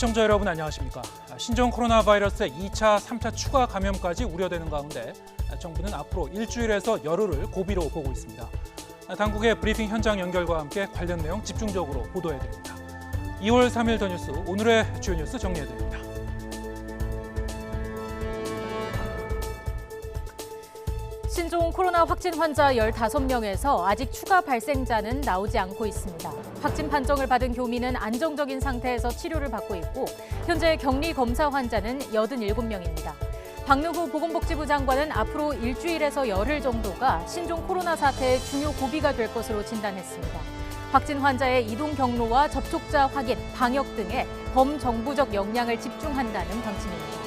시청자 여러분 안녕하십니까. 신종 코로나 바이러스의 2차, 3차 추가 감염까지 우려되는 가운데 정부는 앞으로 일주일에서 열흘을 고비로 보고 있습니다. 당국의 브리핑 현장 연결과 함께 관련 내용 집중적으로 보도해드립니다. 2월 3일 더 뉴스, 오늘의 주요 뉴스 정리해드립니다. 신종 코로나 확진 환자 15명에서 아직 추가 발생자는 나오지 않고 있습니다. 확진 판정을 받은 교민은 안정적인 상태에서 치료를 받고 있고 현재 격리 검사 환자는 87명입니다. 박능후 보건복지부 장관은 앞으로 일주일에서 열흘 정도가 신종 코로나 사태의 중요 고비가 될 것으로 진단했습니다. 확진 환자의 이동 경로와 접촉자 확인, 방역 등에 범정부적 역량을 집중한다는 방침입니다.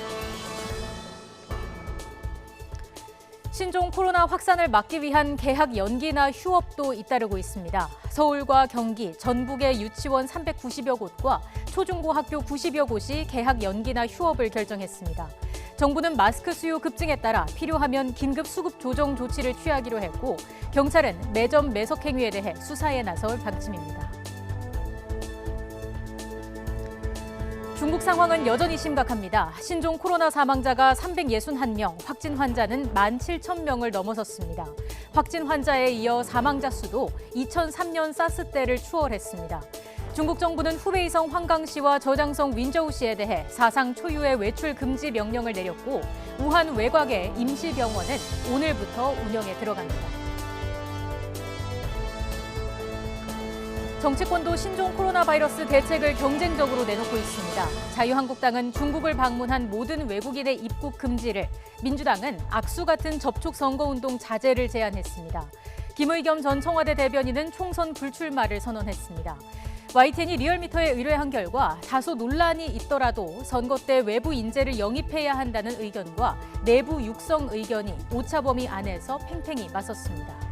신종 코로나 확산을 막기 위한 개학 연기나 휴업도 잇따르고 있습니다. 서울과 경기, 전국의 유치원 390여 곳과 초중고 학교 90여 곳이 개학 연기나 휴업을 결정했습니다. 정부는 마스크 수요 급증에 따라 필요하면 긴급 수급 조정 조치를 취하기로 했고 경찰은 매점 매석 행위에 대해 수사에 나설 방침입니다. 중국 상황은 여전히 심각합니다. 신종 코로나 사망자가 361명, 확진 환자는 17,000명을 넘어섰습니다. 확진 화자에 이어 사망자 수도 2003년 사스 때를 추월했습니다. 중국 정부는 후베이성 황강시와 저장성 윈저우시에 대해 사상 초유의 외출 금지 명령을 내렸고 우한 외곽의 임시병원은 오늘부터 운영에 들어갑니다. 정치권도 신종 코로나 바이러스 대책을 경쟁적으로 내놓고 있습니다. 자유한국당은 중국을 방문한 모든 외국인의 입국 금지를, 민주당은 악수 같은 접촉 선거운동 자제를 제안했습니다. 김의겸 전 청와대 대변인은 총선 불출마를 선언했습니다. YTN이 리얼미터에 의뢰한 결과 다소 논란이 있더라도 선거 때 외부 인재를 영입해야 한다는 의견과 내부 육성 의견이 오차 범위 안에서 팽팽히 맞섰습니다.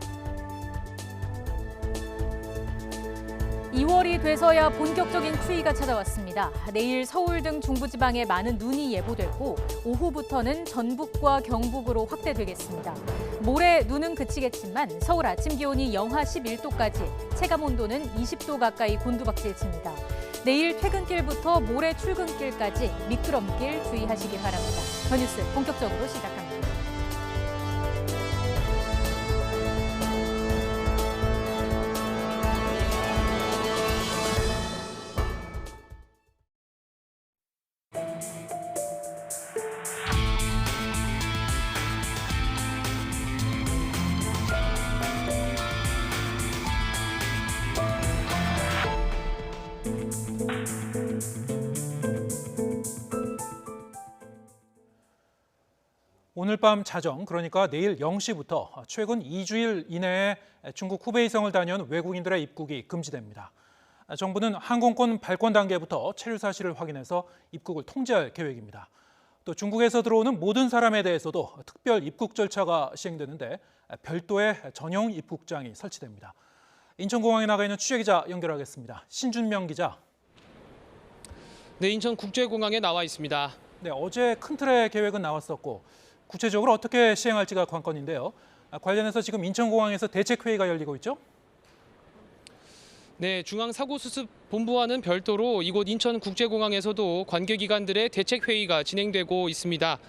2월이 돼서야 본격적인 추위가 찾아왔습니다. 내일 서울 등 중부지방에 많은 눈이 예보되고 오후부터는 전북과 경북으로 확대되겠습니다. 모레 눈은 그치겠지만 서울 아침 기온이 영하 11도까지, 체감온도는 20도 가까이 곤두박질칩니다. 내일 퇴근길부터 모레 출근길까지 미끄럼길 주의하시기 바랍니다. 더 뉴스 본격적으로 시작합니다. 오늘 밤 자정, 그러니까 내일 0시부터 최근 2주일 이내에 중국 후베이성을 다녀온 외국인들의 입국이 금지됩니다. 정부는 항공권 발권 단계부터 체류 사실을 확인해서 입국을 통제할 계획입니다. 또 중국에서 들어오는 모든 사람에 대해서도 특별 입국 절차가 시행되는데 별도의 전용 입국장이 설치됩니다. 인천공항에 나가 있는 취재기자 연결하겠습니다. 신준명 기자. 네, 인천국제공항에 나와 있습니다. 네, 어제 큰 틀의 계획은 나왔었고 구체적으로 어떻게 시행할지가 관건인데요. 관련해서 지금 인천공항에서 대책회의가 열리고 있죠? 네, 중앙사고수습본부와는 별도로 이곳 인천국제공항에서도 관계기관들의 대책회의가 진행되고 있습니다.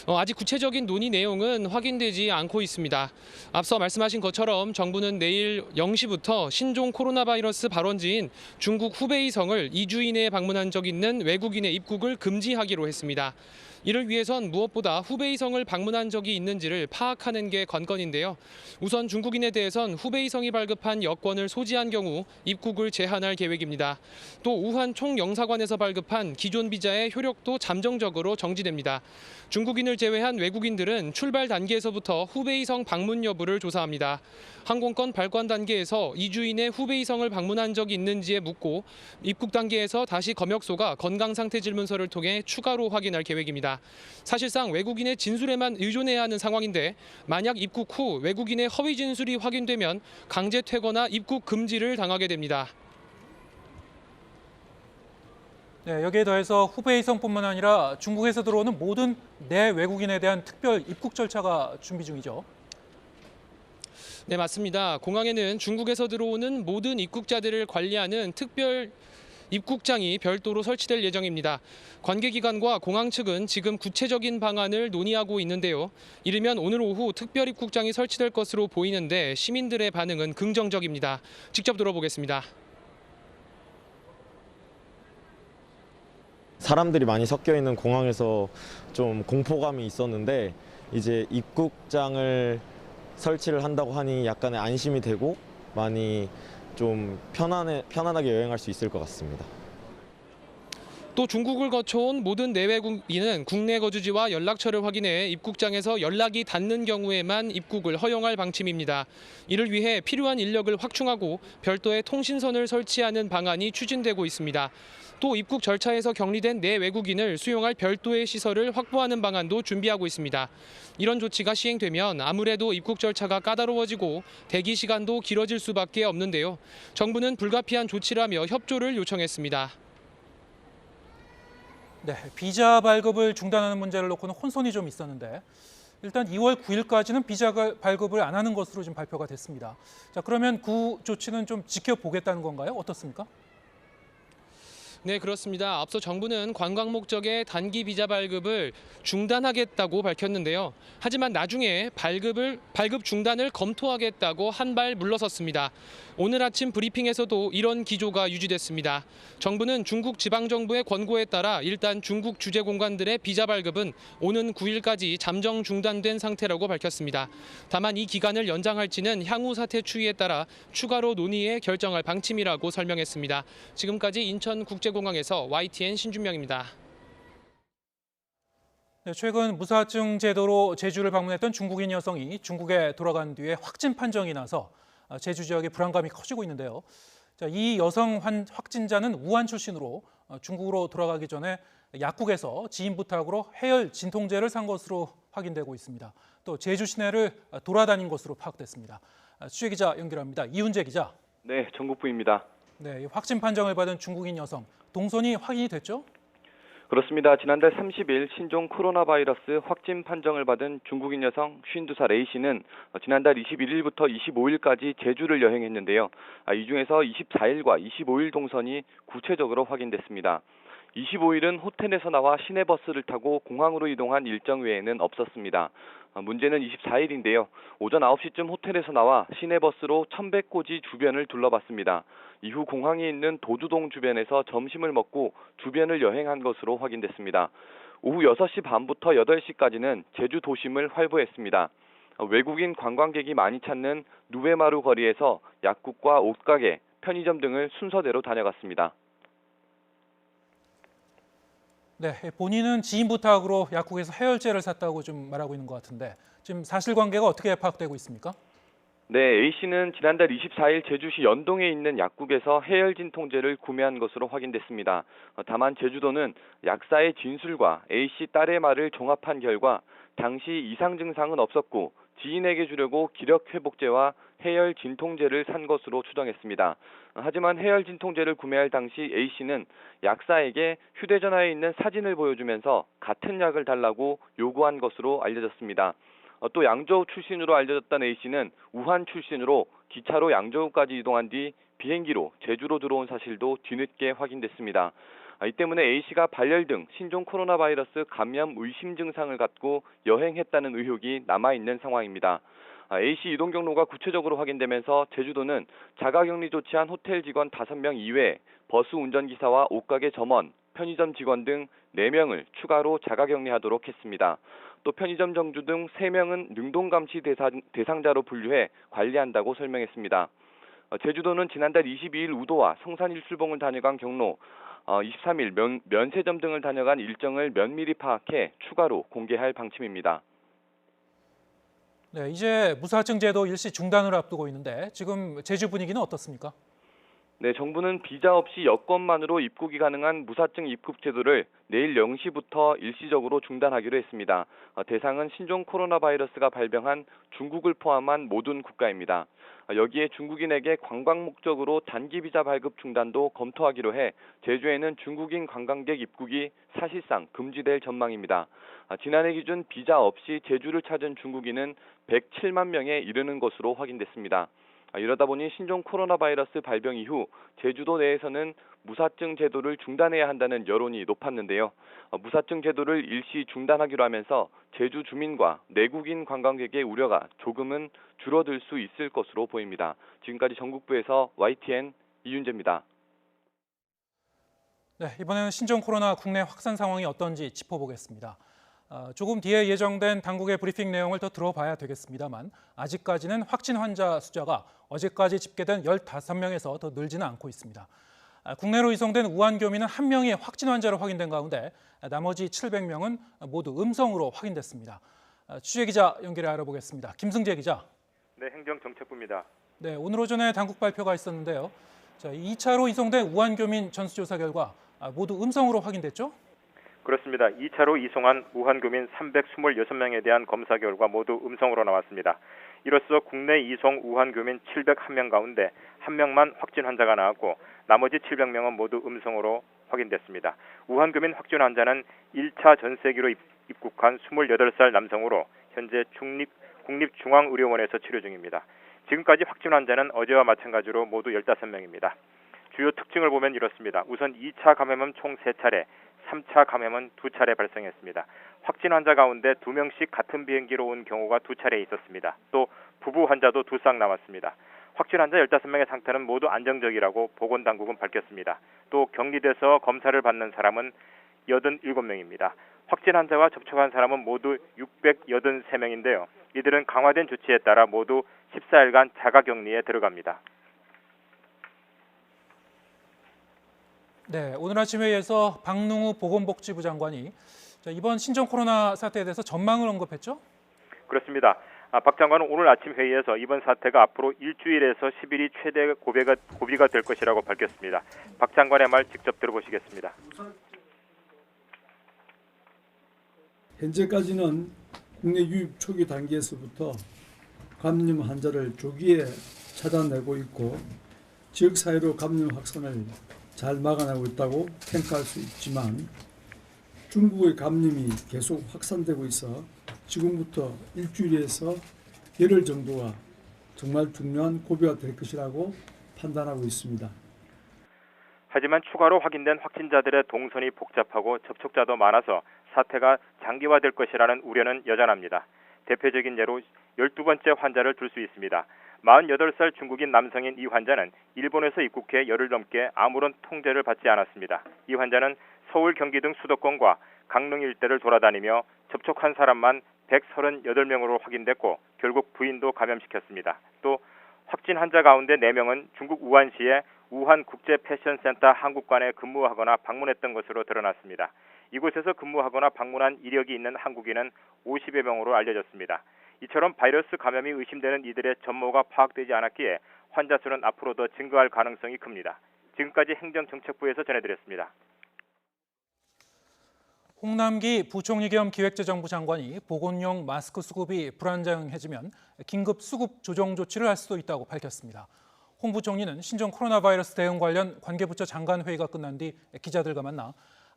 아직 구체적인 논의 내용은 확인되지 않고 있습니다. 앞서 말씀하신 것처럼 정부는 내일 0시부터 신종 코로나 바이러스 발원지인 중국 후베이성을 2주 이내에 방문한 적 있는 외국인의 입국을 금지하기로 했습니다. 이를 위해선 무엇보다 후베이성을 방문한 적이 있는지를 파악하는 게 관건인데요. 우선 중국인에 대해선 후베이성이 발급한 여권을 소지한 경우 입국을 제한할 계획입니다. 또 우한 총영사관에서 발급한 기존 비자의 효력도 잠정적으로 정지됩니다. 중국인을 제외한 외국인들은 출발 단계에서부터 후베이성 방문 여부를 조사합니다. 항공권 발권 단계에서 2주 이내 후베이성을 방문한 적이 있는지에 묻고 입국 단계에서 다시 검역소가 건강상태 질문서를 통해 추가로 확인할 계획입니다. 사실상 외국인의 진술에만 의존해야 하는 상황인데 만약 입국 후 외국인의 허위 진술이 확인되면 강제 퇴거나 입국 금지를 당하게 됩니다. 네, 여기에 더해서 후베이성뿐만 아니라 중국에서 들어오는 모든 내 외국인에 대한 특별 입국 절차가 준비 중이죠. 네, 맞습니다. 공항에는 중국에서 들어오는 모든 입국자들을 관리하는 특별 입국장이 별도로 설치될 예정입니다. 관계기관과 공항 측은 지금 구체적인 방안을 논의하고 있는데요. 이르면 오늘 오후 특별입국장이 설치될 것으로 보이는데 시민들의 반응은 긍정적입니다. 직접 들어보겠습니다. 사람들이 많이 섞여 있는 공항에서 좀 공포감이 있었는데 이제 입국장을 설치를 한다고 하니 약간의 안심이 되고 많이 좀 편안하게 여행할 수 있을 것 같습니다. 또 중국을 거쳐온 모든 내외국인은 국내 거주지와 연락처를 확인해 입국장에서 연락이 닿는 경우에만 입국을 허용할 방침입니다. 이를 위해 필요한 인력을 확충하고 별도의 통신선을 설치하는 방안이 추진되고 있습니다. 또 입국 절차에서 격리된 내외국인을 수용할 별도의 시설을 확보하는 방안도 준비하고 있습니다. 이런 조치가 시행되면 아무래도 입국 절차가 까다로워지고 대기 시간도 길어질 수밖에 없는데요. 정부는 불가피한 조치라며 협조를 요청했습니다. 네, 비자 발급을 중단하는 문제를 놓고는 혼선이 좀 있었는데 일단 2월 9일까지는 비자 발급을 안 하는 것으로 지금 발표가 됐습니다. 자, 그러면 그 조치는 좀 지켜보겠다는 건가요? 어떻습니까? 네, 그렇습니다. 앞서 정부는 관광 목적의 단기 비자 발급을 중단하겠다고 밝혔는데요. 하지만 나중에 발급 중단을 검토하겠다고 한 발 물러섰습니다. 오늘 아침 브리핑에서도 이런 기조가 유지됐습니다. 정부는 중국 지방정부의 권고에 따라 일단 중국 주재 공관들의 비자 발급은 오는 9일까지 잠정 중단된 상태라고 밝혔습니다. 다만 이 기간을 연장할지는 향후 사태 추이에 따라 추가로 논의해 결정할 방침이라고 설명했습니다. 지금까지 인천국제공항에서 YTN 신준명입니다. 네, 최근 무사증 제도로 제주를 방문했던 중국인 여성이 중국에 돌아간 뒤에 확진 판정이 나서 제주 지역의 불안감이 커지고 있는데요. 자, 이 여성 확진자는 우한 출신으로 중국으로 돌아가기 전에 약국에서 지인 부탁으로 해열 진통제를 산 것으로 확인되고 있습니다. 또 제주 시내를 돌아다닌 것으로 파악됐습니다. 취재 기자 연결합니다. 이훈재 기자. 네, 전국부입니다. 네, 확진 판정을 받은 중국인 여성 동선이 확인이 됐죠? 그렇습니다. 지난달 30일 신종 코로나 바이러스 확진 판정을 받은 중국인 여성 52살 A씨는 지난달 21일부터 25일까지 제주를 여행했는데요. 이 중에서 24일과 25일 동선이 구체적으로 확인됐습니다. 25일은 호텔에서 나와 시내버스를 타고 공항으로 이동한 일정 외에는 없었습니다. 문제는 24일인데요. 오전 9시쯤 호텔에서 나와 시내버스로 천백고지 주변을 둘러봤습니다. 이후 공항에 있는 도주동 주변에서 점심을 먹고 주변을 여행한 것으로 확인됐습니다. 오후 6시 반부터 8시까지는 제주 도심을 활보했습니다. 외국인 관광객이 많이 찾는 누베마루 거리에서 약국과 옷가게, 편의점 등을 순서대로 다녀갔습니다. 네, 본인은 지인 부탁으로 약국에서 해열제를 샀다고 좀 말하고 있는 것 같은데 지금 사실관계가 어떻게 파악되고 있습니까? 네, A씨는 지난달 24일 제주시 연동에 있는 약국에서 해열 진통제를 구매한 것으로 확인됐습니다. 다만 제주도는 약사의 진술과 A씨 딸의 말을 종합한 결과 당시 이상 증상은 없었고 지인에게 주려고 기력회복제와 해열 진통제를 산 것으로 추정했습니다. 하지만 해열 진통제를 구매할 당시 A씨는 약사에게 휴대전화에 있는 사진을 보여주면서 같은 약을 달라고 요구한 것으로 알려졌습니다. 또 양저우 출신으로 알려졌던 A씨는 우한 출신으로 기차로 양저우까지 이동한 뒤 비행기로 제주로 들어온 사실도 뒤늦게 확인됐습니다. 이 때문에 A씨가 발열 등 신종 코로나 바이러스 감염 의심 증상을 갖고 여행했다는 의혹이 남아있는 상황입니다. A씨 이동 경로가 구체적으로 확인되면서 제주도는 자가격리 조치한 호텔 직원 5명 이외에 버스 운전기사와 옷가게 점원, 편의점 직원 등 4명을 추가로 자가격리하도록 했습니다. 또 편의점 정주 등 3명은 능동감시 대상자로 분류해 관리한다고 설명했습니다. 제주도는 지난달 22일 우도와 성산일출봉을 다녀간 경로, 23일 면세점 등을 다녀간 일정을 면밀히 파악해 추가로 공개할 방침입니다. 네, 이제 무사증 제도 일시 중단을 앞두고 있는데 지금 제주 분위기는 어떻습니까? 네, 정부는 비자 없이 여권만으로 입국이 가능한 무사증 입국 제도를 내일 0시부터 일시적으로 중단하기로 했습니다. 대상은 신종 코로나 바이러스가 발병한 중국을 포함한 모든 국가입니다. 여기에 중국인에게 관광 목적으로 단기 비자 발급 중단도 검토하기로 해 제주에는 중국인 관광객 입국이 사실상 금지될 전망입니다. 지난해 기준 비자 없이 제주를 찾은 중국인은 107만 명에 이르는 것으로 확인됐습니다. 이러다 보니 신종 코로나 바이러스 발병 이후 제주도 내에서는 무사증 제도를 중단해야 한다는 여론이 높았는데요. 무사증 제도를 일시 중단하기로 하면서 제주 주민과 내국인 관광객의 우려가 조금은 줄어들 수 있을 것으로 보입니다. 지금까지 전국부에서 YTN 이윤재입니다. 네, 이번에는 신종 코로나 국내 확산 상황이 어떤지 짚어보겠습니다. 조금 뒤에 예정된 당국의 브리핑 내용을 더 들어봐야 되겠습니다만 아직까지는 확진 환자 숫자가 어제까지 집계된 15명에서 더 늘지는 않고 있습니다. 국내로 이송된 우한 교민은 1명이 확진 환자로 확인된 가운데 나머지 700명은 모두 음성으로 확인됐습니다. 취재기자 연결해 알아보겠습니다. 김승재 기자. 네, 행정정책부입니다. 네, 오늘 오전에 당국 발표가 있었는데요. 2차로 이송된 우한 교민 전수조사 결과 모두 음성으로 확인됐죠? 그렇습니다. 2차로 이송한 우한 교민 326명에 대한 검사 결과 모두 음성으로 나왔습니다. 이로써 국내 이송 우한 교민 701명 가운데 1명만 확진 환자가 나왔고 나머지 700명은 모두 음성으로 확인됐습니다. 우한 교민 확진 환자는 1차 전세기로 입국한 28살 남성으로 현재 국립중앙의료원에서 치료 중입니다. 지금까지 확진 환자는 어제와 마찬가지로 모두 15명입니다. 주요 특징을 보면 이렇습니다. 우선 2차 감염은 총 3차례, 3차 감염은 2차례 발생했습니다. 확진 환자 가운데 2명씩 같은 비행기로 온 경우가 2차례 있었습니다. 또 부부 환자도 2쌍 나왔습니다. 확진 환자 15명의 상태는 모두 안정적이라고 보건당국은 밝혔습니다. 또 격리돼서 검사를 받는 사람은 87명입니다. 확진 환자와 접촉한 사람은 모두 683명인데요. 이들은 강화된 조치에 따라 모두 14일간 자가격리에 들어갑니다. 네, 오늘 아침 회의에서 박능우 보건복지부 장관이 이번 신종 코로나 사태에 대해서 전망을 언급했죠? 그렇습니다. 박 장관은 오늘 아침 회의에서 이번 사태가 앞으로 일주일에서 10일이 최대 고비가 될 것이라고 밝혔습니다. 박 장관의 말 직접 들어보시겠습니다. 현재까지는 국내 유입 초기 단계에서부터 감염 환자를 조기에 찾아내고 있고 지역사회로 감염 확산을 잘 막아내고 있다고 평가할 수 있지만 중국의 감염이 계속 확산되고 있어 지금부터 일주일에서 열흘 정도가 정말 중요한 고비가 될 것이라고 판단하고 있습니다. 하지만 추가로 확인된 확진자들의 동선이 복잡하고 접촉자도 많아서 사태가 장기화될 것이라는 우려는 여전합니다. 대표적인 예로 12번째 환자를 들 수 있습니다. 48살 중국인 남성인 이 환자는 일본에서 입국해 열흘 넘게 아무런 통제를 받지 않았습니다. 이 환자는 서울, 경기 등 수도권과 강릉 일대를 돌아다니며 접촉한 사람만 138명으로 확인됐고 결국 부인도 감염시켰습니다. 또 확진 환자 가운데 4명은 중국 우한시의 우한 국제 패션센터 한국관에 근무하거나 방문했던 것으로 드러났습니다. 이곳에서 근무하거나 방문한 이력이 있는 한국인은 50여 명으로 알려졌습니다. 이처럼 바이러스 감염이 의심되는 이들의 전모가 파악되지 않았기에 환자 수는 앞으로 더 증가할 가능성이 큽니다. 지금까지 행정정책부에서 전해드렸습니다. 홍남기 부총리 겸 기획재정부 장관이 보건용 마스크 수급이 불안정해지면 긴급 수급 조정 조치를 할 수도 있다고 밝혔습니다. 홍 부총리는 신종 코로나 바이러스 대응 관련 관계부처 장관 회의가 끝난 뒤 기자들과 만나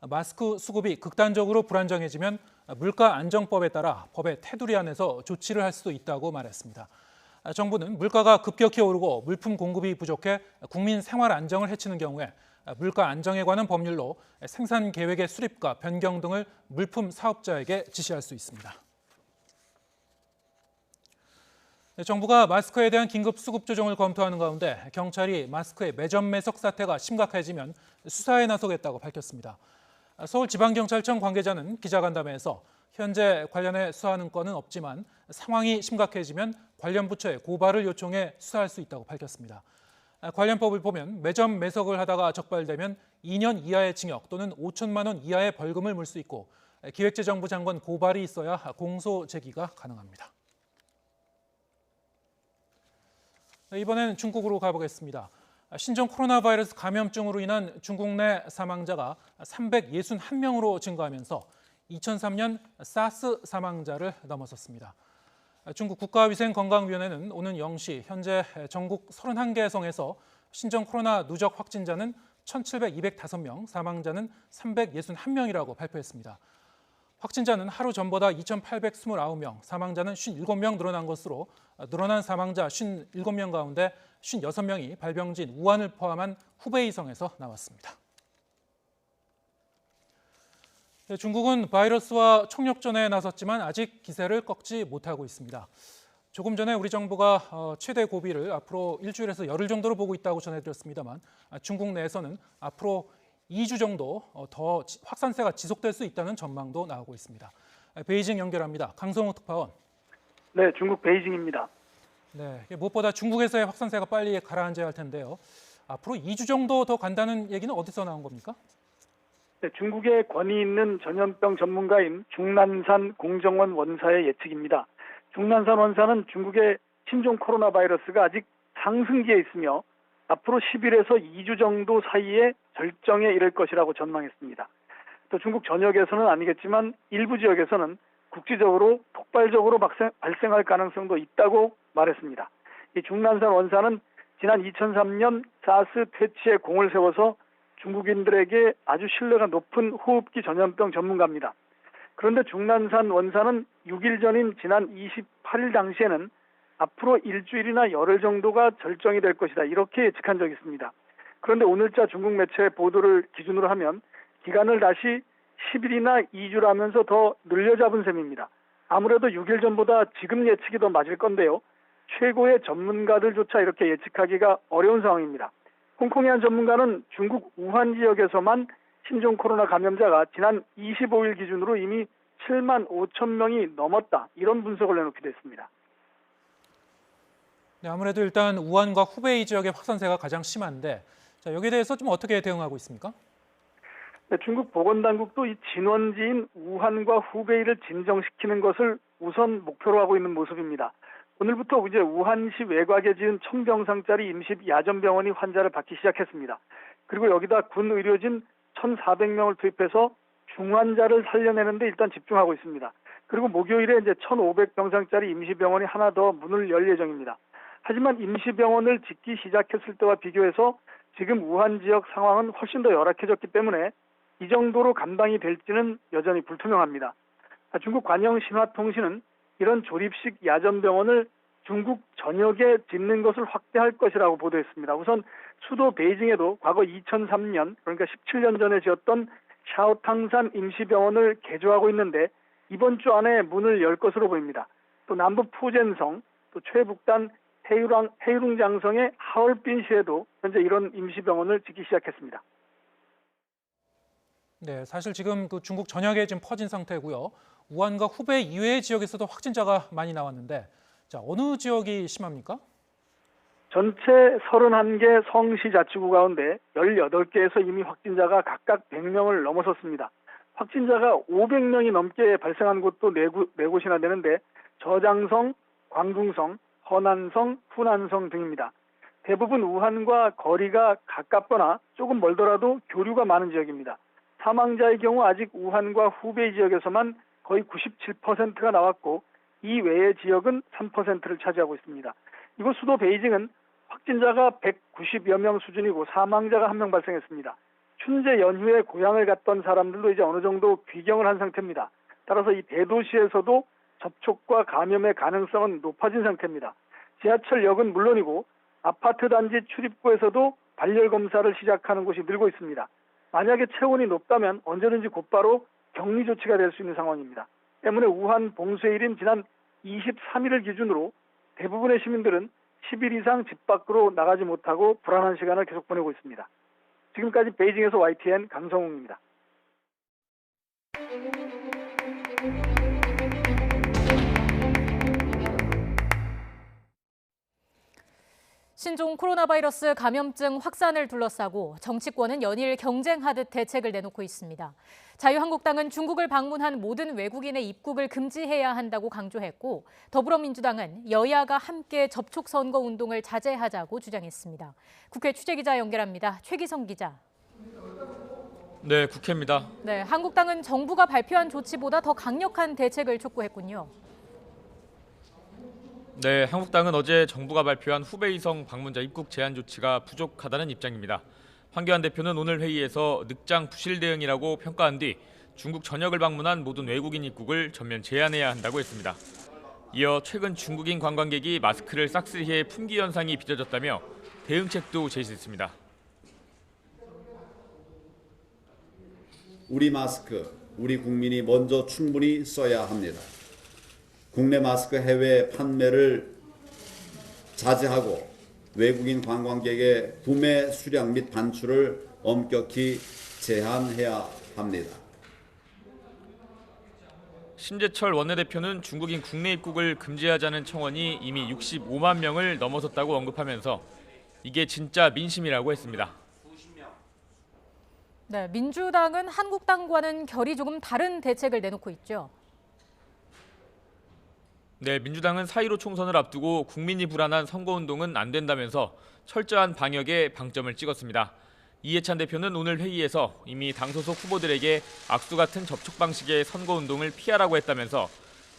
마스크 수급이 극단적으로 불안정해지면 물가안정법에 따라 법의 테두리 안에서 조치를 할 수도 있다고 말했습니다. 정부는 물가가 급격히 오르고 물품 공급이 부족해 국민 생활 안정을 해치는 경우에 물가 안정에 관한 법률로 생산 계획의 수립과 변경 등을 물품 사업자에게 지시할 수 있습니다. 정부가 마스크에 대한 긴급 수급 조정을 검토하는 가운데 경찰이 마스크의 매점 매석 사태가 심각해지면 수사에 나서겠다고 밝혔습니다. 서울지방경찰청 관계자는 기자간담회에서 현재 관련해 수사하는 건은 없지만 상황이 심각해지면 관련 부처에 고발을 요청해 수사할 수 있다고 밝혔습니다. 관련 법을 보면 매점 매석을 하다가 적발되면 2년 이하의 징역 또는 5천만 원 이하의 벌금을 물 수 있고 기획재정부 장관 고발이 있어야 공소 제기가 가능합니다. 이번엔 중국으로 가보겠습니다. 신종 코로나 바이러스 감염증으로 인한 중국 내 사망자가 361명으로 증가하면서 2003년 사스 사망자를 넘어섰습니다. 중국 국가위생건강위원회는 오늘 0시 현재 전국 31개 성에서 신종 코로나 누적 확진자는 1,705명, 사망자는 361명이라고 발표했습니다. 확진자는 하루 전보다 2,829명, 사망자는 57명 늘어난 사망자 57명 가운데 56명이 발병지인 우한을 포함한 후베이성에서 나왔습니다. 중국은 바이러스와 총력전에 나섰지만 아직 기세를 꺾지 못하고 있습니다. 조금 전에 우리 정부가 최대 고비를 앞으로 일주일에서 열흘 정도로 보고 있다고 전해드렸습니다만 중국 내에서는 앞으로 2주 정도 더 확산세가 지속될 수 있다는 전망도 나오고 있습니다. 베이징 연결합니다. 강성호 특파원. 네, 중국 베이징입니다. 네, 무엇보다 중국에서의 확산세가 빨리 가라앉아야 할 텐데요. 앞으로 2주 정도 더 간다는 얘기는 어디서 나온 겁니까? 네, 중국의 권위 있는 전염병 전문가인 중난산 공정원 원사의 예측입니다. 중난산 원사는 중국의 신종 코로나 바이러스가 아직 상승기에 있으며 앞으로 10일에서 2주 정도 사이에 절정에 이를 것이라고 전망했습니다. 또 중국 전역에서는 아니겠지만 일부 지역에서는 국지적으로 폭발적으로 발생할 가능성도 있다고 말했습니다. 이 중난산 원사는 지난 2003년 사스 퇴치에 공을 세워서 중국인들에게 아주 신뢰가 높은 호흡기 전염병 전문가입니다. 그런데 중난산 원사는 6일 전인 지난 28일 당시에는 앞으로 일주일이나 열흘 정도가 절정이 될 것이다, 이렇게 예측한 적이 있습니다. 그런데 오늘자 중국 매체 보도를 기준으로 하면 기간을 다시 10일이나 2주라면서 더 늘려잡은 셈입니다. 아무래도 6일 전보다 지금 예측이 더 맞을 건데요. 최고의 전문가들조차 이렇게 예측하기가 어려운 상황입니다. 홍콩의 한 전문가는 중국 우한 지역에서만 신종 코로나 감염자가 지난 25일 기준으로 이미 7만 5천 명이 넘었다, 이런 분석을 내놓기도 했습니다. 네, 아무래도 일단 우한과 후베이 지역의 확산세가 가장 심한데 여기에 대해서 좀 어떻게 대응하고 있습니까? 네, 중국 보건당국도 이 진원지인 우한과 후베이를 진정시키는 것을 우선 목표로 하고 있는 모습입니다. 오늘부터 이제 우한시 외곽에 지은 1000병상짜리 임시 야전병원이 환자를 받기 시작했습니다. 그리고 여기다 군 의료진 1,400명을 투입해서 중환자를 살려내는데 일단 집중하고 있습니다. 그리고 목요일에 이제 1,500병상짜리 임시병원이 하나 더 문을 열 예정입니다. 하지만 임시병원을 짓기 시작했을 때와 비교해서 지금 우한 지역 상황은 훨씬 더 열악해졌기 때문에 이 정도로 감당이 될지는 여전히 불투명합니다. 중국 관영신화통신은 이런 조립식 야전병원을 중국 전역에 짓는 것을 확대할 것이라고 보도했습니다. 우선 수도 베이징에도 과거 2003년, 그러니까 17년 전에 지었던 샤오탕산 임시병원을 개조하고 있는데 이번 주 안에 문을 열 것으로 보입니다. 또 남부 푸젠성, 또 최북단 헤이룽장성의 하얼빈시에도 현재 이런 임시병원을 짓기 시작했습니다. 네, 사실 지금 그 중국 전역에 지금 퍼진 상태고요. 우한과 후베이 이외의 지역에서도 확진자가 많이 나왔는데, 자, 어느 지역이 심합니까? 전체 31개 성시 자치구 가운데 18개에서 이미 확진자가 각각 100명을 넘어섰습니다. 확진자가 500명이 넘게 발생한 곳도 네 곳이나 되는데 저장성, 광둥성, 허난성, 후난성 등입니다. 대부분 우한과 거리가 가깝거나 조금 멀더라도 교류가 많은 지역입니다. 사망자의 경우 아직 우한과 후베이 지역에서만 거의 97%가 나왔고 이 외의 지역은 3%를 차지하고 있습니다. 이곳 수도 베이징은 확진자가 190여 명 수준이고 사망자가 1명 발생했습니다. 춘제 연휴에 고향을 갔던 사람들도 이제 어느 정도 귀경을 한 상태입니다. 따라서 이 대도시에서도 접촉과 감염의 가능성은 높아진 상태입니다. 지하철역은 물론이고 아파트 단지 출입구에서도 발열 검사를 시작하는 곳이 늘고 있습니다. 만약에 체온이 높다면 언제든지 곧바로 격리 조치가 될 수 있는 상황입니다. 때문에 우한 봉쇄일인 지난 23일을 기준으로 대부분의 시민들은 10일 이상 집 밖으로 나가지 못하고 불안한 시간을 계속 보내고 있습니다. 지금까지 베이징에서 YTN 강성웅입니다. 신종 코로나 바이러스 감염증 확산을 둘러싸고 정치권은 연일 경쟁하듯 대책을 내놓고 있습니다. 자유한국당은 중국을 방문한 모든 외국인의 입국을 금지해야 한다고 강조했고 더불어민주당은 여야가 함께 접촉 선거 운동을 자제하자고 주장했습니다. 국회 취재기자 연결합니다. 최기성 기자. 네, 국회입니다. 네, 한국당은 정부가 발표한 조치보다 더 강력한 대책을 촉구했군요. 네, 한국당은 어제 정부가 발표한 후베이성 방문자 입국 제한 조치가 부족하다는 입장입니다. 황교안 대표는 오늘 회의에서 늑장 부실 대응이라고 평가한 뒤 중국 전역을 방문한 모든 외국인 입국을 전면 제한해야 한다고 했습니다. 이어 최근 중국인 관광객이 마스크를 싹쓸이해 품귀 현상이 빚어졌다며 대응책도 제시했습니다. 우리 마스크, 우리 국민이 먼저 충분히 써야 합니다. 국내 마스크 해외 판매를 자제하고 외국인 관광객의 구매 수량 및 반출을 엄격히 제한해야 합니다. 심재철 원내대표는 중국인 국내 입국을 금지하자는 청원이 이미 65만 명을 넘어섰다고 언급하면서 이게 진짜 민심이라고 했습니다. 네, 민주당은 한국당과는 결이 조금 다른 대책을 내놓고 있죠. 네, 민주당은 4.15 총선을 앞두고 국민이 불안한 선거운동은 안 된다면서 철저한 방역에 방점을 찍었습니다. 이해찬 대표는 오늘 회의에서 이미 당 소속 후보들에게 악수 같은 접촉 방식의 선거운동을 피하라고 했다면서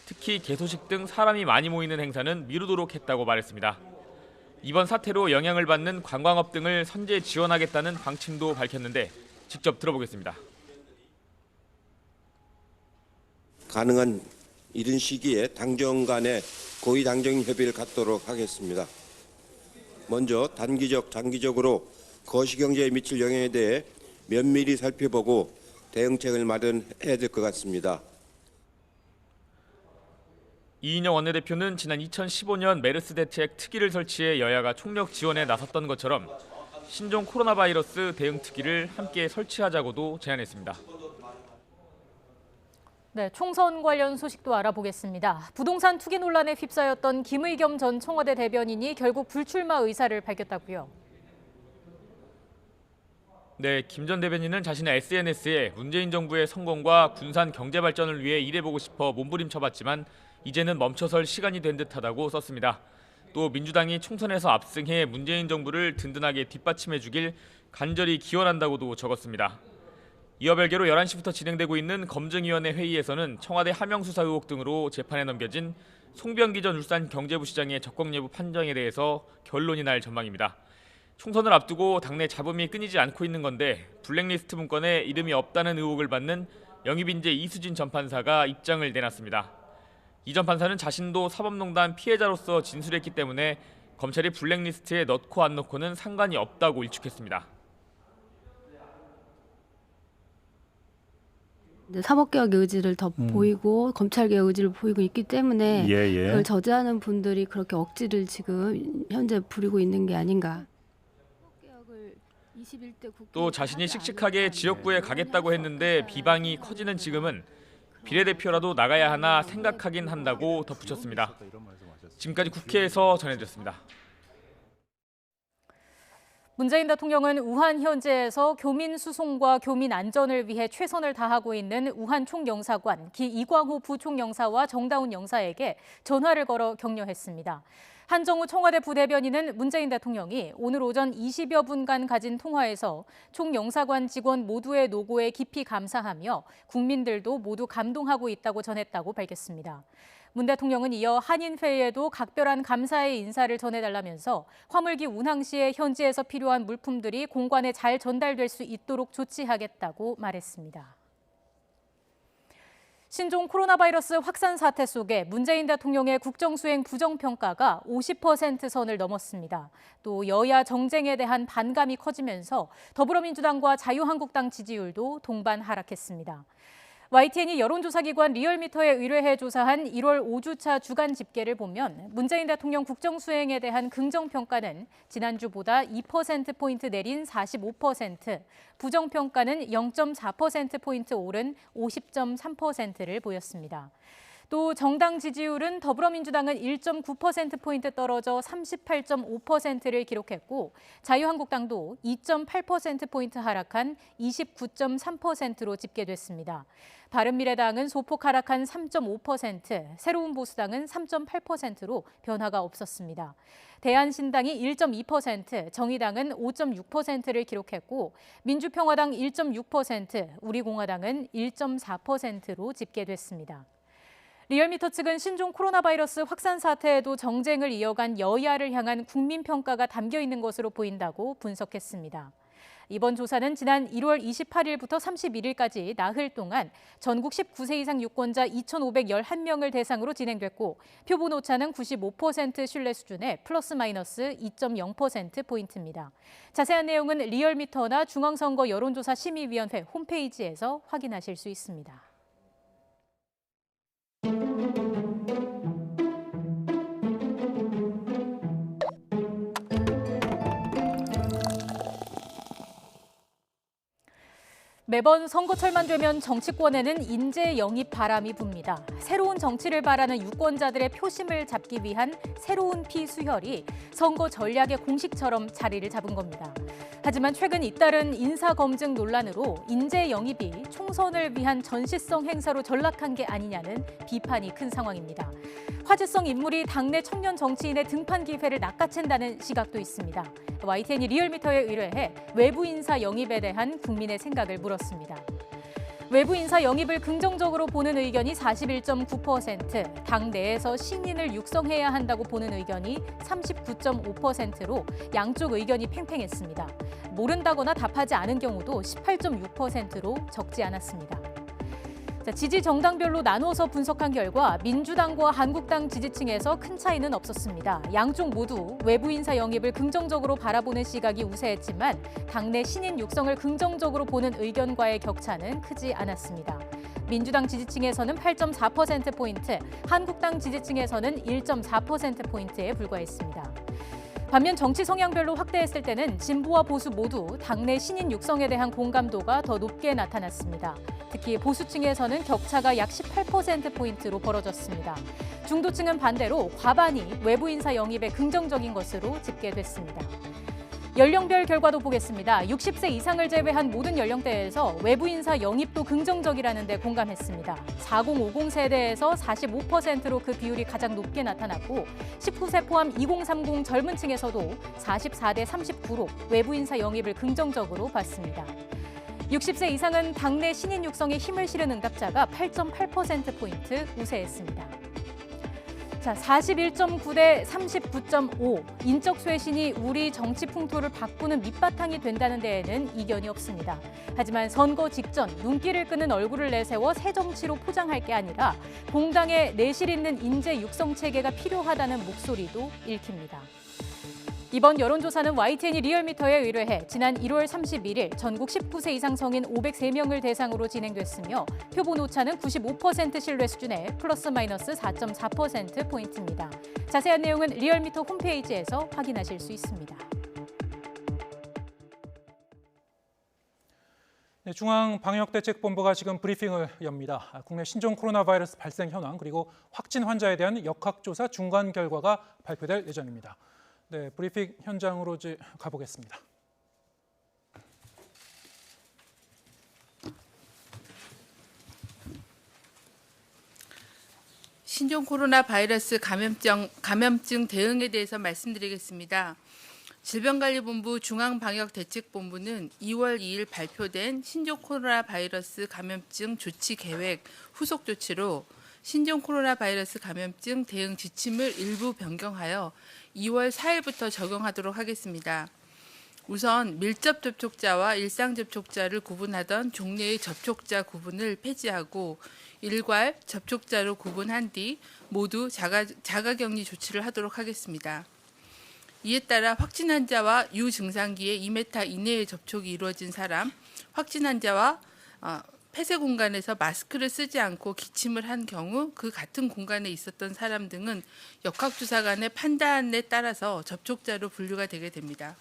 특히 개소식 등 사람이 많이 모이는 행사는 미루도록 했다고 말했습니다. 이번 사태로 영향을 받는 관광업 등을 선제 지원하겠다는 방침도 밝혔는데 직접 들어보겠습니다. 가능한 이른 시기에 당정 간의 고위 당정 협의를 갖도록 하겠습니다. 먼저 단기적, 장기적으로 거시경제에 미칠 영향에 대해 면밀히 살펴보고 대응책을 마련해야 될 것 같습니다. 이인영 원내대표는 지난 2015년 메르스 대책 특위를 설치해 여야가 총력 지원에 나섰던 것처럼 신종 코로나 바이러스 대응 특위를 함께 설치하자고도 제안했습니다. 네, 총선 관련 소식도 알아보겠습니다. 부동산 투기 논란에 휩싸였던 김의겸 전 청와대 대변인이 결국 불출마 의사를 밝혔다고요. 네, 김 전 대변인은 자신의 SNS에 문재인 정부의 성공과 군산 경제 발전을 위해 일해보고 싶어 몸부림쳐봤지만 이제는 멈춰설 시간이 된 듯하다고 썼습니다. 또 민주당이 총선에서 압승해 문재인 정부를 든든하게 뒷받침해주길 간절히 기원한다고도 적었습니다. 이어 별개로 11시부터 진행되고 있는 검증위원회 회의에서는 청와대 하명수사 의혹 등으로 재판에 넘겨진 송병기 전 울산 경제부 시장의 적법 여부 판정에 대해서 결론이 날 전망입니다. 총선을 앞두고 당내 잡음이 끊이지 않고 있는 건데 블랙리스트 문건에 이름이 없다는 의혹을 받는 영입인재 이수진 전 판사가 입장을 내놨습니다. 이 전 판사는 자신도 사법농단 피해자로서 진술했기 때문에 검찰이 블랙리스트에 넣고 안 넣고는 상관이 없다고 일축했습니다. 사법개혁의 의지를 더 보이고 검찰개혁 의지를 보이고 있기 때문에 그걸 저지하는 분들이 그렇게 억지를 지금 현재 부리고 있는 게 아닌가. 또 자신이 씩씩하게 지역구에 가겠다고 했는데 비방이 커지는 지금은 비례대표라도 나가야 하나 생각하긴 한다고 덧붙였습니다. 지금까지 국회에서 전해드렸습니다. 문재인 대통령은 우한 현지에서 교민 수송과 교민 안전을 위해 최선을 다하고 있는 우한 총영사관 이광호 부총영사와 정다운 영사에게 전화를 걸어 격려했습니다. 한정우 청와대 부대변인은 문재인 대통령이 오늘 오전 20여 분간 가진 통화에서 총영사관 직원 모두의 노고에 깊이 감사하며 국민들도 모두 감동하고 있다고 전했다고 밝혔습니다. 문 대통령은 이어 한인회의에도 각별한 감사의 인사를 전해달라면서 화물기 운항 시에 현지에서 필요한 물품들이 공관에 잘 전달될 수 있도록 조치하겠다고 말했습니다. 신종 코로나 바이러스 확산 사태 속에 문재인 대통령의 국정수행 부정평가가 50% 선을 넘었습니다. 또 여야 정쟁에 대한 반감이 커지면서 더불어민주당과 자유한국당 지지율도 동반 하락했습니다. YTN이 여론조사기관 리얼미터에 의뢰해 조사한 1월 5주차 주간 집계를 보면 문재인 대통령 국정수행에 대한 긍정평가는 지난주보다 2%포인트 내린 45%, 부정평가는 0.4%포인트 오른 50.3%를 보였습니다. 또 정당 지지율은 더불어민주당은 1.9%포인트 떨어져 38.5%를 기록했고 자유한국당도 2.8%포인트 하락한 29.3%로 집계됐습니다. 바른미래당은 소폭 하락한 3.5%, 새로운 보수당은 3.8%로 변화가 없었습니다. 대한신당이 1.2%, 정의당은 5.6%를 기록했고 민주평화당 1.6%, 우리공화당은 1.4%로 집계됐습니다. 리얼미터 측은 신종 코로나 바이러스 확산 사태에도 정쟁을 이어간 여야를 향한 국민평가가 담겨 있는 것으로 보인다고 분석했습니다. 이번 조사는 지난 1월 28일부터 31일까지 나흘 동안 전국 19세 이상 유권자 2,511명을 대상으로 진행됐고 표본 오차는 95% 신뢰 수준의 플러스 마이너스 2.0%포인트입니다. 자세한 내용은 리얼미터나 중앙선거 여론조사 심의위원회 홈페이지에서 확인하실 수 있습니다. 매번 선거철만 되면 정치권에는 인재 영입 바람이 붑니다. 새로운 정치를 바라는 유권자들의 표심을 잡기 위한 새로운 피수혈이 선거 전략의 공식처럼 자리를 잡은 겁니다. 하지만 최근 잇따른 인사검증 논란으로 인재 영입이 총선을 위한 전시성 행사로 전락한 게 아니냐는 비판이 큰 상황입니다. 화제성 인물이 당내 청년 정치인의 등판 기회를 낚아챈다는 시각도 있습니다. YTN이 리얼미터에 의뢰해 외부 인사 영입에 대한 국민의 생각을 물었습니다. 외부 인사 영입을 긍정적으로 보는 의견이 41.9%, 당 내에서 신인을 육성해야 한다고 보는 의견이 39.5%로 양쪽 의견이 팽팽했습니다. 모른다거나 답하지 않은 경우도 18.6%로 적지 않았습니다. 지지 정당별로 나눠서 분석한 결과 민주당과 한국당 지지층에서 큰 차이는 없었습니다. 양쪽 모두 외부 인사 영입을 긍정적으로 바라보는 시각이 우세했지만 당내 신인 육성을 긍정적으로 보는 의견과의 격차는 크지 않았습니다. 민주당 지지층에서는 8.4%포인트, 한국당 지지층에서는 1.4%포인트에 불과했습니다. 반면 정치 성향별로 확대했을 때는 진보와 보수 모두 당내 신인 육성에 대한 공감도가 더 높게 나타났습니다. 특히 보수층에서는 격차가 약 18%포인트로 벌어졌습니다. 중도층은 반대로 과반이 외부 인사 영입에 긍정적인 것으로 집계됐습니다. 연령별 결과도 보겠습니다. 60세 이상을 제외한 모든 연령대에서 외부 인사 영입도 긍정적이라는 데 공감했습니다. 4050 세대에서 45%로 그 비율이 가장 높게 나타났고 19세 포함 2030 젊은 층에서도 44대 39로 외부 인사 영입을 긍정적으로 봤습니다. 60세 이상은 당내 신인 육성에 힘을 실은 응답자가 8.8%포인트 우세했습니다. 41.9대 39.5. 인적 쇄신이 우리 정치 풍토를 바꾸는 밑바탕이 된다는 데에는 이견이 없습니다. 하지만 선거 직전 눈길을 끄는 얼굴을 내세워 새 정치로 포장할 게 아니라 공당에 내실 있는 인재 육성 체계가 필요하다는 목소리도 읽힙니다. 이번 여론조사는 YTN이 리얼미터에 의뢰해 지난 1월 31일 전국 19세 이상 성인 503명을 대상으로 진행됐으며 표본 오차는 95% 신뢰 수준의 플러스 마이너스 4.4%포인트입니다. 자세한 내용은 리얼미터 홈페이지에서 확인하실 수 있습니다. 네, 중앙방역대책본부가 지금 브리핑을 엽니다. 국내 신종 코로나 바이러스 발생 현황 그리고 확진 환자에 대한 역학조사 중간 결과가 발표될 예정입니다. 네, 브리핑 현장으로 가보겠습니다. 신종 코로나 바이러스 감염증 대응에 대해서 말씀드리겠습니다. 질병관리본부 중앙방역대책본부는 2월 2일 발표된 신종 코로나 바이러스 감염증 조치 계획 후속 조치로 신종 코로나 바이러스 감염증 대응 지침을 일부 변경하여 2월 4일부터 적용하도록 하겠습니다. 우선 밀접 접촉자와 일상 접촉자를 구분하던 종래의 접촉자 구분을 폐지하고 일괄 접촉자로 구분한 뒤 모두 자가격리 조치를 하도록 하겠습니다. 이에 따라 확진 환자와 유증상기의 2m 이내의 접촉이 이루어진 사람, 확진 환자와 폐쇄 공간에서 마스크를 쓰지 않고 기침을 한 경우 그 같은 공간에 있었던 사람 등은 역학조사관의 판단에 따라서 접촉자로 분류가 되게 됩니다.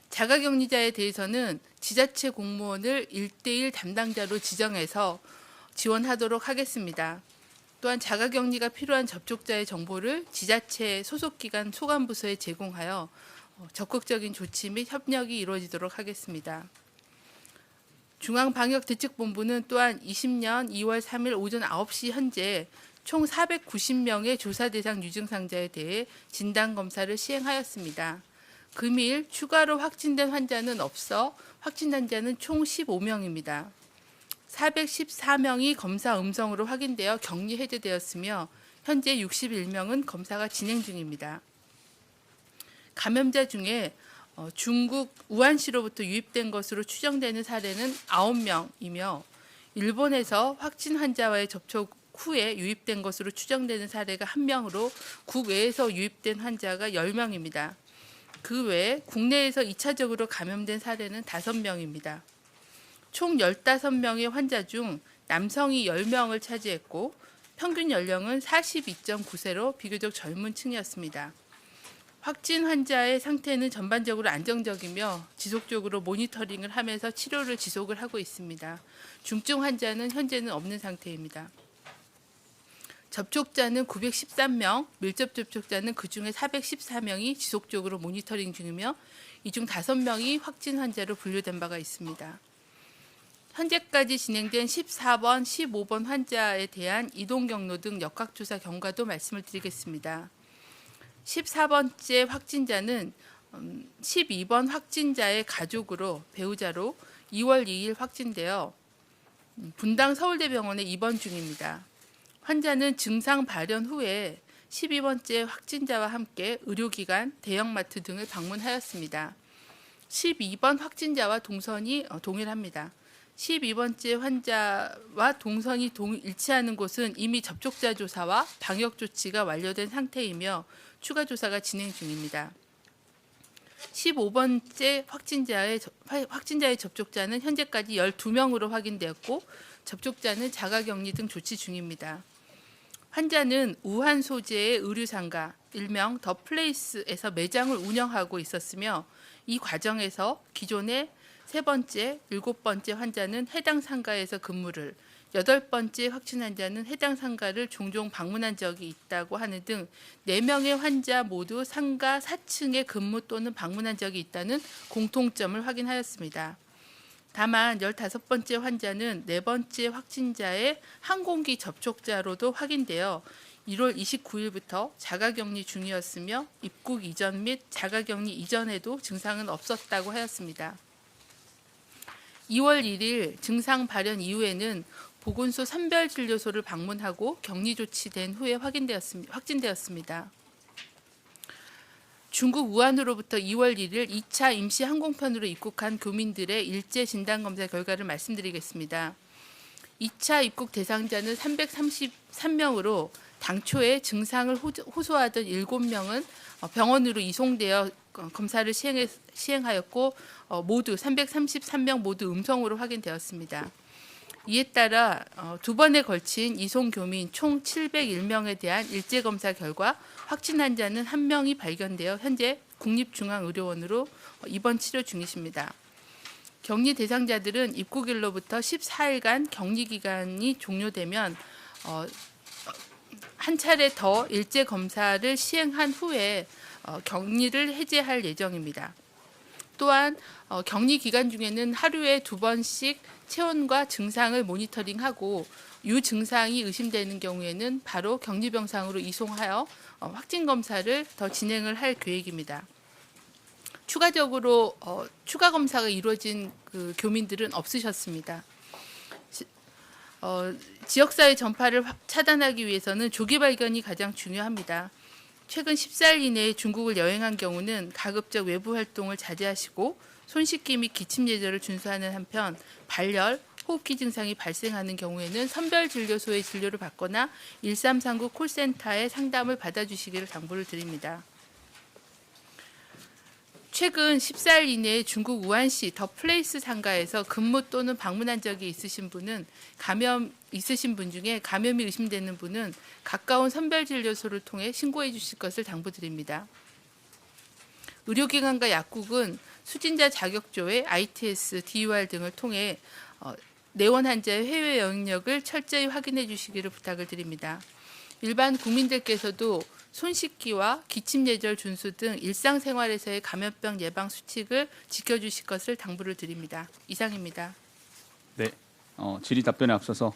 자가격리자에 대해서는 지자체 공무원을 1대1 담당자로 지정해서 지원하도록 하겠습니다. 또한 자가격리가 필요한 접촉자의 정보를 지자체 소속기관 소관부서에 제공하여 적극적인 조치 및 협력이 이루어지도록 하겠습니다. 중앙방역대책본부는 또한 20년 2월 3일 오전 9시 현재 총 490명의 조사 대상 유증상자에 대해 진단검사를 시행하였습니다. 금일 추가로 확진된 환자는 없어 확진 환자는 총 15명입니다. 414명이 검사 음성으로 확인되어 격리 해제되었으며 현재 61명은 검사가 진행 중입니다. 감염자 중에 중국 우한시로부터 유입된 것으로 추정되는 사례는 9명이며 일본에서 확진 환자와의 접촉 후에 유입된 것으로 추정되는 사례가 1명으로 국외에서 유입된 환자가 10명입니다. 그 외에 국내에서 2차적으로 감염된 사례는 5명입니다. 총 15명의 환자 중 남성이 10명을 차지했고 평균 연령은 42.9세로 비교적 젊은 층이었습니다. 확진 환자의 상태는 전반적으로 안정적이며 지속적으로 모니터링을 하면서 치료를 지속을 하고 있습니다. 중증 환자는 현재는 없는 상태입니다. 접촉자는 913명, 밀접 접촉자는 그중에 414명이 지속적으로 모니터링 중이며 이 중 5명이 확진 환자로 분류된 바가 있습니다. 현재까지 진행된 14번, 15번 환자에 대한 이동 경로 등 역학조사 경과도 말씀을 드리겠습니다. 14번째 확진자는 12번 확진자의 가족으로 배우자로 2월 2일 확진되어 분당 서울대병원에 입원 중입니다. 환자는 증상 발현 후에 12번째 확진자와 함께 의료기관, 대형마트 등을 방문하였습니다. 12번 확진자와 동선이 동일합니다. 12번째 환자와 동선이 일치하는 곳은 이미 접촉자 조사와 방역 조치가 완료된 상태이며 추가 조사가 진행 중입니다. 15번째 확진자의 접촉자는 현재까지 12명으로 확인되었고 접촉자는 자가격리 등 조치 중입니다. 환자는 우한 소재의 의류상가 일명 더 플레이스에서 매장을 운영하고 있었으며 이 과정에서 기존의 3번째, 7번째 환자는 해당 상가에서 근무를, 8번째 확진 환자는 해당 상가를 종종 방문한 적이 있다고 하는 등 4명의 환자 모두 상가 4층에 근무 또는 방문한 적이 있다는 공통점을 확인하였습니다. 다만 15번째 환자는 4번째 확진자의 항공기 접촉자로도 확인되어 1월 29일부터 자가격리 중이었으며 입국 이전 및 자가격리 이전에도 증상은 없었다고 하였습니다. 2월 1일 증상 발현 이후에는 보건소 선별진료소를 방문하고 격리 조치된 후에 확진되었습니다. 중국 우한으로부터 2월 1일 2차 임시 항공편으로 입국한 교민들의 일제 진단검사 결과를 말씀드리겠습니다. 2차 입국 대상자는 333명으로 당초에 증상을 호소하던 7명은 병원으로 이송되어 검사를 시행하였고 모두 333명 모두 음성으로 확인되었습니다. 이에 따라 2번에 걸친 이송 교민 총 701명에 대한 일제검사 결과 확진 환자는 1명이 발견되어 현재 국립중앙의료원으로 입원 치료 중이십니다. 격리 대상자들은 입국일로부터 14일간 격리 기간이 종료되면 한 차례 더 일제 검사를 시행한 후에 격리를 해제할 예정입니다. 또한 격리 기간 중에는 하루에 2번씩 체온과 증상을 모니터링하고 유증상이 의심되는 경우에는 바로 격리병상으로 이송하여 확진 검사를 더 진행을 할 계획입니다. 추가적으로 추가 검사가 이루어진 그 교민들은 없으셨습니다. 지역사회 전파를 차단하기 위해서는 조기 발견이 가장 중요합니다. 최근 14일 이내에 중국을 여행한 경우는 가급적 외부 활동을 자제하시고 손 씻기 및 기침 예절을 준수하는 한편 발열, 호흡기 증상이 발생하는 경우에는 선별진료소의 진료를 받거나 1339 콜센터의 상담을 받아주시기를 당부를 드립니다. 최근 14일 이내에 중국 우한시 더 플레이스 상가에서 근무 또는 방문한 적이 있으신 분은 감염 있으신 분 중에 감염이 의심되는 분은 가까운 선별진료소를 통해 신고해 주실 것을 당부드립니다. 의료기관과 약국은 수진자 자격조회, ITS, DUR 등을 통해 내원 환자의 해외 여행력을 철저히 확인해 주시기를 부탁을 드립니다. 일반 국민들께서도 손 씻기와 기침 예절 준수 등 일상생활에서의 감염병 예방 수칙을 지켜주실 것을 당부를 드립니다. 이상입니다. 네, 질의 답변에 앞서서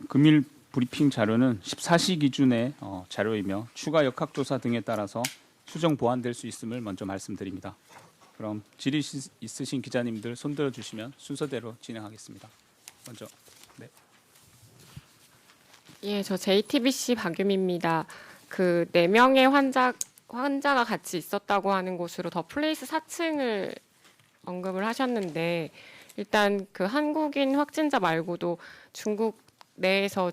금일 브리핑 자료는 14시 기준의 자료이며 추가 역학조사 등에 따라서 수정 보완될 수 있음을 먼저 말씀드립니다. 그럼 질의 있으신 기자님들 손들어 주시면 순서대로 진행하겠습니다. 먼저. 네. 예, 저 JTBC 박유미입니다. 그 4명의 환자가 같이 있었다고 하는 곳으로 더 플레이스 4층을 언급을 하셨는데 일단 그 한국인 확진자 말고도 중국 내에서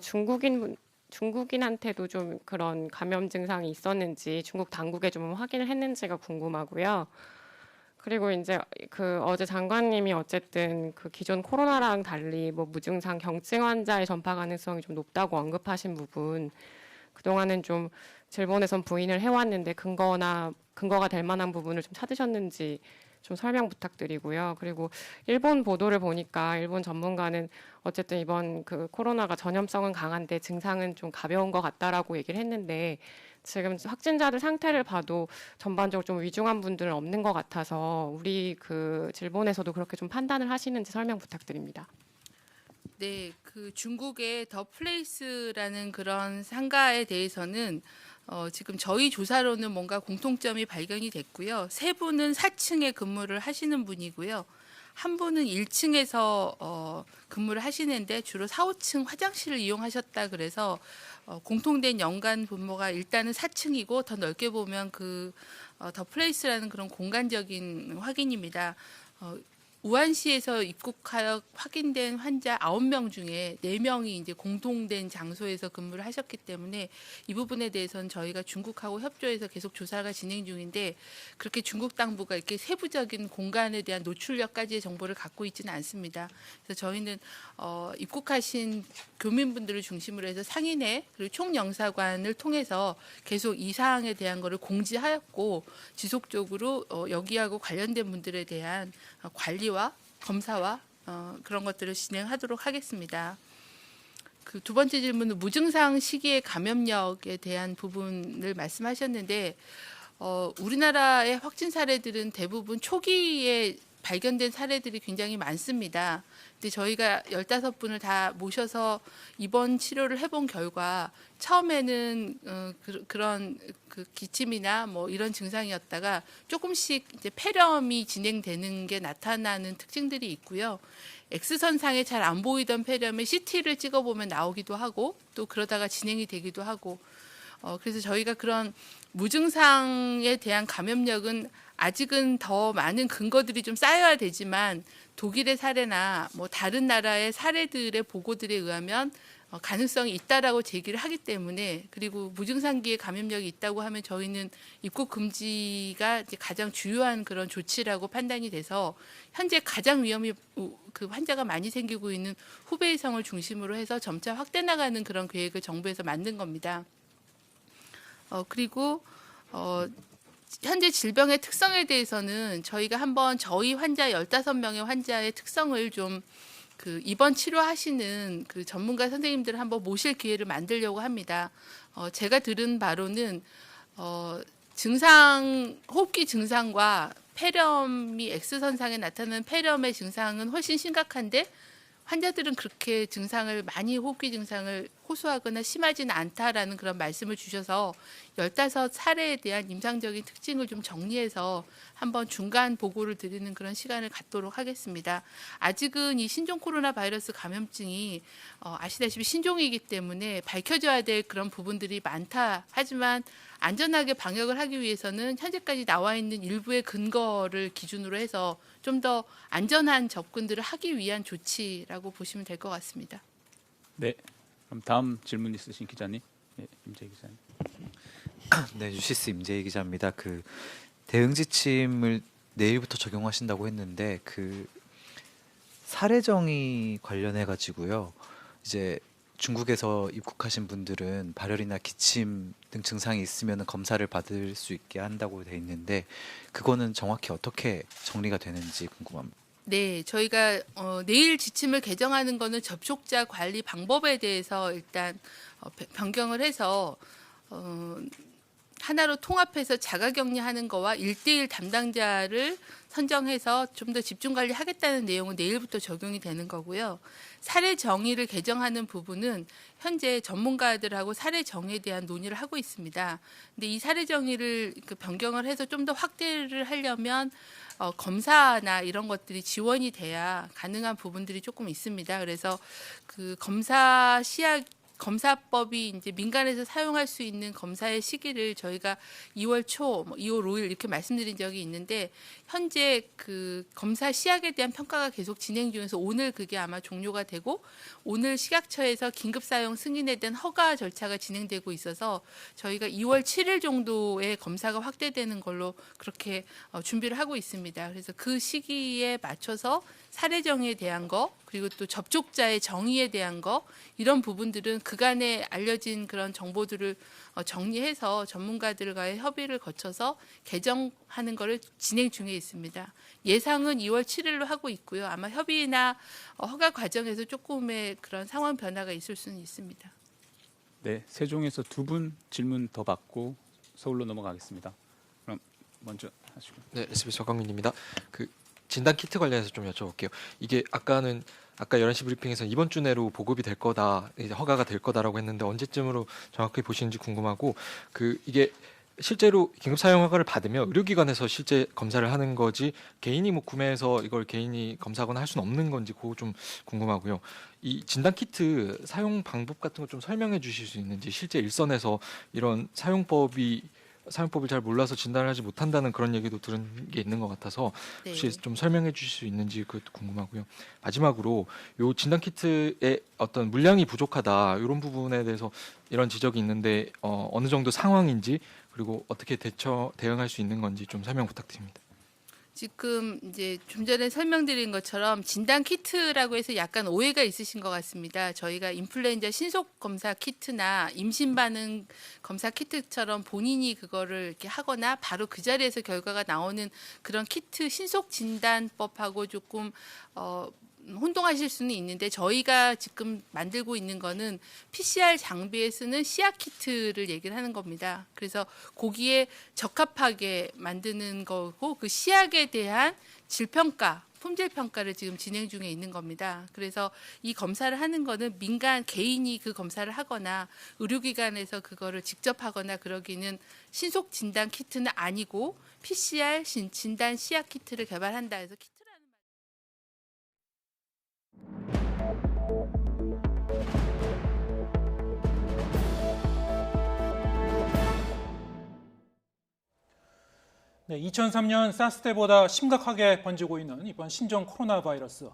중국인한테도 좀 그런 감염 증상이 있었는지 중국 당국에 좀 확인을 했는지가 궁금하고요. 그리고 이제 그 어제 장관님이 어쨌든 그 기존 코로나랑 달리 뭐 무증상 경증 환자의 전파 가능성이 좀 높다고 언급하신 부분 그동안은 좀 질본에선 부인을 해왔는데 근거가 될 만한 부분을 좀 찾으셨는지 좀 설명 부탁드리고요. 그리고 일본 보도를 보니까 일본 전문가는 어쨌든 이번 그 코로나가 전염성은 강한데 증상은 좀 가벼운 것 같다라고 얘기를 했는데 지금 확진자들 상태를 봐도 전반적으로 좀 위중한 분들은 없는 것 같아서 우리 그 질본에서도 그렇게 좀 판단을 하시는지 설명 부탁드립니다. 네, 그 중국의 더 플레이스라는 그런 상가에 대해서는 지금 저희 조사로는 뭔가 공통점이 발견이 됐고요. 세 분은 4층에 근무를 하시는 분이고요. 한 분은 1층에서 근무를 하시는데 주로 4, 5층 화장실을 이용하셨다 그래서 공통된 연간 분모가 일단은 4층이고 더 넓게 보면 그 더 플레이스라는 그런 공간적인 확인입니다. 우한시에서 입국하여 확인된 환자 9명 중에 4명이 이제 공통된 장소에서 근무를 하셨기 때문에 이 부분에 대해서는 저희가 중국하고 협조해서 계속 조사가 진행 중인데 그렇게 중국 당부가 이렇게 세부적인 공간에 대한 노출력까지의 정보를 갖고 있지는 않습니다. 그래서 저희는 입국하신 교민분들을 중심으로 해서 상인회 그리고 총영사관을 통해서 계속 이 사항에 대한 것을 공지하였고 지속적으로 여기하고 관련된 분들에 대한 관리와 검사와 그런 것들을 진행하도록 하겠습니다. 그 두 번째 질문은 무증상 시기의 감염력에 대한 부분을 말씀하셨는데 우리나라의 확진 사례들은 대부분 초기에 발견된 사례들이 굉장히 많습니다. 근데 저희가 15분을 다 모셔서 입원 치료를 해본 결과 처음에는 그런 그 기침이나 뭐 이런 증상이었다가 조금씩 이제 폐렴이 진행되는 게 나타나는 특징들이 있고요. X선상에 잘 안 보이던 폐렴에 CT를 찍어보면 나오기도 하고 또 그러다가 진행이 되기도 하고 그래서 저희가 그런 무증상에 대한 감염력은 아직은 더 많은 근거들이 좀 쌓여야 되지만 독일의 사례나 뭐 다른 나라의 사례들의 보고들에 의하면 가능성이 있다라고 제기를 하기 때문에 그리고 무증상기에 감염력이 있다고 하면 저희는 입국 금지가 이제 가장 주요한 그런 조치라고 판단이 돼서 현재 가장 위험이 그 환자가 많이 생기고 있는 후베이성을 중심으로 해서 점차 확대 나가는 그런 계획을 정부에서 만든 겁니다. 그리고 현재 질병의 특성에 대해서는 저희가 한번 저희 환자 15명의 환자의 특성을 좀 그 입원 치료하시는 그 전문가 선생님들을 한번 모실 기회를 만들려고 합니다. 제가 들은 바로는 호흡기 증상과 폐렴이 X선상에 나타나는 폐렴의 증상은 훨씬 심각한데 환자들은 그렇게 증상을 많이 호흡기 증상을 호소하거나 심하지는 않다라는 그런 말씀을 주셔서 15사례에 대한 임상적인 특징을 좀 정리해서 한번 중간 보고를 드리는 그런 시간을 갖도록 하겠습니다. 아직은 이 신종 코로나 바이러스 감염증이 아시다시피 신종이기 때문에 밝혀져야 될 그런 부분들이 많다. 하지만 안전하게 방역을 하기 위해서는 현재까지 나와 있는 일부의 근거를 기준으로 해서 좀 더 안전한 접근들을 하기 위한 조치라고 보시면 될 것 같습니다. 네, 그럼 다음 질문 있으신 기자님, 네, 임재희 기자님. 네, 유시스 임재희 기자입니다. 그 대응 지침을 내일부터 적용하신다고 했는데 그 사례정의 관련해 가지고요. 이제 중국에서 입국하신 분들은 발열이나 기침 등 증상이 있으면 검사를 받을 수 있게 한다고 돼 있는데 그거는 정확히 어떻게 정리가 되는지 궁금합니다. 네, 저희가 내일 지침을 개정하는 거는 접촉자 관리 방법에 대해서 일단 변경을 해서 하나로 통합해서 자가격리하는 거와 1:1 담당자를 선정해서 좀 더 집중 관리하겠다는 내용은 내일부터 적용이 되는 거고요. 사례 정의를 개정하는 부분은 현재 전문가들하고 사례 정의에 대한 논의를 하고 있습니다. 근데 이 사례 정의를 변경을 해서 좀 더 확대를 하려면 검사나 이런 것들이 지원이 돼야 가능한 부분들이 조금 있습니다. 그래서 그 검사 시약 검사법이 이제 민간에서 사용할 수 있는 검사의 시기를 저희가 2월 초, 2월 5일 이렇게 말씀드린 적이 있는데 현재 그 검사 시약에 대한 평가가 계속 진행 중에서 오늘 그게 아마 종료가 되고 오늘 식약처에서 긴급 사용 승인에 대한 허가 절차가 진행되고 있어서 저희가 2월 7일 정도에 검사가 확대되는 걸로 그렇게 준비를 하고 있습니다. 그래서 그 시기에 맞춰서 사례정의에 대한 거 그리고 또 접촉자의 정의에 대한 거 이런 부분들은 그간에 알려진 그런 정보들을 정리해서 전문가들과의 협의를 거쳐서 개정하는 것을 진행 중에 있습니다. 예상은 2월 7일로 하고 있고요. 아마 협의나 허가 과정에서 조금의 그런 상황 변화가 있을 수는 있습니다. 네, 세종에서 두 분 질문 더 받고 서울로 넘어가겠습니다. 그럼 먼저 하시고. 네, SBS 박광민입니다. 그 진단 키트 관련해서 좀 여쭤볼게요. 이게 아까 11시 브리핑에서 이번 주 내로 보급이 될 거다, 이제 허가가 될 거다라고 했는데 언제쯤으로 정확히 보시는지 궁금하고, 이게 실제로 긴급 사용 허가를 받으면 의료기관에서 실제 검사를 하는 거지 개인이 뭐 구매해서 이걸 개인이 검사하거나 할 수는 없는 건지 그거 좀 궁금하고요. 이 진단 키트 사용 방법 같은 거 좀 설명해 주실 수 있는지, 실제 일선에서 이런 사용법을 잘 몰라서 진단을 하지 못한다는 그런 얘기도 들은 게 있는 것 같아서 혹시 좀 설명해 주실 수 있는지 그것도 궁금하고요. 마지막으로 요 진단 키트의 어떤 물량이 부족하다 이런 부분에 대해서 이런 지적이 있는데 어느 정도 상황인지 그리고 어떻게 대응할 수 있는 건지 좀 설명 부탁드립니다. 지금 이제 좀 전에 설명드린 것처럼 진단 키트라고 해서 약간 오해가 있으신 것 같습니다. 저희가 인플루엔자 신속 검사 키트나 임신 반응 검사 키트처럼 본인이 그거를 이렇게 하거나 바로 그 자리에서 결과가 나오는 그런 키트 신속 진단법하고 조금 혼동하실 수는 있는데 저희가 지금 만들고 있는 거는 PCR 장비에 쓰는 씨앗 키트를 얘기를 하는 겁니다. 그래서 거기에 적합하게 만드는 거고 그 씨앗에 대한 질평가, 품질 평가를 지금 진행 중에 있는 겁니다. 그래서 이 검사를 하는 거는 민간 개인이 그 검사를 하거나 의료기관에서 그거를 직접 하거나 그러기는 신속 진단 키트는 아니고 PCR 진단 씨앗 키트를 개발한다 해서 네, 2003년 사스 때보다 심각하게 번지고 있는 이번 신종 코로나 바이러스.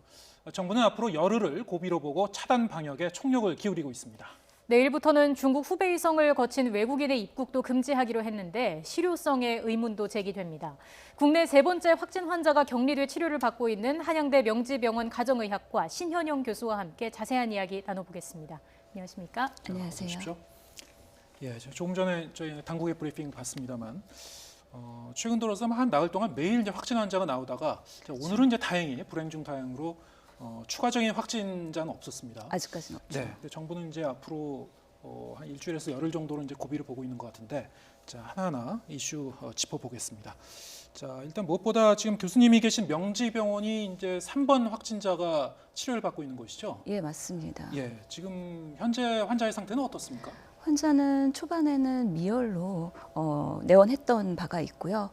정부는 앞으로 열흘을 고비로 보고 차단 방역에 총력을 기울이고 있습니다. 내일부터는 중국 후베이성을 거친 외국인의 입국도 금지하기로 했는데 실효성에 의문도 제기됩니다. 국내 세 번째 확진 환자가 격리돼 치료를 받고 있는 한양대 명지병원 가정의학과 신현영 교수와 함께 자세한 이야기 나눠보겠습니다. 안녕하십니까? 안녕하세요. 예, 조금 전에 저희 당국의 브리핑 봤습니다만 최근 들어서 한 나흘 동안 매일 이제 확진 환자가 나오다가 오늘은 이제 다행히 불행 중 다행으로 추가적인 확진자는 없었습니다. 아직까지는 없죠. 네, 근데 정부는 이제 앞으로 한 일주일에서 열흘 정도로 이제 고비를 보고 있는 것 같은데, 자 하나하나 이슈 짚어보겠습니다. 자 일단 무엇보다 지금 교수님이 계신 명지병원이 이제 3번 확진자가 치료를 받고 있는 곳이죠? 예, 맞습니다. 예, 지금 현재 환자의 상태는 어떻습니까? 환자는 초반에는 미열로 내원했던 바가 있고요.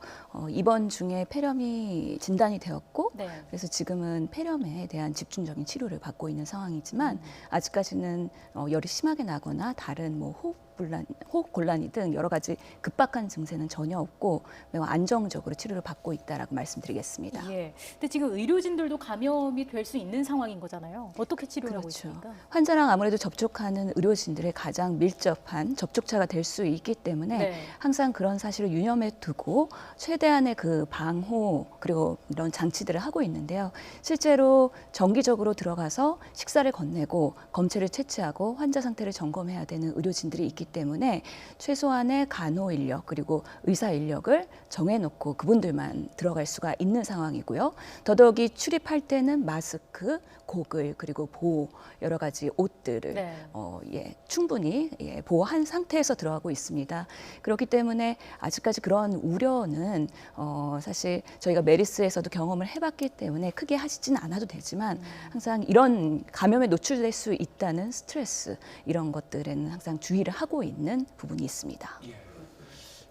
입원 중에 폐렴이 진단이 되었고 그래서 지금은 폐렴에 대한 집중적인 치료를 받고 있는 상황이지만 아직까지는 열이 심하게 나거나 다른 뭐 호흡 곤란이 등 여러 가지 급박한 증세는 전혀 없고 매우 안정적으로 치료를 받고 있다라고 말씀드리겠습니다. 예. 근데 지금 의료진들도 감염이 될 수 있는 상황인 거잖아요. 어떻게 치료를 하고 있습니까? 환자랑 아무래도 접촉하는 의료진들의 가장 밀접한 접촉자가 될 수 있기 때문에 항상 그런 사실을 유념해 두고 최대한의 그 방호 그리고 이런 장치들을 하고 있는데요. 실제로 정기적으로 들어가서 식사를 건네고 검체를 채취하고 환자 상태를 점검해야 되는 의료진들이 있기 때문에 최소한의 간호 인력 그리고 의사 인력을 정해놓고 그분들만 들어갈 수가 있는 상황이고요. 더더욱이 출입할 때는 마스크, 고글 그리고 보호 여러 가지 옷들을 충분히 보호한 상태에서 들어가고 있습니다. 그렇기 때문에 아직까지 그런 우려는 사실 저희가 메리스에서도 경험을 해봤기 때문에 크게 하시지는 않아도 되지만 항상 이런 감염에 노출될 수 있다는 스트레스 이런 것들에는 항상 주의를 하고 있는 부분이 있습니다.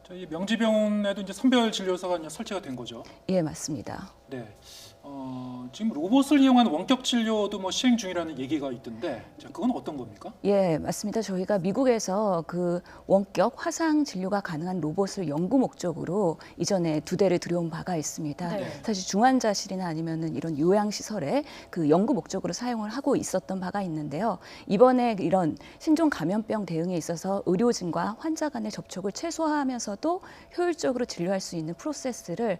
저희 명지병원에도 이제 선별 진료소가 이제 설치가 된 거죠? 예, 맞습니다. 네. 지금 로봇을 이용한 원격 진료도 뭐 시행 중이라는 얘기가 있던데, 자, 그건 어떤 겁니까? 예, 맞습니다. 저희가 미국에서 그 원격 화상 진료가 가능한 로봇을 연구 목적으로 이전에 2대를 들여온 바가 있습니다. 네. 사실 중환자실이나 아니면은 이런 요양시설에 그 연구 목적으로 사용을 하고 있었던 바가 있는데요. 이번에 이런 신종 감염병 대응에 있어서 의료진과 환자 간의 접촉을 최소화하면서도 효율적으로 진료할 수 있는 프로세스를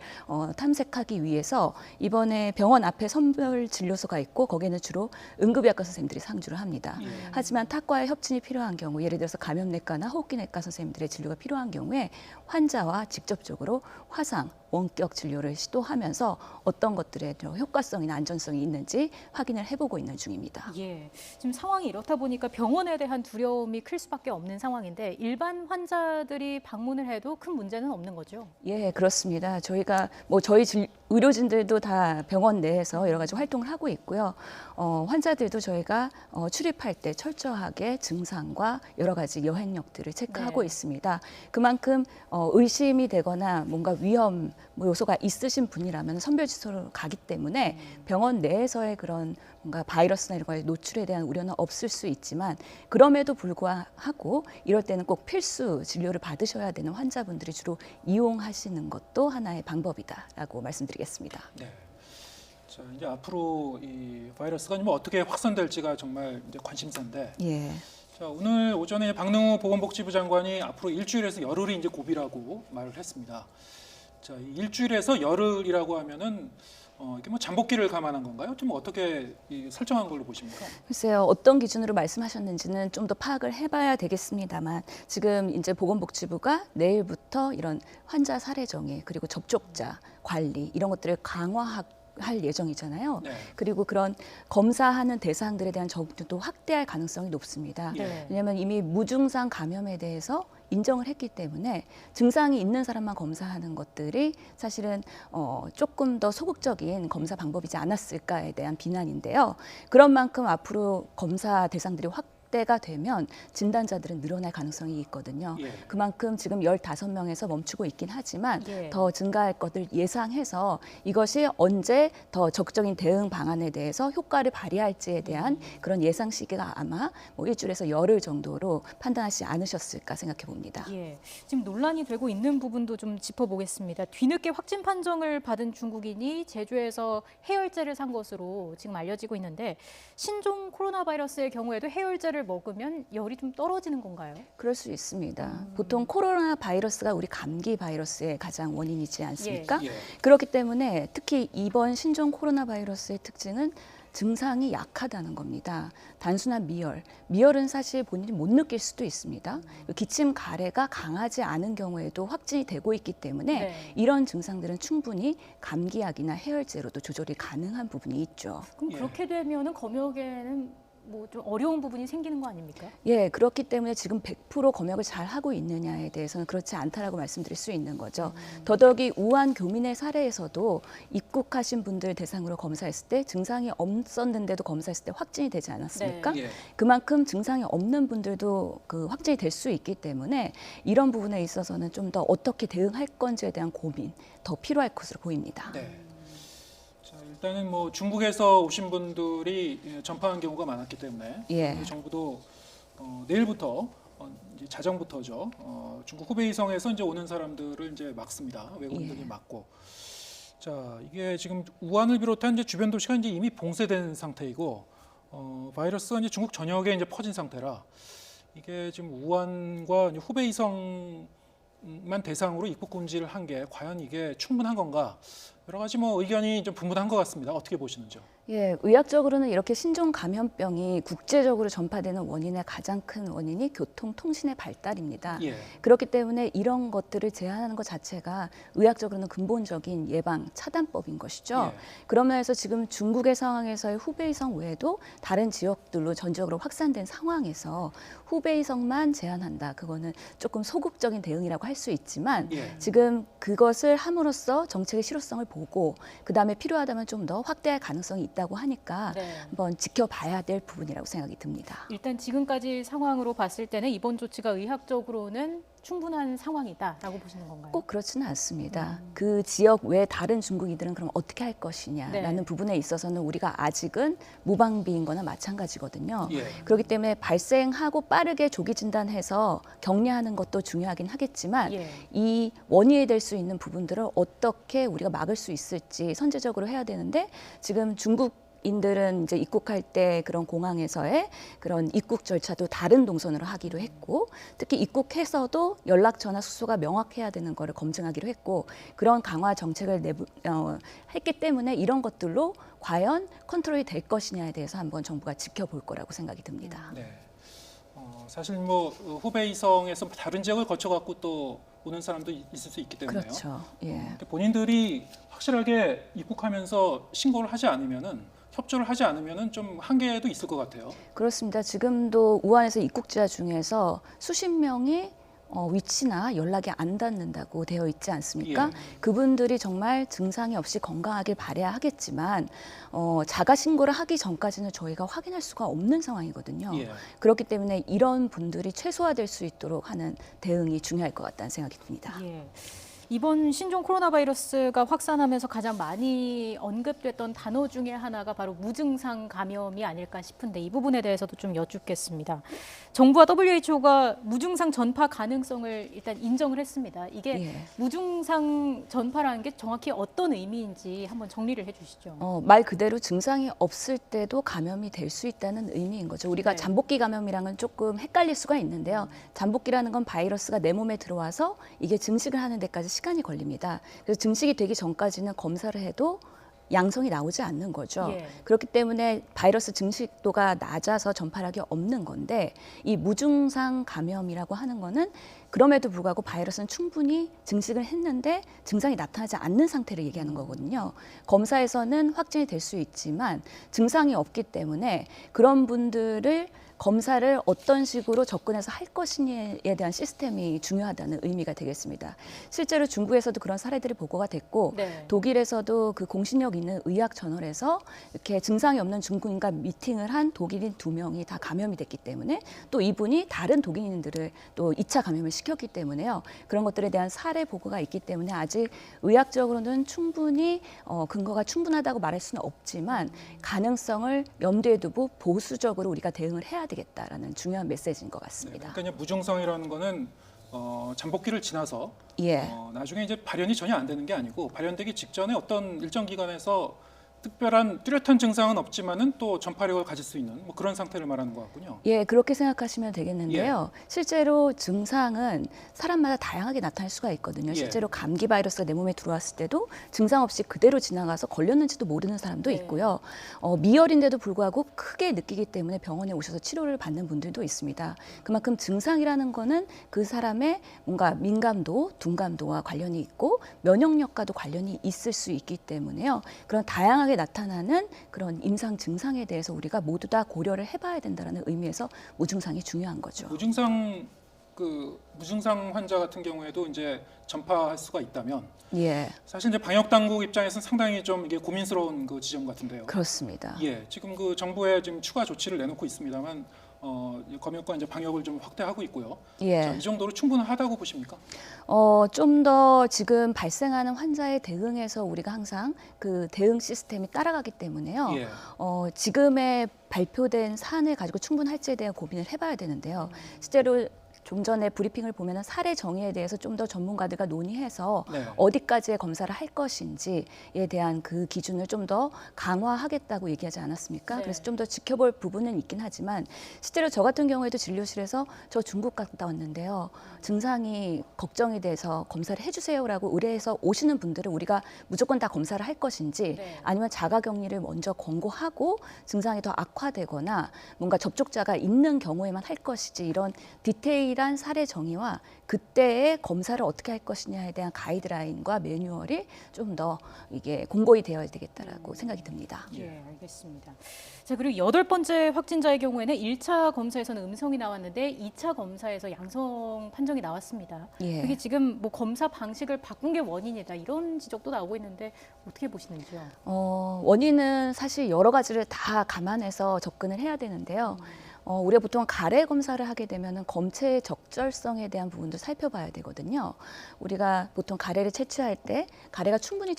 탐색하기 위해서 이번에 병원 앞에 선별 진료소가 있고 거기에는 주로 응급의학과 선생님들이 상주를 합니다. 하지만 탁과의 협진이 필요한 경우, 예를 들어서 감염내과나 호흡기내과 선생님들의 진료가 필요한 경우에 환자와 직접적으로 화상, 원격 진료를 시도하면서 어떤 것들의 효과성이나 안전성이 있는지 확인을 해보고 있는 중입니다. 예, 지금 상황이 이렇다 보니까 병원에 대한 두려움이 클 수밖에 없는 상황인데 일반 환자들이 방문을 해도 큰 문제는 없는 거죠? 예, 그렇습니다. 저희가 저희 의료진들도 다 병원 내에서 여러 가지 활동을 하고 있고요. 환자들도 저희가 출입할 때 철저하게 증상과 여러 가지 여행력들을 체크하고 있습니다. 그만큼 의심이 되거나 뭔가 위험 요소가 있으신 분이라면 선별시설로 가기 때문에 병원 내에서의 그런 뭔가 바이러스나 이런 거에 노출에 대한 우려는 없을 수 있지만 그럼에도 불구하고 이럴 때는 꼭 필수 진료를 받으셔야 되는 환자분들이 주로 이용하시는 것도 하나의 방법이다라고 말씀드리겠습니다. 네. 자, 이제 앞으로 이 바이러스가 뭐 어떻게 확산될지가 정말 이제 관심사인데. 예. 자, 오늘 오전에 박능우 보건복지부 장관이 앞으로 일주일에서 열흘이 이제 고비라고 말을 했습니다. 자, 일주일에서 열흘이라고 하면은 이게 뭐 잠복기를 감안한 건가요? 좀 어떻게 설정한 걸로 보십니까? 글쎄요, 어떤 기준으로 말씀하셨는지는 좀 더 파악을 해봐야 되겠습니다만 지금 이제 보건복지부가 내일부터 이런 환자 사례 정의 그리고 접촉자 관리 이런 것들을 강화할 예정이잖아요. 네. 그리고 그런 검사하는 대상들에 대한 정도도 확대할 가능성이 높습니다. 네. 왜냐하면 이미 무증상 감염에 대해서 인정을 했기 때문에 증상이 있는 사람만 검사하는 것들이 사실은 조금 더 소극적인 검사 방법이지 않았을까에 대한 비난인데요. 그런 만큼 앞으로 검사 대상들이 확대가 되면 진단자들은 늘어날 가능성이 있거든요. 예. 그만큼 지금 15명에서 멈추고 있긴 하지만 예. 더 증가할 것을 예상해서 이것이 언제 더 적극적인 대응 방안에 대해서 효과를 발휘할지에 대한 그런 예상 시기가 아마 일주일에서 열흘 정도로 판단하지 않으셨을까 생각해 봅니다. 예, 지금 논란이 되고 있는 부분도 좀 짚어보겠습니다. 뒤늦게 확진 판정을 받은 중국인이 제주에서 해열제를 산 것으로 지금 알려지고 있는데 신종 코로나 바이러스의 경우에도 해열제를 먹으면 열이 좀 떨어지는 건가요? 그럴 수 있습니다. 보통 코로나 바이러스가 우리 감기 바이러스의 가장 원인이지 않습니까? 예. 그렇기 때문에 특히 이번 신종 코로나 바이러스의 특징은 증상이 약하다는 겁니다. 단순한 미열은 사실 본인이 못 느낄 수도 있습니다. 기침, 가래가 강하지 않은 경우에도 확진이 되고 있기 때문에 네. 이런 증상들은 충분히 감기약이나 해열제로도 조절이 가능한 부분이 있죠. 그럼 그렇게 되면은 검역에는 뭐 좀 어려운 부분이 생기는 거 아닙니까? 예, 그렇기 때문에 지금 100% 검역을 잘 하고 있느냐에 대해서는 그렇지 않다라고 말씀드릴 수 있는 거죠. 더더욱이 우한 교민의 사례에서도 입국하신 분들 대상으로 검사했을 때 증상이 없었는데도 검사했을 때 확진이 되지 않았습니까? 네. 예. 그만큼 증상이 없는 분들도 그 확진이 될 수 있기 때문에 이런 부분에 있어서는 좀 더 어떻게 대응할 건지에 대한 고민 더 필요할 것으로 보입니다. 네. 자, 일단은 뭐 중국에서 오신 분들이 전파한 경우가 많았기 때문에 예. 정부도 내일부터 이제 자정부터죠. 중국 후베이성에서 이제 오는 사람들을 이제 막습니다. 외국인들이 막고. 자, 이게 지금 우한을 비롯한 이제 주변 도시가 이제 이미 봉쇄된 상태이고 바이러스가 이제 중국 전역에 이제 퍼진 상태라 이게 지금 우한과 후베이성만 대상으로 입국 금지를 한 게 과연 이게 충분한 건가? 여러 가지 뭐 의견이 좀 분분한 것 같습니다. 어떻게 보시는지요? 예, 의학적으로는 이렇게 신종 감염병이 국제적으로 전파되는 원인의 가장 큰 원인이 교통통신의 발달입니다. 예. 그렇기 때문에 이런 것들을 제한하는 것 자체가 의학적으로는 근본적인 예방 차단법인 것이죠. 예. 그러면서 지금 중국의 상황에서의 후베이성 외에도 다른 지역들로 전적으로 확산된 상황에서 후베이성만 제한한다. 그거는 조금 소극적인 대응이라고 할 수 있지만 예. 지금 그것을 함으로써 정책의 실효성을 보고 그다음에 필요하다면 좀 더 확대할 가능성이 있다고 하니까 네. 한번 지켜봐야 될 부분이라고 생각이 듭니다. 일단 지금까지 상황으로 봤을 때는 이번 조치가 의학적으로는 충분한 상황이다라고 보시는 건가요? 꼭 그렇지는 않습니다. 그 지역 외 다른 중국인들은 그럼 어떻게 할 것이냐라는 네. 부분에 있어서는 우리가 아직은 무방비인 거나 마찬가지거든요. 예. 그렇기 때문에 발생하고 빠르게 조기 진단해서 격리하는 것도 중요하긴 하겠지만 예. 이 원인이 될 수 있는 부분들을 어떻게 우리가 막을 수 있을지 선제적으로 해야 되는데 지금 중국인들은 이제 입국할 때 그런 공항에서의 그런 입국 절차도 다른 동선으로 하기로 했고 특히 입국해서도 연락처나 숙소가 명확해야 되는 거를 검증하기로 했고 그런 강화 정책을 했기 때문에 이런 것들로 과연 컨트롤이 될 것이냐에 대해서 한번 정부가 지켜볼 거라고 생각이 듭니다. 네. 사실 뭐 후베이성에서 다른 지역을 거쳐갖고 또 오는 사람도 있을 수 있기 때문에요. 그렇죠. 예. 근데 본인들이 확실하게 입국하면서 신고를 하지 않으면은 협조를 하지 않으면은 좀 한계도 있을 것 같아요. 그렇습니다. 지금도 우한에서 입국자 중에서 수십 명이 위치나 연락이 안 닿는다고 되어 있지 않습니까? 예. 그분들이 정말 증상이 없이 건강하길 바라야 하겠지만 자가 신고를 하기 전까지는 저희가 확인할 수가 없는 상황이거든요. 예. 그렇기 때문에 이런 분들이 최소화될 수 있도록 하는 대응이 중요할 것 같다는 생각이 듭니다. 예. 이번 신종 코로나 바이러스가 확산하면서 가장 많이 언급됐던 단어 중에 하나가 바로 무증상 감염이 아닐까 싶은데 이 부분에 대해서도 좀 여쭙겠습니다. 정부와 WHO가 무증상 전파 가능성을 일단 인정을 했습니다. 이게 예. 무증상 전파라는 게 정확히 어떤 의미인지 한번 정리를 해주시죠. 말 그대로 증상이 없을 때도 감염이 될 수 있다는 의미인 거죠. 우리가 네. 잠복기 감염이랑은 조금 헷갈릴 수가 있는데요. 잠복기라는 건 바이러스가 내 몸에 들어와서 이게 증식을 하는 데까지 시간이 걸립니다. 그래서 증식이 되기 전까지는 검사를 해도 양성이 나오지 않는 거죠. 예. 그렇기 때문에 바이러스 증식도가 낮아서 전파력이 없는 건데 이 무증상 감염이라고 하는 거는 그럼에도 불구하고 바이러스는 충분히 증식을 했는데 증상이 나타나지 않는 상태를 얘기하는 거거든요. 검사에서는 확진이 될 수 있지만 증상이 없기 때문에 그런 분들을 검사를 어떤 식으로 접근해서 할 것이냐에 대한 시스템이 중요하다는 의미가 되겠습니다. 실제로 중국에서도 그런 사례들이 보고가 됐고 네. 독일에서도 그 공신력 있는 의학 저널에서 이렇게 증상이 없는 중국인과 미팅을 한 독일인 2명이 다 감염이 됐기 때문에 또 이분이 다른 독일인들을 또 2차 감염을 시켰기 때문에요. 그런 것들에 대한 사례 보고가 있기 때문에 아직 의학적으로는 충분히 근거가 충분하다고 말할 수는 없지만 가능성을 염두에 두고 보수적으로 우리가 대응을 해야 되겠다라는 중요한 메시지인 것 같습니다. 네, 그러니까 무증상이라는 거는 잠복기를 지나서 예. 나중에 이제 발현이 전혀 안 되는 게 아니고 발현되기 직전에 어떤 일정 기간에서 특별한 뚜렷한 증상은 없지만은 또 전파력을 가질 수 있는 뭐 그런 상태를 말하는 것 같군요. 예, 그렇게 생각하시면 되겠는데요. 실제로 증상은 사람마다 다양하게 나타날 수가 있거든요. 실제로 감기 바이러스가 내 몸에 들어왔을 때도 증상 없이 그대로 지나가서 걸렸는지도 모르는 사람도 있고요. 미열인데도 불구하고 크게 느끼기 때문에 병원에 오셔서 치료를 받는 분들도 있습니다. 그만큼 증상이라는 거는 그 사람의 뭔가 민감도, 둔감도와 관련이 있고 면역력과도 관련이 있을 수 있기 때문에요. 그런 다양하게 나타나는 그런 임상 증상에 대해서 우리가 모두 다 고려를 해봐야 된다는 의미에서 무증상이 중요한 거죠. 무증상 환자 같은 경우에도 이제 전파할 수가 있다면 예. 사실 이제 방역 당국 입장에서는 상당히 좀 이게 고민스러운 그 지점 같은데요. 그렇습니다. 예, 지금 그 정부에 지금 추가 조치를 내놓고 있습니다만 검역과 이제 방역을 좀 확대하고 있고요. 예. 자, 이 정도로 충분하다고 보십니까? 좀 더 지금 발생하는 환자에 대응해서 우리가 항상 그 대응 시스템이 따라가기 때문에요. 예. 지금의 발표된 사안을 가지고 충분할지에 대한 고민을 해봐야 되는데요. 실제로 좀 전에 브리핑을 보면 사례 정의에 대해서 좀 더 전문가들과 논의해서 어디까지의 검사를 할 것인지에 대한 그 기준을 좀 더 강화하겠다고 얘기하지 않았습니까? 네. 그래서 좀 더 지켜볼 부분은 있긴 하지만 실제로 저 같은 경우에도 진료실에서 저 중국 갔다 왔는데요. 증상이 걱정이 돼서 검사를 해주세요라고 의뢰해서 오시는 분들은 우리가 무조건 다 검사를 할 것인지 아니면 자가격리를 먼저 권고하고 증상이 더 악화되거나 뭔가 접촉자가 있는 경우에만 할 것이지 이런 디테일한 사례 정의와 그때의 검사를 어떻게 할 것이냐에 대한 가이드라인과 매뉴얼이 좀 더 이게 공고히 되어야 되겠다라고 생각이 듭니다. 예, 알겠습니다. 자, 그리고 8번째 확진자의 경우에는 1차 검사에서는 음성이 나왔는데 2차 검사에서 양성 판정이 나왔습니다. 예. 그게 지금 뭐 검사 방식을 바꾼 게 원인이다 이런 지적도 나오고 있는데 어떻게 보시는지요? 원인은 사실 여러 가지를 다 감안해서 접근을 해야 되는데요. 우리가 보통 가래 검사를 하게 되면은 검체의 적절성에 대한 부분도 살펴봐야 되거든요. 우리가 보통 가래를 채취할 때 가래가 충분히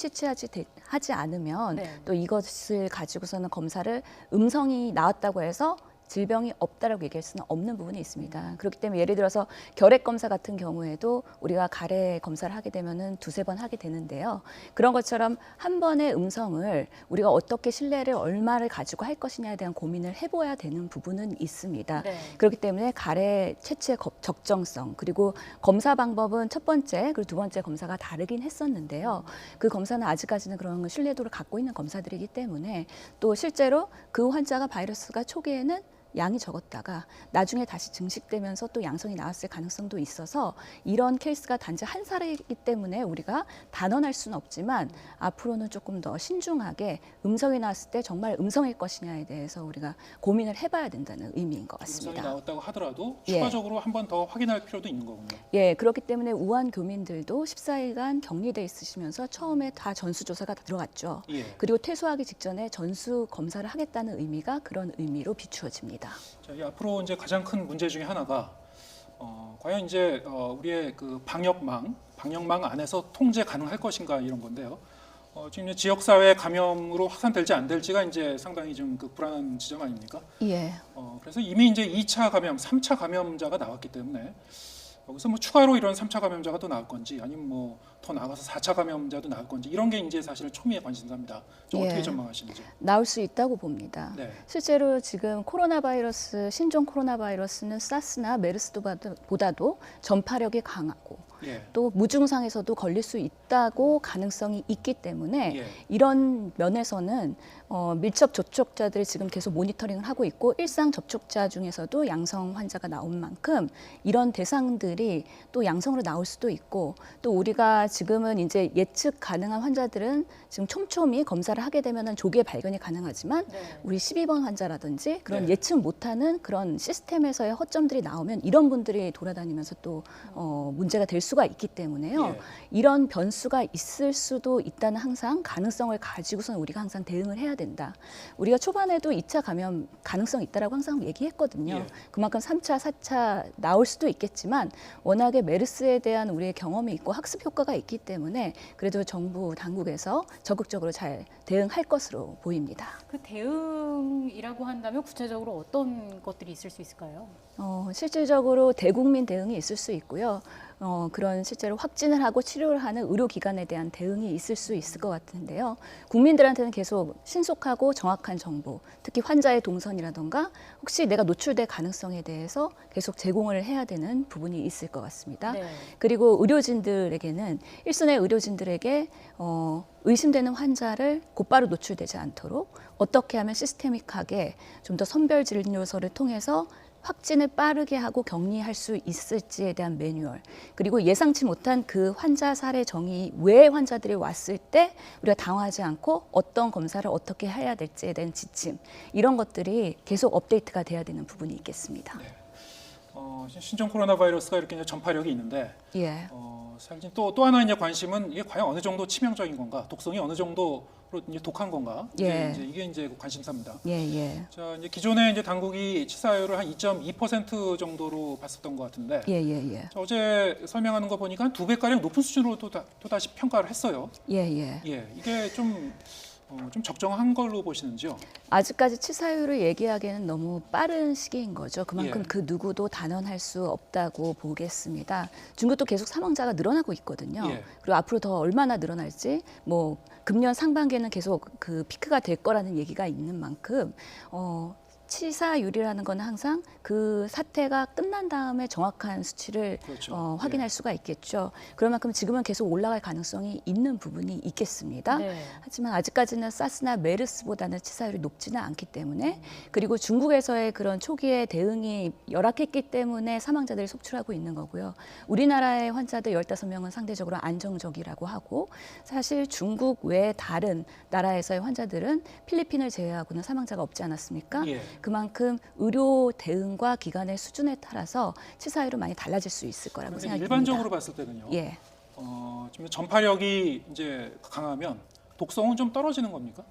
하지 않으면 또 이것을 가지고서는 검사를 음성이 나왔다고 해서 질병이 없다라고 얘기할 수는 없는 부분이 있습니다. 그렇기 때문에 예를 들어서 결핵 검사 같은 경우에도 우리가 가래 검사를 하게 되면은 2-3번 하게 되는데요. 그런 것처럼 한 번의 음성을 우리가 어떻게 신뢰를 얼마를 가지고 할 것이냐에 대한 고민을 해봐야 되는 부분은 있습니다. 그렇기 때문에 가래 채취의 적정성 그리고 검사 방법은 첫 번째 그리고 두 번째 검사가 다르긴 했었는데요. 그 검사는 아직까지는 그런 신뢰도를 갖고 있는 검사들이기 때문에 또 실제로 그 환자가 바이러스가 초기에는 양이 적었다가 나중에 다시 증식되면서 또 양성이 나왔을 가능성도 있어서 이런 케이스가 단지 한 사례이기 때문에 우리가 단언할 수는 없지만 앞으로는 조금 더 신중하게 음성이 나왔을 때 정말 음성일 것이냐에 대해서 우리가 고민을 해봐야 된다는 의미인 것 같습니다. 음성이 나왔다고 하더라도 추가적으로 한 번 더 확인할 필요도 있는 거군요. 예, 그렇기 때문에 우한 교민들도 14일간 격리돼 있으시면서 처음에 다 전수조사가 들어갔죠. 그리고 퇴소하기 직전에 전수 검사를 하겠다는 의미가 그런 의미로 비추어집니다. 자, 이 앞으로 이제 가장 큰 문제 중에 하나가 과연 이제 우리의 그 방역망 안에서 통제 가능할 것인가 이런 건데요. 지금 이제 지역사회 감염으로 확산될지 안 될지가 이제 상당히 좀 그 불안한 지점 아닙니까? 예. 그래서 이미 이제 2차 감염, 3차 감염자가 나왔기 때문에 여기서 뭐 추가로 이런 3차 감염자가 또 나올 건지 아니면 뭐 더 나가서 4차 감염자도 나올 건지 이런 게 이제 사실 초미의 관심사입니다. 어떻게 전망하시는지? 나올 수 있다고 봅니다. 실제로 지금 신종 코로나 바이러스는 사스나 메르스보다도 전파력이 강하고 또 무증상에서도 걸릴 수 있다고 가능성이 있기 때문에 이런 면에서는 밀접 접촉자들을 지금 계속 모니터링을 하고 있고 일상 접촉자 중에서도 양성 환자가 나온 만큼 이런 대상들이 또 양성으로 나올 수도 있고 또 우리가 지금은 이제 예측 가능한 환자들은 지금 촘촘히 검사를 하게 되면 조기에 발견이 가능하지만 우리 12번 환자라든지 그런 예측 못하는 그런 시스템에서의 허점들이 나오면 이런 분들이 돌아다니면서 또 문제가 될 수가 있기 때문에요. 이런 변수가 있을 수도 있다는 항상 가능성을 가지고서는 우리가 항상 대응을 해야 된다. 우리가 초반에도 2차 감염 가능성이 있다라고 항상 얘기했거든요. 그만큼 3차, 4차 나올 수도 있겠지만 워낙에 메르스에 대한 우리의 경험이 있고 학습 효과가 있기 때문에 그래도 정부 당국에서 적극적으로 잘 대응할 것으로 보입니다. 그 대응이라고 한다면 구체적으로 어떤 것들이 있을 수 있을까요? 실질적으로 대국민 대응이 있을 수 있고요. 그런 실제로 확진을 하고 치료를 하는 의료기관에 대한 대응이 있을 수 있을 것 같은데요. 국민들한테는 계속 신속하고 정확한 정보, 특히 환자의 동선이라던가 혹시 내가 노출될 가능성에 대해서 계속 제공을 해야 되는 부분이 있을 것 같습니다. 그리고 의료진들에게는 일선의 의료진들에게 의심되는 환자를 곧바로 노출되지 않도록 어떻게 하면 시스테믹하게 좀 더 선별 진료소를 통해서 확진을 빠르게 하고 격리할 수 있을지에 대한 매뉴얼 그리고 예상치 못한 그 환자 사례 정의 외의 환자들이 왔을 때 우리가 당황하지 않고 어떤 검사를 어떻게 해야 될지에 대한 지침 이런 것들이 계속 업데이트가 돼야 되는 부분이 있겠습니다. 신종 코로나 바이러스가 이렇게 이제 전파력이 있는데 사실 또 하나 이제 관심은 이게 과연 어느 정도 치명적인 건가, 독성이 어느 정도로 이제 독한 건가, 이게 이제 관심사입니다. 자, 이제 기존에 이제 당국이 치사율을 한 2.2% 정도로 봤었던 것 같은데, 자, 어제 설명하는 거 보니까 한 2배가량 높은 수준으로 또 다시 평가를 했어요. 이게 좀 적정한 걸로 보시는지요? 아직까지 치사율을 얘기하기에는 너무 빠른 시기인 거죠. 그만큼 그 누구도 단언할 수 없다고 보겠습니다. 중국도 계속 사망자가 늘어나고 있거든요. 그리고 앞으로 더 얼마나 늘어날지 뭐 금년 상반기에는 계속 그 피크가 될 거라는 얘기가 있는 만큼 치사율이라는 건 항상 그 사태가 끝난 다음에 정확한 수치를 확인할 수가 있겠죠. 그럴 만큼 지금은 계속 올라갈 가능성이 있는 부분이 있겠습니다. 하지만 아직까지는 사스나 메르스보다는 치사율이 높지는 않기 때문에 그리고 중국에서의 그런 초기의 대응이 열악했기 때문에 사망자들이 속출하고 있는 거고요. 우리나라의 환자들 15명은 상대적으로 안정적이라고 하고 사실 중국 외 다른 나라에서의 환자들은 필리핀을 제외하고는 사망자가 없지 않았습니까? 그만큼 의료 대응과 기관의 수준에 따라서 치사율은 많이 달라질 수 있을 거라고 생각합니다. 일반적으로 봤을 때는요. 지금 전파력이 이제 강하면 독성은 좀 떨어지는 겁니까?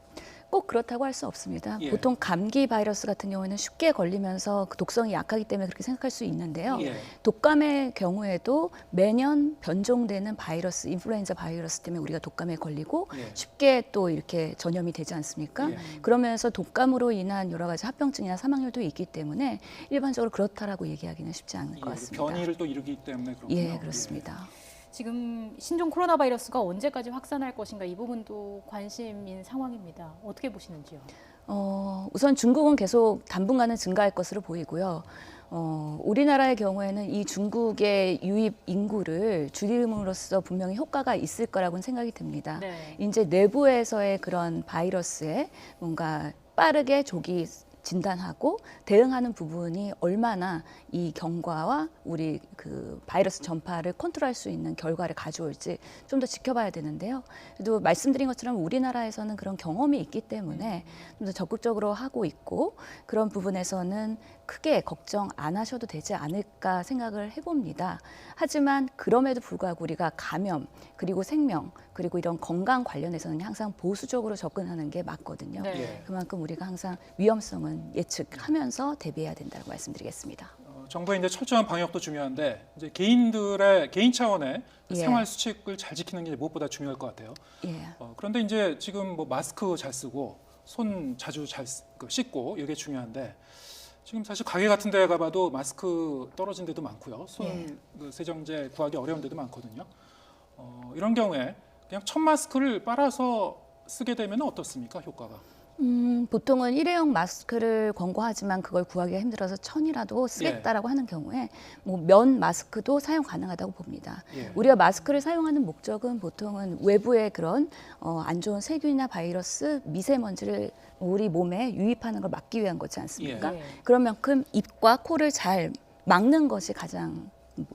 꼭 그렇다고 할 수 없습니다. 예. 보통 감기 바이러스 같은 경우에는 쉽게 걸리면서 그 독성이 약하기 때문에 그렇게 생각할 수 있는데요. 예. 독감의 경우에도 매년 변종되는 바이러스, 인플루엔자 바이러스 때문에 우리가 독감에 걸리고 예. 쉽게 또 이렇게 전염이 되지 않습니까? 예. 그러면서 독감으로 인한 여러 가지 합병증이나 사망률도 있기 때문에 일반적으로 그렇다라고 얘기하기는 쉽지 않을 것 같습니다. 변이를 또 이루기 때문에 그렇군요. 예, 그렇습니다. 지금 신종 코로나 바이러스가 언제까지 확산할 것인가 이 부분도 관심인 상황입니다. 어떻게 보시는지요? 우선 중국은 계속 당분간은 증가할 것으로 보이고요. 우리나라의 경우에는 이 중국의 유입 인구를 줄임으로써 분명히 효과가 있을 거라고는 생각이 듭니다. 네. 이제 내부에서의 그런 바이러스에 뭔가 빠르게 조기 진단하고 대응하는 부분이 얼마나 이 경과와 우리 그 바이러스 전파를 컨트롤할 수 있는 결과를 가져올지 좀 더 지켜봐야 되는데요. 그래도 말씀드린 것처럼 우리나라에서는 그런 경험이 있기 때문에 좀 더 적극적으로 하고 있고 그런 부분에서는 크게 걱정 안 하셔도 되지 않을까 생각을 해봅니다. 하지만 그럼에도 불구하고 우리가 감염 그리고 생명 그리고 이런 건강 관련해서는 항상 보수적으로 접근하는 게 맞거든요. 네. 그만큼 우리가 항상 위험성은 예측하면서 대비해야 된다고 말씀드리겠습니다. 정부의 이제 철저한 방역도 중요한데 이제 개인들의 개인 차원의 예. 생활 수칙을 잘 지키는 게 무엇보다 중요할 것 같아요. 예. 그런데 이제 지금 뭐 마스크 잘 쓰고 손 자주 잘 씻고 이게 중요한데 지금 사실 가게 같은 데 가봐도 마스크 떨어진 데도 많고요. 손 그 세정제 구하기 어려운 데도 많거든요. 이런 경우에 그냥 천 마스크를 빨아서 쓰게 되면 어떻습니까? 효과가? 보통은 일회용 마스크를 권고하지만 그걸 구하기가 힘들어서 천이라도 쓰겠다라고 하는 경우에 뭐 면 마스크도 사용 가능하다고 봅니다. 예. 우리가 마스크를 사용하는 목적은 보통은 외부의 그런 안 좋은 세균이나 바이러스, 미세먼지를 우리 몸에 유입하는 걸 막기 위한 거지 않습니까? 예. 그런 만큼 입과 코를 잘 막는 것이 가장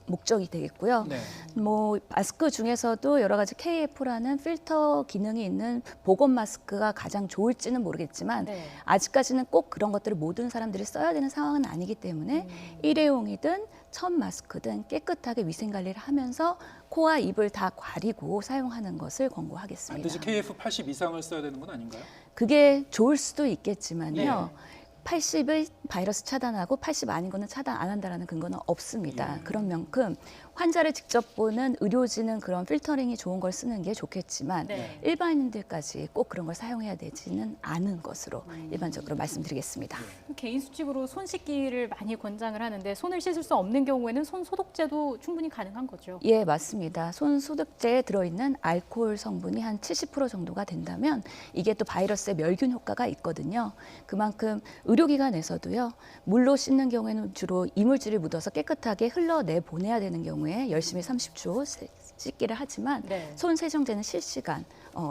목적이 되겠고요. 네. 뭐 마스크 중에서도 여러 가지 KF라는 필터 기능이 있는 보건 마스크가 가장 좋을지는 모르겠지만 네. 아직까지는 꼭 그런 것들을 모든 사람들이 써야 되는 상황은 아니기 때문에 일회용이든 천 마스크든 깨끗하게 위생 관리를 하면서 코와 입을 다 가리고 사용하는 것을 권고하겠습니다. 반드시 KF80 이상을 써야 되는 건 아닌가요? 그게 좋을 수도 있겠지만요. 네. 80의 바이러스 차단하고 80 아닌 거는 차단 안 한다라는 근거는 없습니다. 그런 만큼 환자를 직접 보는 의료진은 그런 필터링이 좋은 걸 쓰는 게 좋겠지만 네. 일반인들까지 꼭 그런 걸 사용해야 되지는 않은 것으로 일반적으로 말씀드리겠습니다. 개인 수칙으로 손 씻기를 많이 권장을 하는데 손을 씻을 수 없는 경우에는 손 소독제도 충분히 가능한 거죠? 예, 맞습니다. 손 소독제에 들어있는 알코올 성분이 한 70% 정도가 된다면 이게 또 바이러스의 멸균 효과가 있거든요. 그만큼 의료기관에서도요. 물로 씻는 경우에는 주로 이물질이 묻어서 깨끗하게 흘러내 보내야 되는 경우에 열심히 30초 씻기를 하지만 네. 손 세정제는 실시간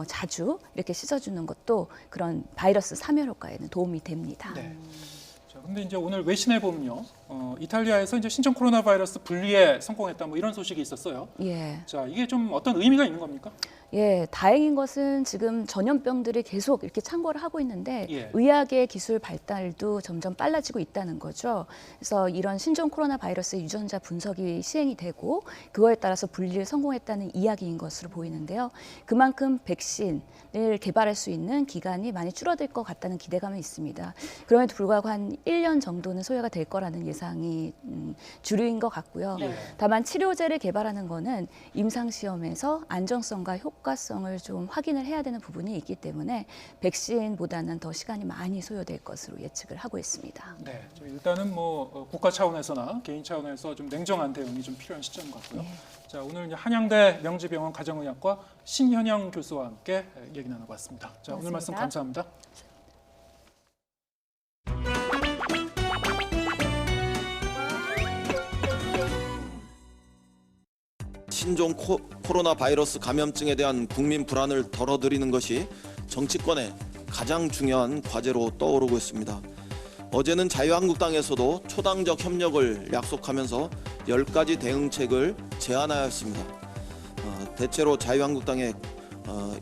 자주 이렇게 씻어주는 것도 그런 바이러스 사멸 효과에는 도움이 됩니다. 네. 자, 근데 이제 오늘 외신에 보면요, 이탈리아에서 이제 신종 코로나 바이러스 분리에 성공했다 뭐 이런 소식이 있었어요. 예. 자, 이게 좀 어떤 의미가 있는 겁니까? 예, 다행인 것은 지금 전염병들이 계속 이렇게 창궐을 하고 있는데 예. 의학의 기술 발달도 점점 빨라지고 있다는 거죠. 그래서 이런 신종 코로나 바이러스의 유전자 분석이 시행이 되고 그거에 따라서 분리를 성공했다는 이야기인 것으로 보이는데요. 그만큼 백신을 개발할 수 있는 기간이 많이 줄어들 것 같다는 기대감이 있습니다. 그럼에도 불구하고 한 1년 정도는 소요가 될 거라는 예상이 주류인 것 같고요. 네. 다만 치료제를 개발하는 거는 임상시험에서 안정성과 효과성을 좀 확인을 해야 되는 부분이 있기 때문에 백신보다는 더 시간이 많이 소요될 것으로 예측을 하고 있습니다. 네, 일단은 뭐 국가 차원에서나 개인 차원에서 좀 냉정한 대응이 좀 필요한 시점인 것 같고요. 네. 자, 오늘 이제 한양대 명지병원 가정의학과 신현영 교수와 함께 얘기 나눠봤습니다. 자, 오늘 말씀 감사합니다. 신종 코로나 바이러스 감염증에 대한 국민 불안을 덜어드리는 것이 정치권의 가장 중요한 과제로 떠오르고 있습니다. 어제는 자유한국당에서도 초당적 협력을 약속하면서 10가지 대응책을 제안하였습니다. 대체로 자유한국당의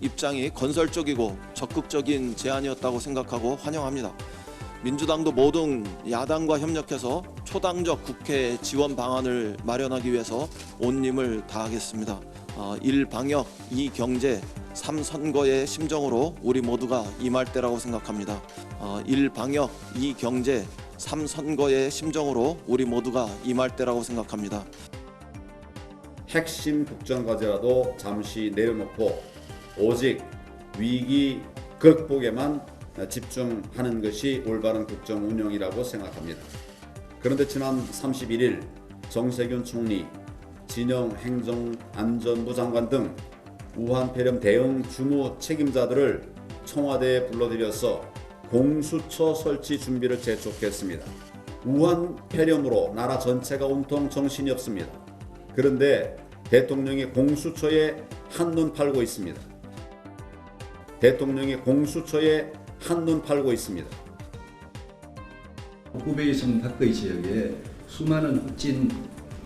입장이 건설적이고 적극적인 제안이었다고 생각하고 환영합니다. 민주당도 모든 야당과 협력해서 초당적 국회 지원 방안을 마련하기 위해서 온 힘을 다하겠습니다. 1 방역, 2 경제, 3선거의 심정으로 우리 모두가 임할 때라고 생각합니다. 1 방역, 2 경제, 3선거의 심정으로 우리 모두가 임할 때라고 생각합니다. 핵심 국정과제라도 잠시 내려놓고 오직 위기 극복에만 집중하는 것이 올바른 국정 운영이라고 생각합니다. 그런데 지난 31일 정세균 총리, 진영 행정안전부 장관 등 우한 폐렴 대응 주무 책임자들을 청와대에 불러들여서 공수처 설치 준비를 재촉했습니다. 우한 폐렴으로 나라 전체가 온통 정신이 없습니다. 그런데 대통령이 공수처에 한눈 팔고 있습니다. 대통령이 공수처에 한눈 팔고 있습니다. 후베이성 다크이 지역에 수많은 확진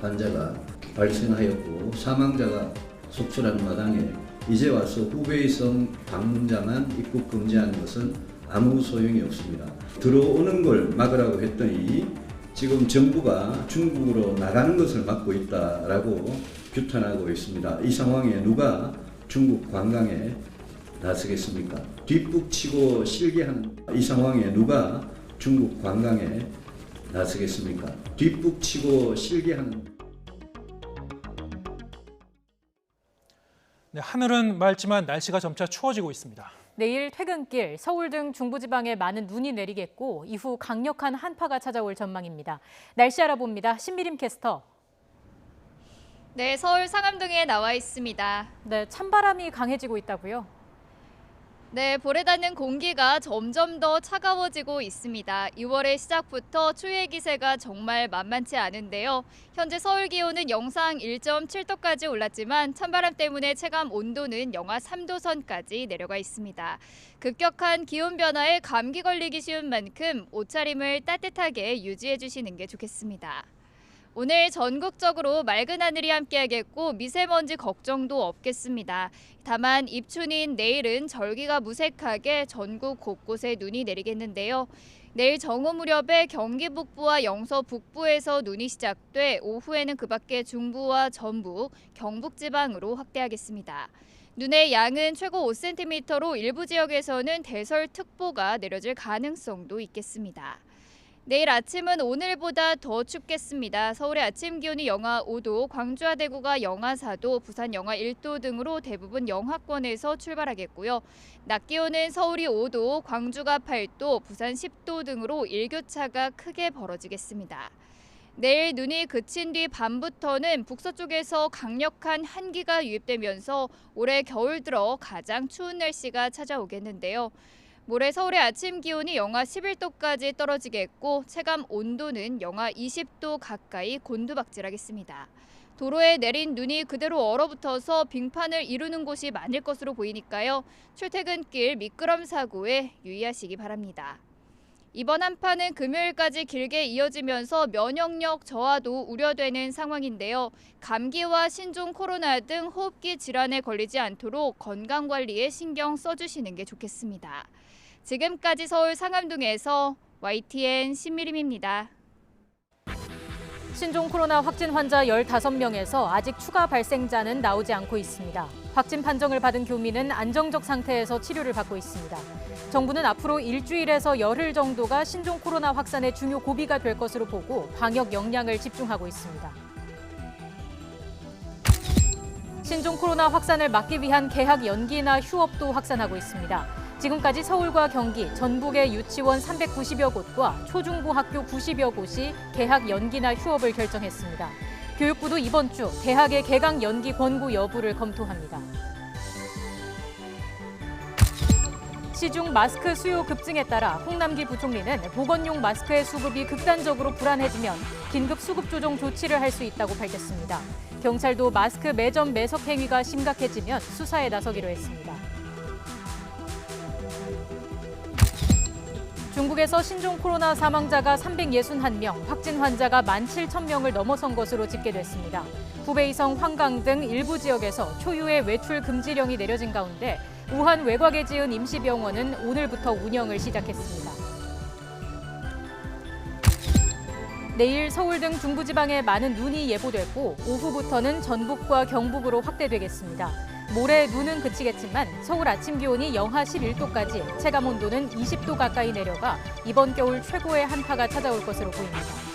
환자가 발생하였고 사망자가 속출하는 마당에 이제 와서 후베이성 방문자만 입국 금지하는 것은 아무 소용이 없습니다. 들어오는 걸 막으라고 했더니 지금 정부가 중국으로 나가는 것을 막고 있다라고 규탄하고 있습니다. 이 상황에 누가 중국 관광에 나서겠습니까? 뒷북치고 실기하는 이 상황에 누가 중국 관광에 나서겠습니까? 뒷북치고 실기하는 네, 하늘은 맑지만 날씨가 점차 추워지고 있습니다. 내일 퇴근길 서울 등 중부지방에 많은 눈이 내리겠고 이후 강력한 한파가 찾아올 전망입니다. 날씨 알아봅니다. 신미림 캐스터. 네, 서울 상암동에 나와 있습니다. 네, 찬바람이 강해지고 있다고요? 네, 볼에 닿는 공기가 점점 더 차가워지고 있습니다. 2월의 시작부터 추위의 기세가 정말 만만치 않은데요. 현재 서울 기온은 영상 1.7도까지 올랐지만 찬바람 때문에 체감 온도는 영하 3도 선까지 내려가 있습니다. 급격한 기온 변화에 감기 걸리기 쉬운 만큼 옷차림을 따뜻하게 유지해 주시는 게 좋겠습니다. 오늘 전국적으로 맑은 하늘이 함께하겠고 미세먼지 걱정도 없겠습니다. 다만 입춘인 내일은 절기가 무색하게 전국 곳곳에 눈이 내리겠는데요. 내일 정오 무렵에 경기 북부와 영서 북부에서 눈이 시작돼 오후에는 그 밖에 중부와 전북, 경북 지방으로 확대하겠습니다. 눈의 양은 최고 5cm로 일부 지역에서는 대설특보가 내려질 가능성도 있겠습니다. 내일 아침은 오늘보다 더 춥겠습니다. 서울의 아침 기온이 영하 5도, 광주와 대구가 영하 4도, 부산 영하 1도 등으로 대부분 영하권에서 출발하겠고요. 낮 기온은 서울이 5도, 광주가 8도, 부산 10도 등으로 일교차가 크게 벌어지겠습니다. 내일 눈이 그친 뒤 밤부터는 북서쪽에서 강력한 한기가 유입되면서 올해 겨울 들어 가장 추운 날씨가 찾아오겠는데요. 모레 서울의 아침 기온이 영하 11도까지 떨어지겠고 체감 온도는 영하 20도 가까이 곤두박질하겠습니다. 도로에 내린 눈이 그대로 얼어붙어서 빙판을 이루는 곳이 많을 것으로 보이니까요. 출퇴근길 미끄럼 사고에 유의하시기 바랍니다. 이번 한파는 금요일까지 길게 이어지면서 면역력 저하도 우려되는 상황인데요. 감기와 신종 코로나 등 호흡기 질환에 걸리지 않도록 건강관리에 신경 써주시는 게 좋겠습니다. 지금까지 서울 상암동에서 YTN 신미림입니다. 신종 코로나 확진 환자 15명에서 아직 추가 발생자는 나오지 않고 있습니다. 확진 판정을 받은 교민은 안정적 상태에서 치료를 받고 있습니다. 정부는 앞으로 일주일에서 열흘 정도가 신종 코로나 확산의 중요 고비가 될 것으로 보고 방역 역량을 집중하고 있습니다. 신종 코로나 확산을 막기 위한 개학 연기나 휴업도 확산하고 있습니다. 지금까지 서울과 경기, 전북의 유치원 390여 곳과 초중고 학교 90여 곳이 개학 연기나 휴업을 결정했습니다. 교육부도 이번 주 대학의 개강 연기 권고 여부를 검토합니다. 시중 마스크 수요 급증에 따라 홍남기 부총리는 보건용 마스크의 수급이 극단적으로 불안해지면 긴급 수급 조정 조치를 할 수 있다고 밝혔습니다. 경찰도 마스크 매점 매석 행위가 심각해지면 수사에 나서기로 했습니다. 중국에서 신종 코로나 사망자가 361명, 확진 환자가 17,000명을 넘어선 것으로 집계됐습니다. 후베이성, 황강 등 일부 지역에서 초유의 외출 금지령이 내려진 가운데 우한 외곽에 지은 임시병원은 오늘부터 운영을 시작했습니다. 내일 서울 등 중부지방에 많은 눈이 예보됐고 오후부터는 전북과 경북으로 확대되겠습니다. 모레 눈은 그치겠지만 서울 아침 기온이 영하 11도까지, 체감 온도는 20도 가까이 내려가 이번 겨울 최고의 한파가 찾아올 것으로 보입니다.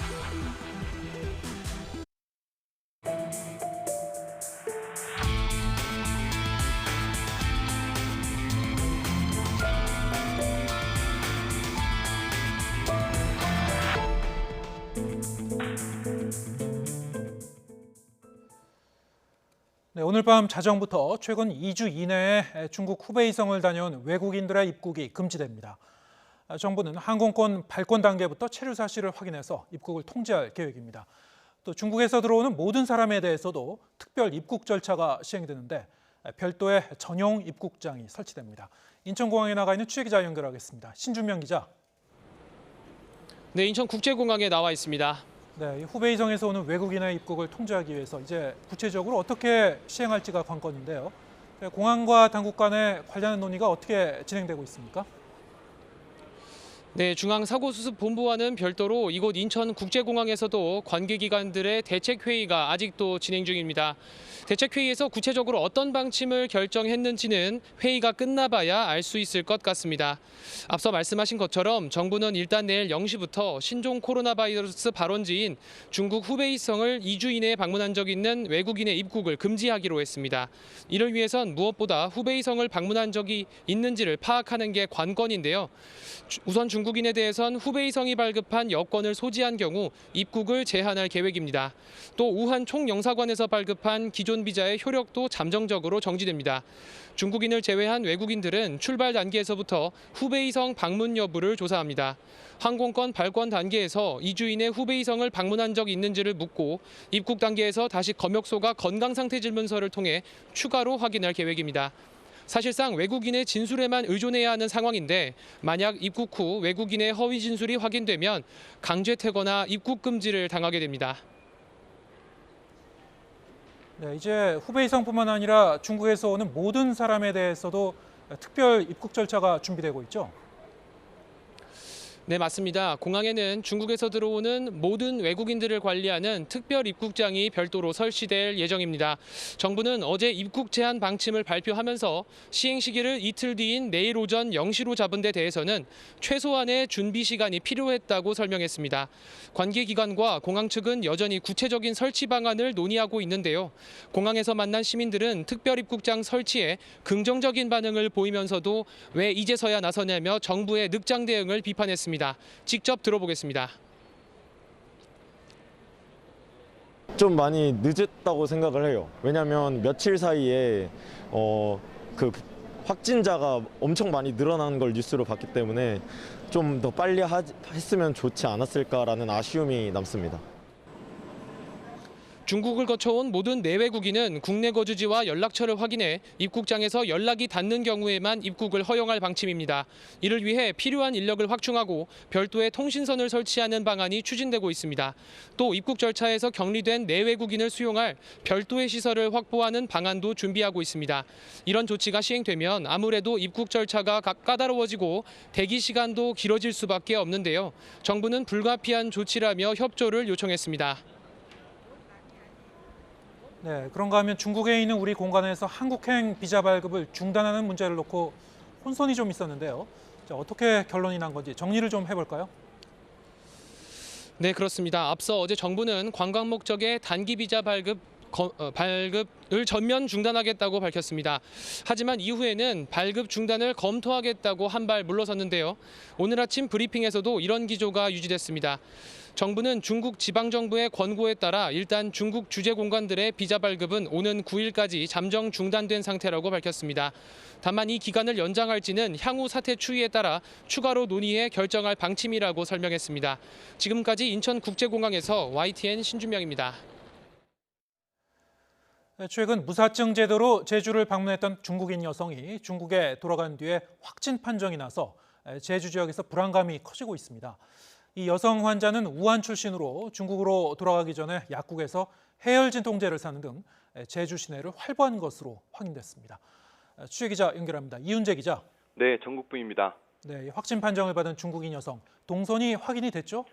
네, 오늘 밤 자정부터 최근 2주 이내에 중국 후베이성을 다녀온 외국인들의 입국이 금지됩니다. 정부는 항공권 발권 단계부터 체류 사실을 확인해서 입국을 통제할 계획입니다. 또 중국에서 들어오는 모든 사람에 대해서도 특별 입국 절차가 시행되는데 별도의 전용 입국장이 설치됩니다. 인천공항에 나가 있는 취재기자 연결하겠습니다. 신준명 기자. 네, 인천국제공항에 나와 있습니다. 네, 후베이성에서 오는 외국인의 입국을 통제하기 위해서 이제 구체적으로 어떻게 시행할지가 관건인데요. 공항과 당국 간의 관련 논의가 어떻게 진행되고 있습니까? 네, 중앙사고수습본부와는 별도로 이곳 인천국제공항에서도 관계기관들의 대책회의가 아직도 진행 중입니다. 대책회의에서 구체적으로 어떤 방침을 결정했는지는 회의가 끝나봐야 알 수 있을 것 같습니다. 앞서 말씀하신 것처럼 정부는 일단 내일 0시부터 신종 코로나 바이러스 발원지인 중국 후베이성을 2주 이내에 방문한 적 있는 외국인의 입국을 금지하기로 했습니다. 이를 위해선 무엇보다 후베이성을 방문한 적이 있는지를 파악하는 게 관건인데요. 우선 중국인에 대해선 후베이성이 발급한 여권을 소지한 경우 입국을 제한할 계획입니다. 또 우한 총영사관에서 발급한 기존 비자의 효력도 잠정적으로 정지됩니다. 중국인을 제외한 외국인들은 출발 단계에서부터 후베이성 방문 여부를 조사합니다. 항공권 발권 단계에서 2주 이내 후베이성을 방문한 적이 있는지를 묻고 입국 단계에서 다시 검역소가 건강상태 질문서를 통해 추가로 확인할 계획입니다. 사실상 외국인의 진술에만 의존해야 하는 상황인데 만약 입국 후 외국인의 허위 진술이 확인되면 강제퇴거나 입국 금지를 당하게 됩니다. 네, 이제 후베이성뿐만 아니라 중국에서 오는 모든 사람에 대해서도 특별 입국 절차가 준비되고 있죠? 네, 맞습니다. 공항에는 중국에서 들어오는 모든 외국인들을 관리하는 특별 입국장이 별도로 설치될 예정입니다. 정부는 어제 입국 제한 방침을 발표하면서 시행 시기를 이틀 뒤인 내일 오전 0시로 잡은 데 대해서는 최소한의 준비 시간이 필요했다고 설명했습니다. 관계기관과 공항 측은 여전히 구체적인 설치 방안을 논의하고 있는데요. 공항에서 만난 시민들은 특별 입국장 설치에 긍정적인 반응을 보이면서도 왜 이제서야 나서냐며 정부의 늑장 대응을 비판했습니다. 직접 들어보겠습니다. 좀 많이 늦었다고 생각을 해요. 왜냐하면 며칠 사이에 그 확진자가 엄청 많이 늘어난 걸 뉴스로 봤기 때문에 좀 더 빨리 했으면 좋지 않았을까라는 아쉬움이 남습니다. 중국을 거쳐온 모든 내외국인은 국내 거주지와 연락처를 확인해 입국장에서 연락이 닿는 경우에만 입국을 허용할 방침입니다. 이를 위해 필요한 인력을 확충하고 별도의 통신선을 설치하는 방안이 추진되고 있습니다. 또 입국 절차에서 격리된 내외국인을 수용할 별도의 시설을 확보하는 방안도 준비하고 있습니다. 이런 조치가 시행되면 아무래도 입국 절차가 까다로워지고 대기 시간도 길어질 수밖에 없는데요. 정부는 불가피한 조치라며 협조를 요청했습니다. 네, 그런가 하면 중국에 있는 우리 공간에서 한국행 비자 발급을 중단하는 문제를 놓고 혼선이 좀 있었는데요. 자, 어떻게 결론이 난 건지 정리를 좀 해볼까요? 네, 그렇습니다. 앞서 어제 정부는 관광 목적의 단기 비자 발급을 전면 중단하겠다고 밝혔습니다. 하지만 이후에는 발급 중단을 검토하겠다고 한 발 물러섰는데요. 오늘 아침 브리핑에서도 이런 기조가 유지됐습니다. 정부는 중국 지방정부의 권고에 따라 일단 중국 주재 공간들의 비자 발급은 오는 9일까지 잠정 중단된 상태라고 밝혔습니다. 다만 이 기간을 연장할지는 향후 사태 추이에 따라 추가로 논의해 결정할 방침이라고 설명했습니다. 지금까지 인천국제공항에서 YTN 신준명입니다. 최근 무사증 제도로 제주를 방문했던 중국인 여성이 중국에 돌아간 뒤에 확진 판정이 나서 제주 지역에서 불안감이 커지고 있습니다. 이 여성 환자는 우한 출신으로 중국으로 돌아가기 전에 약국에서 해열진 통제를 사는 등 제주 시내를 활보한 것으로 확인됐습니다. 취재기자 연결합니다. 이윤재 기자. 네, 전국부입니다. 네, 확진 판정을 받은 중국인 여성, 동선이 확인이 됐죠?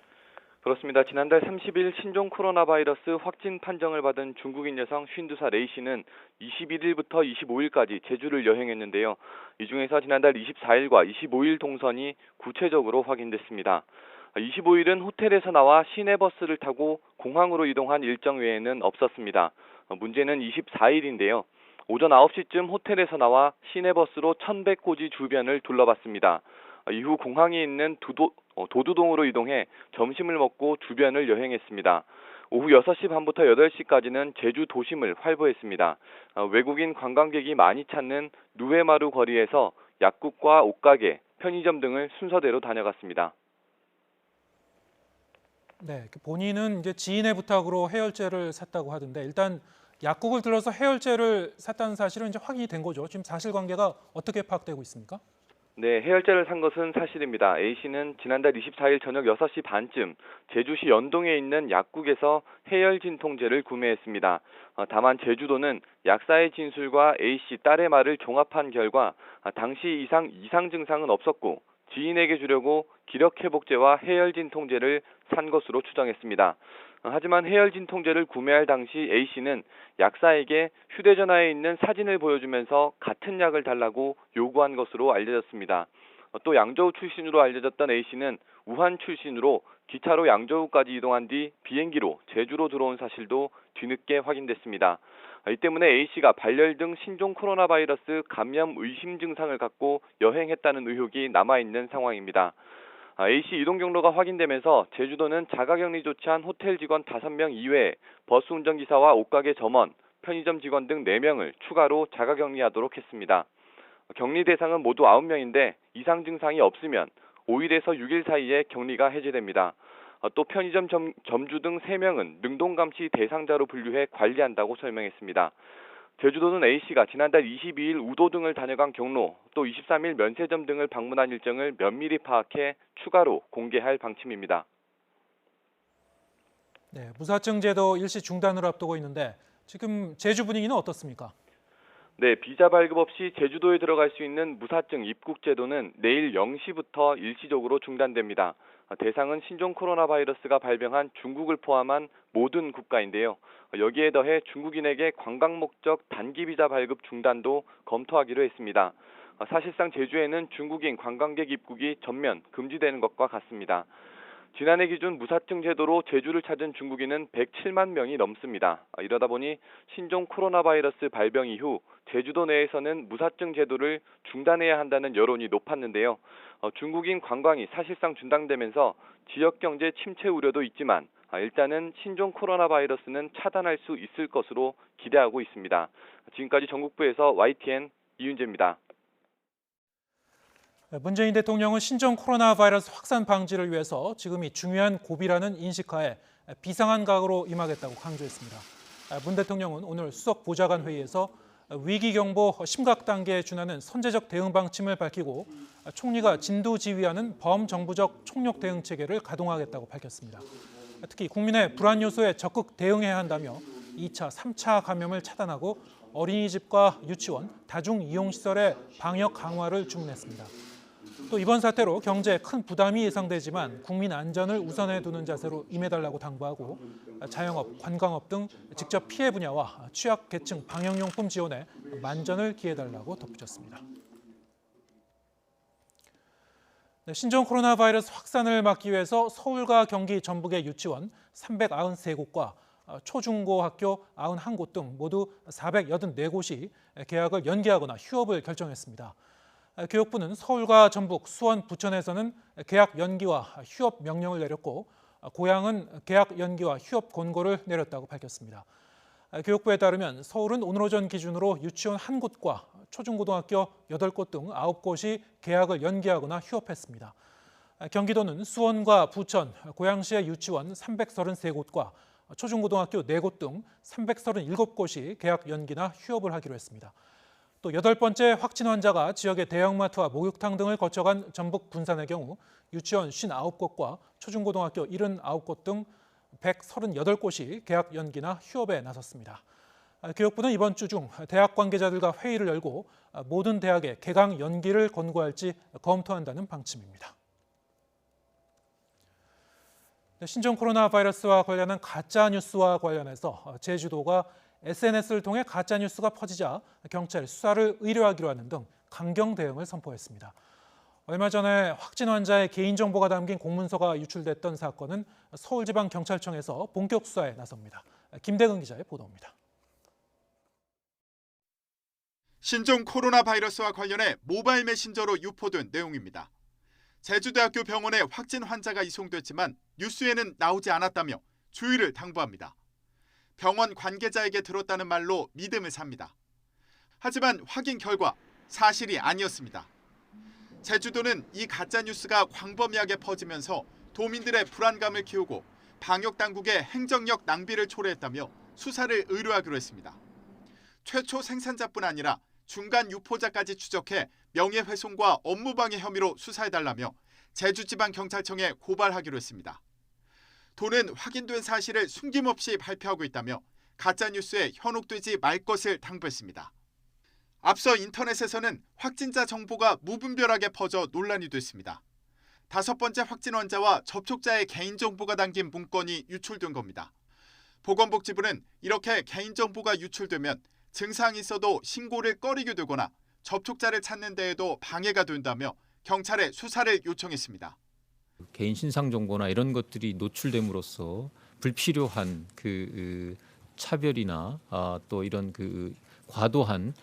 그렇습니다. 지난달 30일 신종 코로나 바이러스 확진 판정을 받은 중국인 여성 52살 레이 씨는 21일부터 25일까지 제주를 여행했는데요. 이 중에서 지난달 24일과 25일 동선이 구체적으로 확인됐습니다. 25일은 호텔에서 나와 시내버스를 타고 공항으로 이동한 일정 외에는 없었습니다. 문제는 24일인데요. 오전 9시쯤 호텔에서 나와 시내버스로 1100고지 주변을 둘러봤습니다. 이후 공항에 있는 도두동으로 이동해 점심을 먹고 주변을 여행했습니다. 오후 6시 반부터 8시까지는 제주 도심을 활보했습니다. 외국인 관광객이 많이 찾는 누에마루 거리에서 약국과 옷가게, 편의점 등을 순서대로 다녀갔습니다. 네, 본인은 이제 지인의 부탁으로 해열제를 샀다고 하던데 일단 약국을 들러서 해열제를 샀다는 사실은 이제 확인이 된 거죠. 지금 사실관계가 어떻게 파악되고 있습니까? 네, 해열제를 산 것은 사실입니다. A씨는 지난달 24일 저녁 6시 반쯤 제주시 연동에 있는 약국에서 해열 진통제를 구매했습니다. 다만 제주도는 약사의 진술과 A씨 딸의 말을 종합한 결과 당시 이상 증상은 없었고 지인에게 주려고 기력회복제와 해열 진통제를 산 것으로 추정했습니다. 하지만 해열 진통제를 구매할 당시 A씨는 약사에게 휴대전화에 있는 사진을 보여주면서 같은 약을 달라고 요구한 것으로 알려졌습니다. 또 양저우 출신으로 알려졌던 A씨는 우한 출신으로 기차로 양저우까지 이동한 뒤 비행기로 제주로 들어온 사실도 뒤늦게 확인됐습니다. 이 때문에 A씨가 발열 등 신종 코로나 바이러스 감염 의심 증상을 갖고 여행했다는 의혹이 남아있는 상황입니다. A씨 이동 경로가 확인되면서 제주도는 자가격리 조치한 호텔 직원 5명 이외에 버스 운전기사와 옷가게 점원, 편의점 직원 등 4명을 추가로 자가격리하도록 했습니다. 격리 대상은 모두 9명인데 이상 증상이 없으면 5일에서 6일 사이에 격리가 해제됩니다. 또 편의점 점주 등 3명은 능동감시 대상자로 분류해 관리한다고 설명했습니다. 제주도는 A씨가 지난달 22일 우도 등을 다녀간 경로, 또 23일 면세점 등을 방문한 일정을 면밀히 파악해 추가로 공개할 방침입니다. 네, 무사증 제도 일시 중단을 앞두고 있는데 지금 제주 분위기는 어떻습니까? 네, 비자 발급 없이 제주도에 들어갈 수 있는 무사증 입국 제도는 내일 0시부터 일시적으로 중단됩니다. 대상은 신종 코로나 바이러스가 발병한 중국을 포함한 모든 국가인데요. 여기에 더해 중국인에게 관광 목적 단기 비자 발급 중단도 검토하기로 했습니다. 사실상 제주에는 중국인 관광객 입국이 전면 금지되는 것과 같습니다. 지난해 기준 무사증 제도로 제주를 찾은 중국인은 107만 명이 넘습니다. 이러다 보니 신종 코로나 바이러스 발병 이후 제주도 내에서는 무사증 제도를 중단해야 한다는 여론이 높았는데요. 중국인 관광이 사실상 중단되면서 지역 경제 침체 우려도 있지만 일단은 신종 코로나 바이러스는 차단할 수 있을 것으로 기대하고 있습니다. 지금까지 전국부에서 YTN 이윤재입니다. 문재인 대통령은 신종 코로나 바이러스 확산 방지를 위해서 지금이 중요한 고비라는 인식하에 비상한 각오로 임하겠다고 강조했습니다. 문 대통령은 오늘 수석 보좌관 회의에서 위기 경보 심각 단계에 준하는 선제적 대응 방침을 밝히고 총리가 진두지휘하는 범정부적 총력 대응 체계를 가동하겠다고 밝혔습니다. 특히 국민의 불안 요소에 적극 대응해야 한다며 2차, 3차 감염을 차단하고 어린이집과 유치원, 다중이용시설의 방역 강화를 주문했습니다. 또 이번 사태로 경제에 큰 부담이 예상되지만 국민 안전을 우선해 두는 자세로 임해달라고 당부하고 자영업, 관광업 등 직접 피해 분야와 취약계층 방역용품 지원에 만전을 기해달라고 덧붙였습니다. 신종 코로나 바이러스 확산을 막기 위해서 서울과 경기 전북의 유치원 393곳과 초중고학교 91곳 등 모두 484곳이 개학을 연기하거나 휴업을 결정했습니다. 교육부는 서울과 전북, 수원, 부천에서는 개학 연기와 휴업 명령을 내렸고 고양은 개학 연기와 휴업 권고를 내렸다고 밝혔습니다. 교육부에 따르면 서울은 오늘 오전 기준으로 유치원 1곳과 초중고등학교 8곳 등 9곳이 개학을 연기하거나 휴업했습니다. 경기도는 수원과 부천, 고양시의 유치원 333곳과 초중고등학교 4곳 등 337곳이 개학 연기나 휴업을 하기로 했습니다. 또 8번째 확진 환자가 지역의 대형마트와 목욕탕 등을 거쳐간 전북 군산의 경우 유치원 59곳과 초중고등학교 79곳 등 138곳이 개학 연기나 휴업에 나섰습니다. 교육부는 이번 주 중 대학 관계자들과 회의를 열고 모든 대학의 개강 연기를 권고할지 검토한다는 방침입니다. 신종 코로나 바이러스와 관련한 가짜 뉴스와 관련해서 제주도가 SNS를 통해 가짜 뉴스가 퍼지자 경찰 수사를 의뢰하기로 하는 등 강경 대응을 선포했습니다. 얼마 전에 확진 환자의 개인정보가 담긴 공문서가 유출됐던 사건은 서울지방경찰청에서 본격 수사에 나섭니다. 김대근 기자의 보도입니다. 신종 코로나 바이러스와 관련해 모바일 메신저로 유포된 내용입니다. 제주대학교 병원에 확진 환자가 이송됐지만 뉴스에는 나오지 않았다며 주의를 당부합니다. 병원 관계자에게 들었다는 말로 믿음을 삽니다. 하지만 확인 결과 사실이 아니었습니다. 제주도는 이 가짜뉴스가 광범위하게 퍼지면서 도민들의 불안감을 키우고 방역당국의 행정력 낭비를 초래했다며 수사를 의뢰하기로 했습니다. 최초 생산자뿐 아니라 중간 유포자까지 추적해 명예훼손과 업무방해 혐의로 수사해달라며 제주지방경찰청에 고발하기로 했습니다. 도는 확인된 사실을 숨김없이 발표하고 있다며 가짜뉴스에 현혹되지 말 것을 당부했습니다. 앞서 인터넷에서는 확진자 정보가 무분별하게 퍼져 논란이 됐습니다. 5번째 확진 환자와 접촉자의 개인정보가 담긴 문건이 유출된 겁니다. 보건복지부는 이렇게 개인정보가 유출되면 증상이 있어도 신고를 꺼리게 되거나 접촉자를 찾는 데에도 방해가 된다며 경찰에 수사를 요청했습니다. 개인 신상 정보나 이런 것들이 노출됨으로써 불필요한 차별이나 또 이런 과도한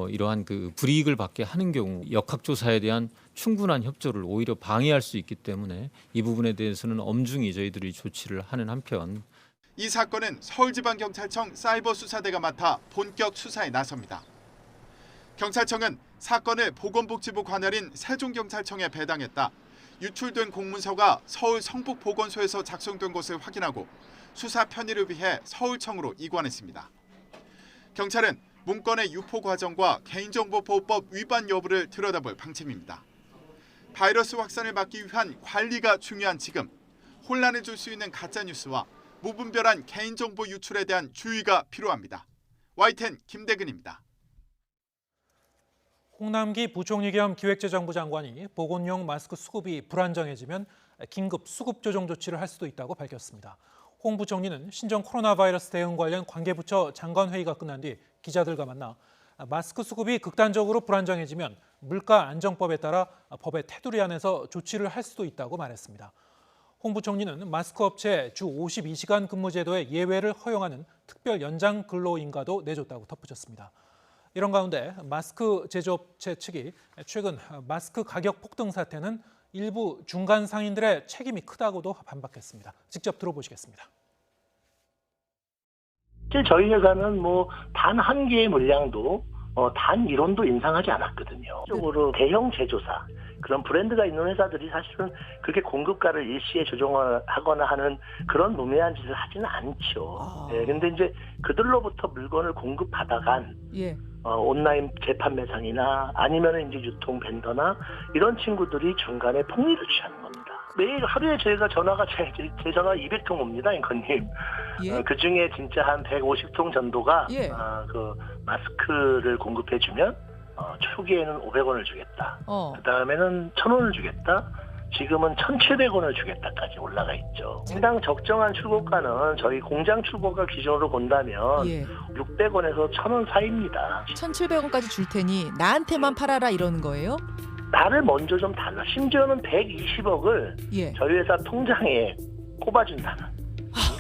이러한 불이익을 받게 하는 경우 역학조사에 대한 충분한 협조를 오히려 방해할 수 있기 때문에 이 부분에 대해서는 엄중히 저희들이 조치를 하는 한편 이 사건은 서울지방경찰청 사이버수사대가 맡아 본격 수사에 나섭니다. 경찰청은 사건을 보건복지부 관할인 세종경찰청에 배당했다. 유출된 공문서가 서울 성북보건소에서 작성된 것을 확인하고 수사 편의를 위해 서울청으로 이관했습니다. 경찰은 문건의 유포 과정과 개인정보보호법 위반 여부를 들여다볼 방침입니다. 바이러스 확산을 막기 위한 관리가 중요한 지금 혼란을 줄 수 있는 가짜뉴스와 무분별한 개인정보 유출에 대한 주의가 필요합니다. YTN 김대근입니다. 홍남기 부총리 겸 기획재정부 장관이 보건용 마스크 수급이 불안정해지면 긴급 수급 조정 조치를 할 수도 있다고 밝혔습니다. 홍 부총리는 신종 코로나 바이러스 대응 관련 관계부처 장관회의가 끝난 뒤 기자들과 만나 마스크 수급이 극단적으로 불안정해지면 물가 안정법에 따라 법의 테두리 안에서 조치를 할 수도 있다고 말했습니다. 홍 부총리는 마스크 업체 주 52시간 근무 제도의 예외를 허용하는 특별 연장 근로인가도 내줬다고 덧붙였습니다. 이런 가운데 마스크 제조업체 측이 최근 마스크 가격 폭등 사태는 일부 중간 상인들의 책임이 크다고도 반박했습니다. 직접 들어보시겠습니다. 저희 회사는 단 한 개의 물량도 단 1원도 인상하지 않았거든요. 적으로 대형 제조사, 그런 브랜드가 있는 회사들이 사실은 그렇게 공급가를 일시에 조정하거나 하는 그런 무매한 짓을 하지는 않죠. 근데 이제 그들로부터 물건을 공급받아간 온라인 재판매상이나 아니면 이제 유통 벤더나 이런 친구들이 중간에 폭리를 취하는 겁니다. 매일 하루에 저희가 전화가 제 전화 200통 옵니다, 앵커님. 그 중에 진짜 한 150통 정도가 그 마스크를 공급해주면 초기에는 500원을 주겠다. 그 다음에는 1,000원을 주겠다. 지금은 1,700원을 주겠다까지 올라가 있죠. 상당 적정한 출고가는 저희 공장 출고가 기준으로 본다면 600원에서 1,000원 사이입니다. 1,700원까지 줄 테니 나한테만 팔아라 이러는 거예요? 나를 먼저 좀 달라. 심지어는 120억을 저희 회사 통장에 꼽아준다는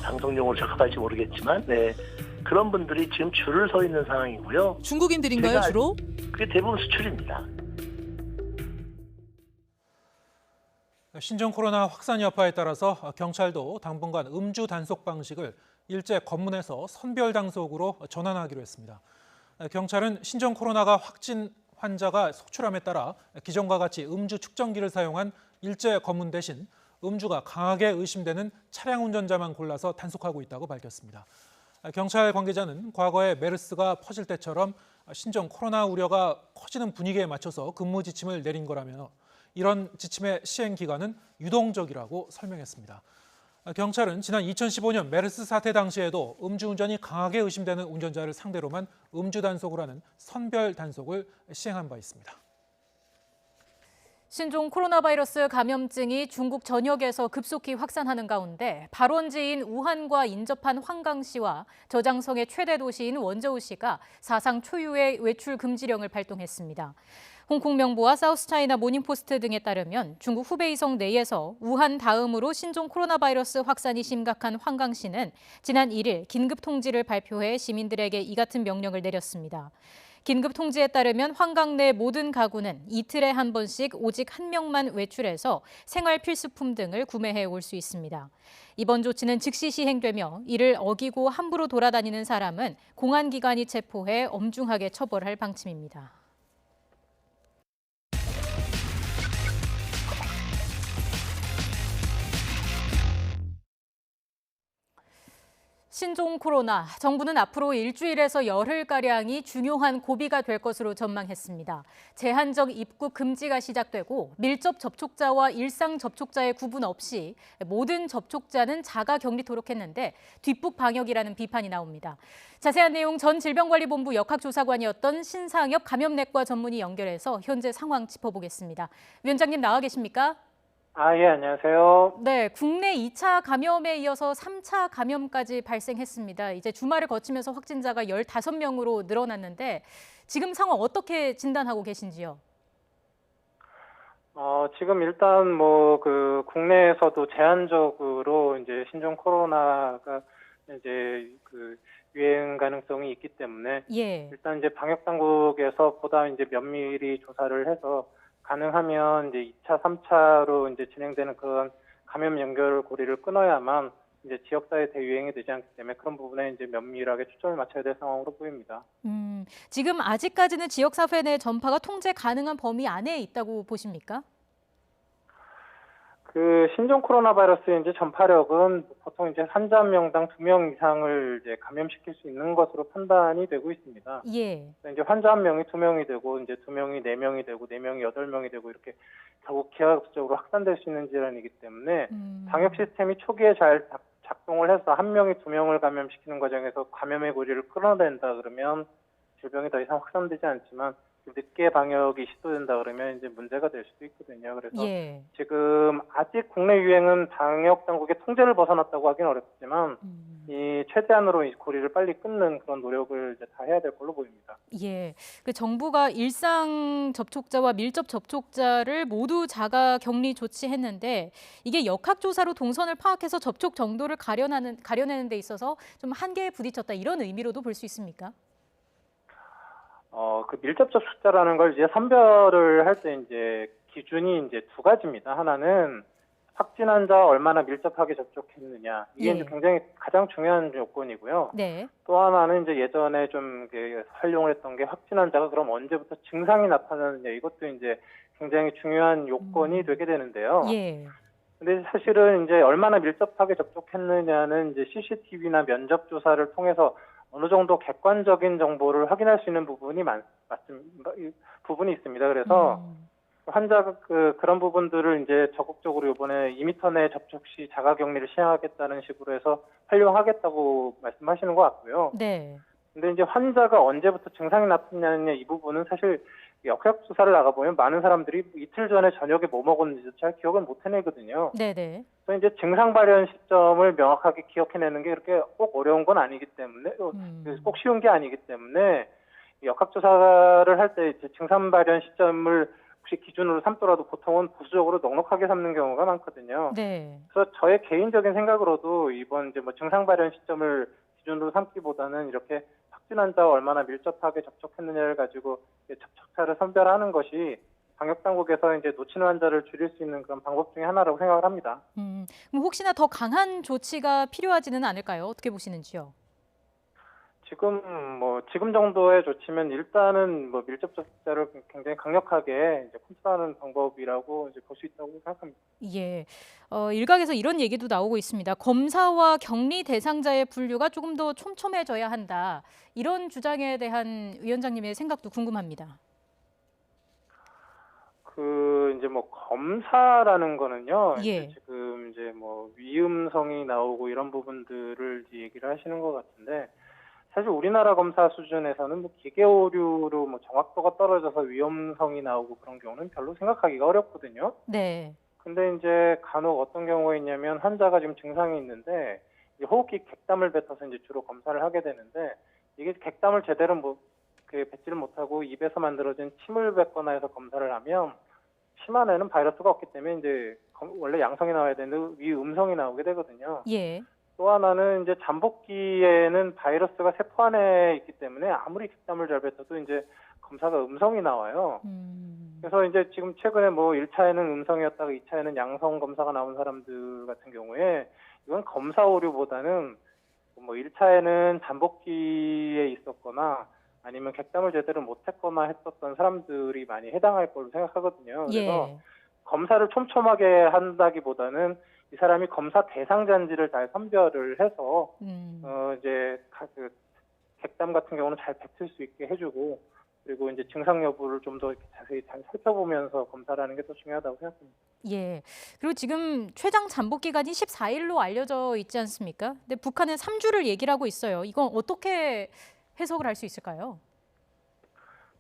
방송용으로 적합할지 모르겠지만 그런 분들이 지금 줄을 서 있는 상황이고요. 중국인들인가요, 주로? 그게 대부분 수출입니다. 신종 코로나 확산 여파에 따라서 경찰도 당분간 음주 단속 방식을 일제 검문에서 선별 단속으로 전환하기로 했습니다. 경찰은 신종 코로나가 확진 환자가 속출함에 따라 기존과 같이 음주 측정기를 사용한 일제 검문 대신 음주가 강하게 의심되는 차량 운전자만 골라서 단속하고 있다고 밝혔습니다. 경찰 관계자는 과거에 메르스가 퍼질 때처럼 신종 코로나 우려가 커지는 분위기에 맞춰서 근무 지침을 내린 거라며 이런 지침의 시행 기간은 유동적이라고 설명했습니다. 경찰은 지난 2015년 메르스 사태 당시에도 음주운전이 강하게 의심되는 운전자를 상대로만 음주 단속을 하는 선별 단속을 시행한 바 있습니다. 신종 코로나 바이러스 감염증이 중국 전역에서 급속히 확산하는 가운데 발원지인 우한과 인접한 황강시와 저장성의 최대 도시인 원저우시가 사상 초유의 외출 금지령을 발동했습니다. 홍콩 명보와 사우스차이나 모닝포스트 등에 따르면 중국 후베이성 내에서 우한 다음으로 신종 코로나 바이러스 확산이 심각한 황강시는 지난 1일 긴급 통지를 발표해 시민들에게 이 같은 명령을 내렸습니다. 긴급 통지에 따르면 황강 내 모든 가구는 이틀에 한 번씩 오직 한 명만 외출해서 생활 필수품 등을 구매해 올 수 있습니다. 이번 조치는 즉시 시행되며 이를 어기고 함부로 돌아다니는 사람은 공안기관이 체포해 엄중하게 처벌할 방침입니다. 신종 코로나, 정부는 앞으로 일주일에서 열흘가량이 중요한 고비가 될 것으로 전망했습니다. 제한적 입국 금지가 시작되고 밀접 접촉자와 일상 접촉자의 구분 없이 모든 접촉자는 자가 격리토록 했는데 뒷북 방역이라는 비판이 나옵니다. 자세한 내용 전 질병관리본부 역학조사관이었던 신상엽 감염내과 전문의 연결해서 현재 상황 짚어보겠습니다. 위원장님 나와 계십니까? 예, 안녕하세요. 네, 국내 2차 감염에 이어서 3차 감염까지 발생했습니다. 이제 주말을 거치면서 확진자가 15명으로 늘어났는데 지금 상황 어떻게 진단하고 계신지요? 지금 일단 국내에서도 제한적으로 이제 신종 코로나가 이제 유행 가능성이 있기 때문에 일단 이제 방역 당국에서 보다 이제 면밀히 조사를 해서 가능하면 이제 2차, 3차로 이제 진행되는 그런 감염 연결고리를 끊어야만 이제 지역사회 대유행이 되지 않기 때문에 그런 부분에 이제 면밀하게 초점을 맞춰야 될 상황으로 보입니다. 지금 아직까지는 지역사회 내 전파가 통제 가능한 범위 안에 있다고 보십니까? 신종 코로나 바이러스의 이제 전파력은 보통 이제 환자 한 명당 2명 이상을 이제 감염시킬 수 있는 것으로 판단이 되고 있습니다. 이제 환자 한 명이 2명이 되고 이제 2명이 4명이 되고 4명이 8명이 되고 이렇게 결국 기하급수적으로 확산될 수 있는 질환이기 때문에 방역 시스템이 초기에 잘 작동을 해서 한 명이 2명을 감염시키는 과정에서 감염의 고리를 끌어낸다 그러면 질병이 더 이상 확산되지 않지만 늦게 방역이 시도된다 그러면 이제 문제가 될 수도 있거든요. 그래서 지금 아직 국내 유행은 방역 당국의 통제를 벗어났다고 하기는 어렵지만 이 최대한으로 이 고리를 빨리 끊는 그런 노력을 이제 다 해야 될 걸로 보입니다. 정부가 일상 접촉자와 밀접 접촉자를 모두 자가 격리 조치했는데 이게 역학조사로 동선을 파악해서 접촉 정도를 가려내는 데 있어서 좀 한계에 부딪혔다 이런 의미로도 볼 수 있습니까? 밀접 접촉자라는 걸 이제 선별을 할 때 이제 기준이 이제 두 가지입니다. 하나는 확진 환자와 얼마나 밀접하게 접촉했느냐. 이게 이제 굉장히 가장 중요한 요건이고요. 또 하나는 이제 예전에 좀 활용을 했던 게 확진 환자가 그럼 언제부터 증상이 나타나느냐. 이것도 이제 굉장히 중요한 요건이 되게 되는데요. 근데 사실은 이제 얼마나 밀접하게 접촉했느냐는 이제 CCTV나 면접 조사를 통해서 어느 정도 객관적인 정보를 확인할 수 있는 부분이 부분이 있습니다. 그래서 환자가 그런 부분들을 이제 적극적으로 이번에 2m 내 접촉 시 자가격리를 시행하겠다는 식으로 해서 활용하겠다고 말씀하시는 것 같고요. 근데 이제 환자가 언제부터 증상이 나타나느냐 이 부분은 사실 역학조사를 나가보면 많은 사람들이 이틀 전에 저녁에 뭐 먹었는지 잘 기억을 못 해내거든요. 그래서 이제 증상 발현 시점을 명확하게 기억해내는 게 그렇게 꼭 어려운 건 아니기 때문에 꼭 쉬운 게 아니기 때문에 역학조사를 할 때 증상 발현 시점을 혹시 기준으로 삼더라도 보통은 보수적으로 넉넉하게 삼는 경우가 많거든요. 그래서 저의 개인적인 생각으로도 이번 이제 증상 발현 시점을 기준으로 삼기보다는 이렇게 확진 환자와 얼마나 밀접하게 접촉했느냐를 가지고 접촉자를 선별하는 것이 방역 당국에서 이제 놓치는 환자를 줄일 수 있는 그런 방법 중에 하나라고 생각을 합니다. 그럼 혹시나 더 강한 조치가 필요하지는 않을까요? 어떻게 보시는지요? 지금 정도의 조치면 일단은 밀접 접촉자를 굉장히 강력하게 이제 컨트롤하는 방법이라고 이제 볼 수 있다고 생각합니다. 일각에서 이런 얘기도 나오고 있습니다. 검사와 격리 대상자의 분류가 조금 더 촘촘해져야 한다. 이런 주장에 대한 위원장님의 생각도 궁금합니다. 이제 검사라는 거는요. 지금 이제 위음성이 나오고 이런 부분들을 얘기를 하시는 것 같은데 사실 우리나라 검사 수준에서는 뭐 기계 오류로 뭐 정확도가 떨어져서 위험성이 나오고 그런 경우는 별로 생각하기가 어렵거든요. 네. 근데 이제 간혹 어떤 경우가 있냐면 환자가 지금 증상이 있는데 이 호흡기 객담을 뱉어서 이제 주로 검사를 하게 되는데 이게 객담을 제대로 뱉지를 못하고 입에서 만들어진 침을 뱉거나 해서 검사를 하면 침 안에는 바이러스가 없기 때문에 이제 원래 양성이 나와야 되는데 위음성이 나오게 되거든요. 예. 또 하나는 이제 잠복기에는 바이러스가 세포 안에 있기 때문에 아무리 객담을 잘 뱉어도 이제 검사가 음성이 나와요. 그래서 이제 지금 최근에 뭐 1차에는 음성이었다가 2차에는 양성 검사가 나온 사람들 같은 경우에 이건 검사 오류보다는 뭐 1차에는 잠복기에 있었거나 아니면 객담을 제대로 못했거나 했었던 사람들이 많이 해당할 걸로 생각하거든요. 그래서 예. 검사를 촘촘하게 한다기보다는 이 사람이 검사 대상자인지를 잘 선별을 해서 이제 객담 같은 경우는 잘 뱉을 수 있게 해주고 그리고 이제 증상 여부를 좀 더 자세히 잘 살펴보면서 검사를 하는 게 더 중요하다고 생각합니다. 예. 그리고 지금 최장 잠복 기간이 14일로 알려져 있지 않습니까? 근데 북한은 3주를 얘기를 하고 있어요. 이건 어떻게 해석을 할 수 있을까요?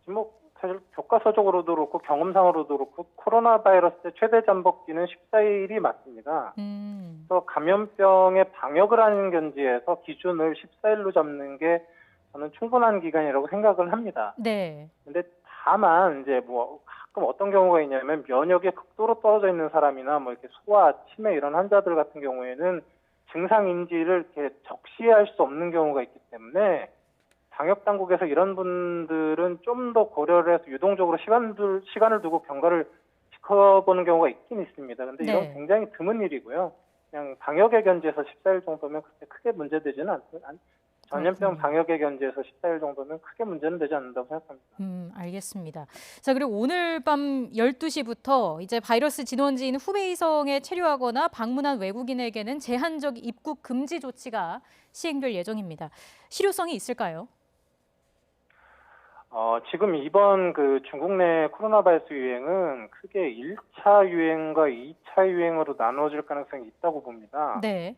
지금 뭐 사실 교과서적으로도 그렇고 경험상으로도 그렇고 코로나 바이러스 때 최대 잠복기는 14일이 맞습니다. 그래서 감염병의 방역을 하는 견지에서 기준을 14일로 잡는 게 저는 충분한 기간이라고 생각을 합니다. 네. 근데 다만 이제 뭐 가끔 어떤 경우가 있냐면 면역이 극도로 떨어져 있는 사람이나 뭐 이렇게 소아, 치매 이런 환자들 같은 경우에는 증상 인지를 이렇게 적시할 수 없는 경우가 있기 때문에 방역 당국에서 이런 분들은 좀 더 고려를 해서 유동적으로 시간을 두고 병가를 지켜보는 경우가 있긴 있습니다. 근데 이건 네. 굉장히 드문 일이고요. 그냥 방역의 견지에서 14일 정도면 그렇게 크게 문제되지는 전염병 방역의 견지에서 14일 정도면 크게 문제는 되지 않는다고 생각합니다. 알겠습니다. 자, 그리고 오늘 밤 12시부터 이제 바이러스 진원지인 후베이성에 체류하거나 방문한 외국인에게는 제한적 입국 금지 조치가 시행될 예정입니다. 실효성이 있을까요? 지금 이번 중국 내 코로나 바이러스 유행은 크게 1차 유행과 2차 유행으로 나눠질 가능성이 있다고 봅니다. 네.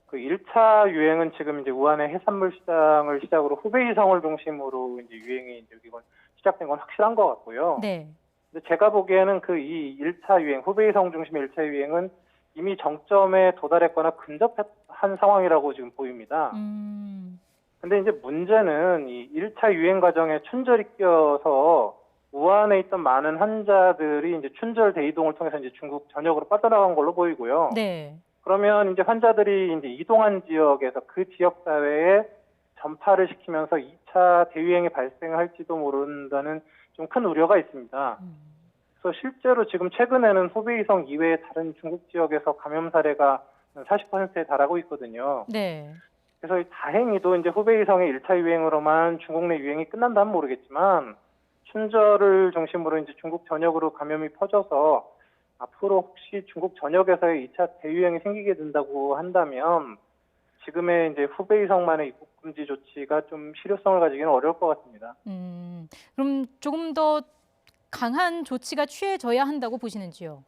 그 1차 유행은 지금 이제 우한의 해산물 시장을 시작으로 후베이성을 중심으로 이제 유행이 이제 이건 시작된 건 확실한 것 같고요. 네. 근데 제가 보기에는 이 1차 유행, 후베이성 중심의 1차 유행은 이미 정점에 도달했거나 근접한 상황이라고 지금 보입니다. 근데 이제 문제는 이 1차 유행 과정에 춘절이 껴서 우한에 있던 많은 환자들이 이제 춘절 대이동을 통해서 이제 중국 전역으로 빠져나간 걸로 보이고요. 네. 그러면 이제 환자들이 이제 이동한 지역에서 그 지역 사회에 전파를 시키면서 2차 대유행이 발생할지도 모른다는 좀 큰 우려가 있습니다. 그래서 실제로 지금 최근에는 후베이성 이외의 다른 중국 지역에서 감염 사례가 40%에 달하고 있거든요. 네. 그래서 다행히도 이제 후베이성의 1차 유행으로만 중국 내 유행이 끝난다면 모르겠지만 춘절을 중심으로 이제 중국 전역으로 감염이 퍼져서 앞으로 혹시 중국 전역에서의 2차 대유행이 생기게 된다고 한다면 지금의 이제 후베이성만의 입국 금지 조치가 좀 실효성을 가지기는 어려울 것 같습니다. 그럼 조금 더 강한 조치가 취해져야 한다고 보시는지요?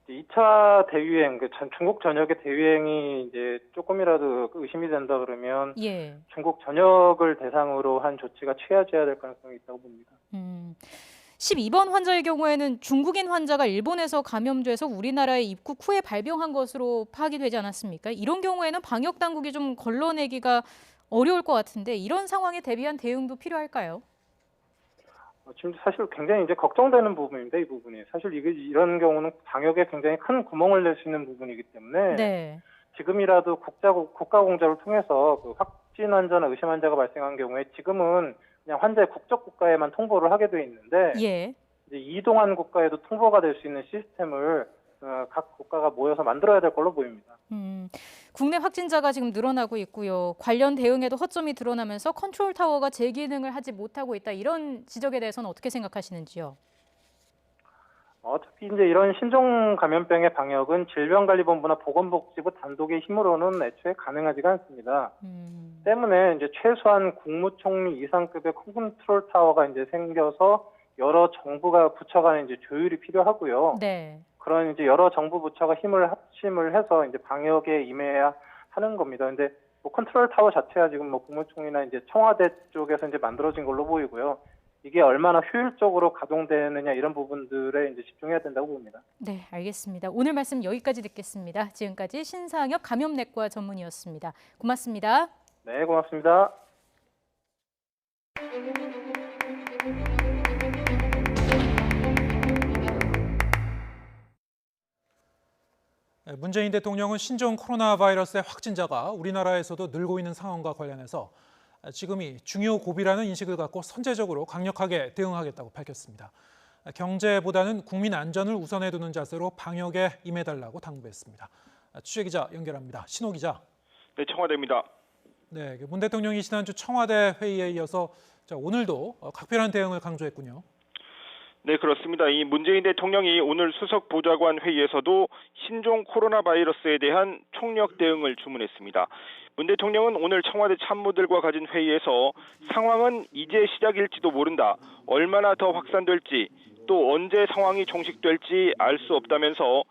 2차 대유행, 중국 전역의 대유행이 이제 조금이라도 의심이 된다 그러면 예. 중국 전역을 대상으로 한 조치가 취해져야 될 가능성이 있다고 봅니다. 12번 환자의 경우에는 중국인 환자가 일본에서 감염돼서 우리나라에 입국 후에 발병한 것으로 파악이 되지 않았습니까? 이런 경우에는 방역 당국이 좀 걸러내기가 어려울 것 같은데 이런 상황에 대비한 대응도 필요할까요? 지금 사실 굉장히 이제 걱정되는 부분입니다. 이 부분이 사실 이런 경우는 방역에 굉장히 큰 구멍을 낼 수 있는 부분이기 때문에 네. 지금이라도 국가 공조를 통해서 확진 환자나 의심 환자가 발생한 경우에 지금은 그냥 환자의 국적 국가에만 통보를 하게 돼 있는데 예. 이제 이동한 국가에도 통보가 될 수 있는 시스템을 각 국가가 모여서 만들어야 될 걸로 보입니다. 국내 확진자가 지금 늘어나고 있고요. 관련 대응에도 허점이 드러나면서 컨트롤 타워가 제 기능을 하지 못하고 있다. 이런 지적에 대해서는 어떻게 생각하시는지요? 어차피 이제 이런 신종 감염병의 방역은 질병관리본부나 보건복지부 단독의 힘으로는 애초에 가능하지가 않습니다. 때문에 이제 최소한 국무총리 이상급의 컨트롤 타워가 이제 생겨서 여러 정부가 부처간의 이제 조율이 필요하고요. 네. 그런 이제 여러 정부 부처가 힘을 합심을 해서 이제 방역에 임해야 하는 겁니다. 근데 뭐 컨트롤 타워 자체가 지금 뭐 국무총리나 이제 청와대 쪽에서 이제 만들어진 걸로 보이고요. 이게 얼마나 효율적으로 가동되느냐 이런 부분들에 이제 집중해야 된다고 봅니다. 네, 알겠습니다. 오늘 말씀 여기까지 듣겠습니다. 지금까지 신상엽 감염내과 전문의였습니다. 고맙습니다. 네, 고맙습니다. 문재인 대통령은 신종 코로나 바이러스의 확진자가 우리나라에서도 늘고 있는 상황과 관련해서 지금이 중요 고비라는 인식을 갖고 선제적으로 강력하게 대응하겠다고 밝혔습니다. 경제보다는 국민 안전을 우선해 두는 자세로 방역에 임해달라고 당부했습니다. 취재기자 연결합니다. 신호 기자. 네, 청와대입니다. 네, 문 대통령이 지난주 청와대 회의에 이어서 오늘도 각별한 대응을 강조했군요. 네, 그렇습니다. 이 문재인 대통령이 오늘 수석 보좌관 회의에서도 신종 코로나 바이러스에 대한 총력 대응을 주문했습니다. 문 대통령은 오늘 청와대 참모들과 가진 회의에서 상황은 이제 시작일지도 모른다. 얼마나 더 확산될지 또 언제 상황이 종식될지 알 수 없다면서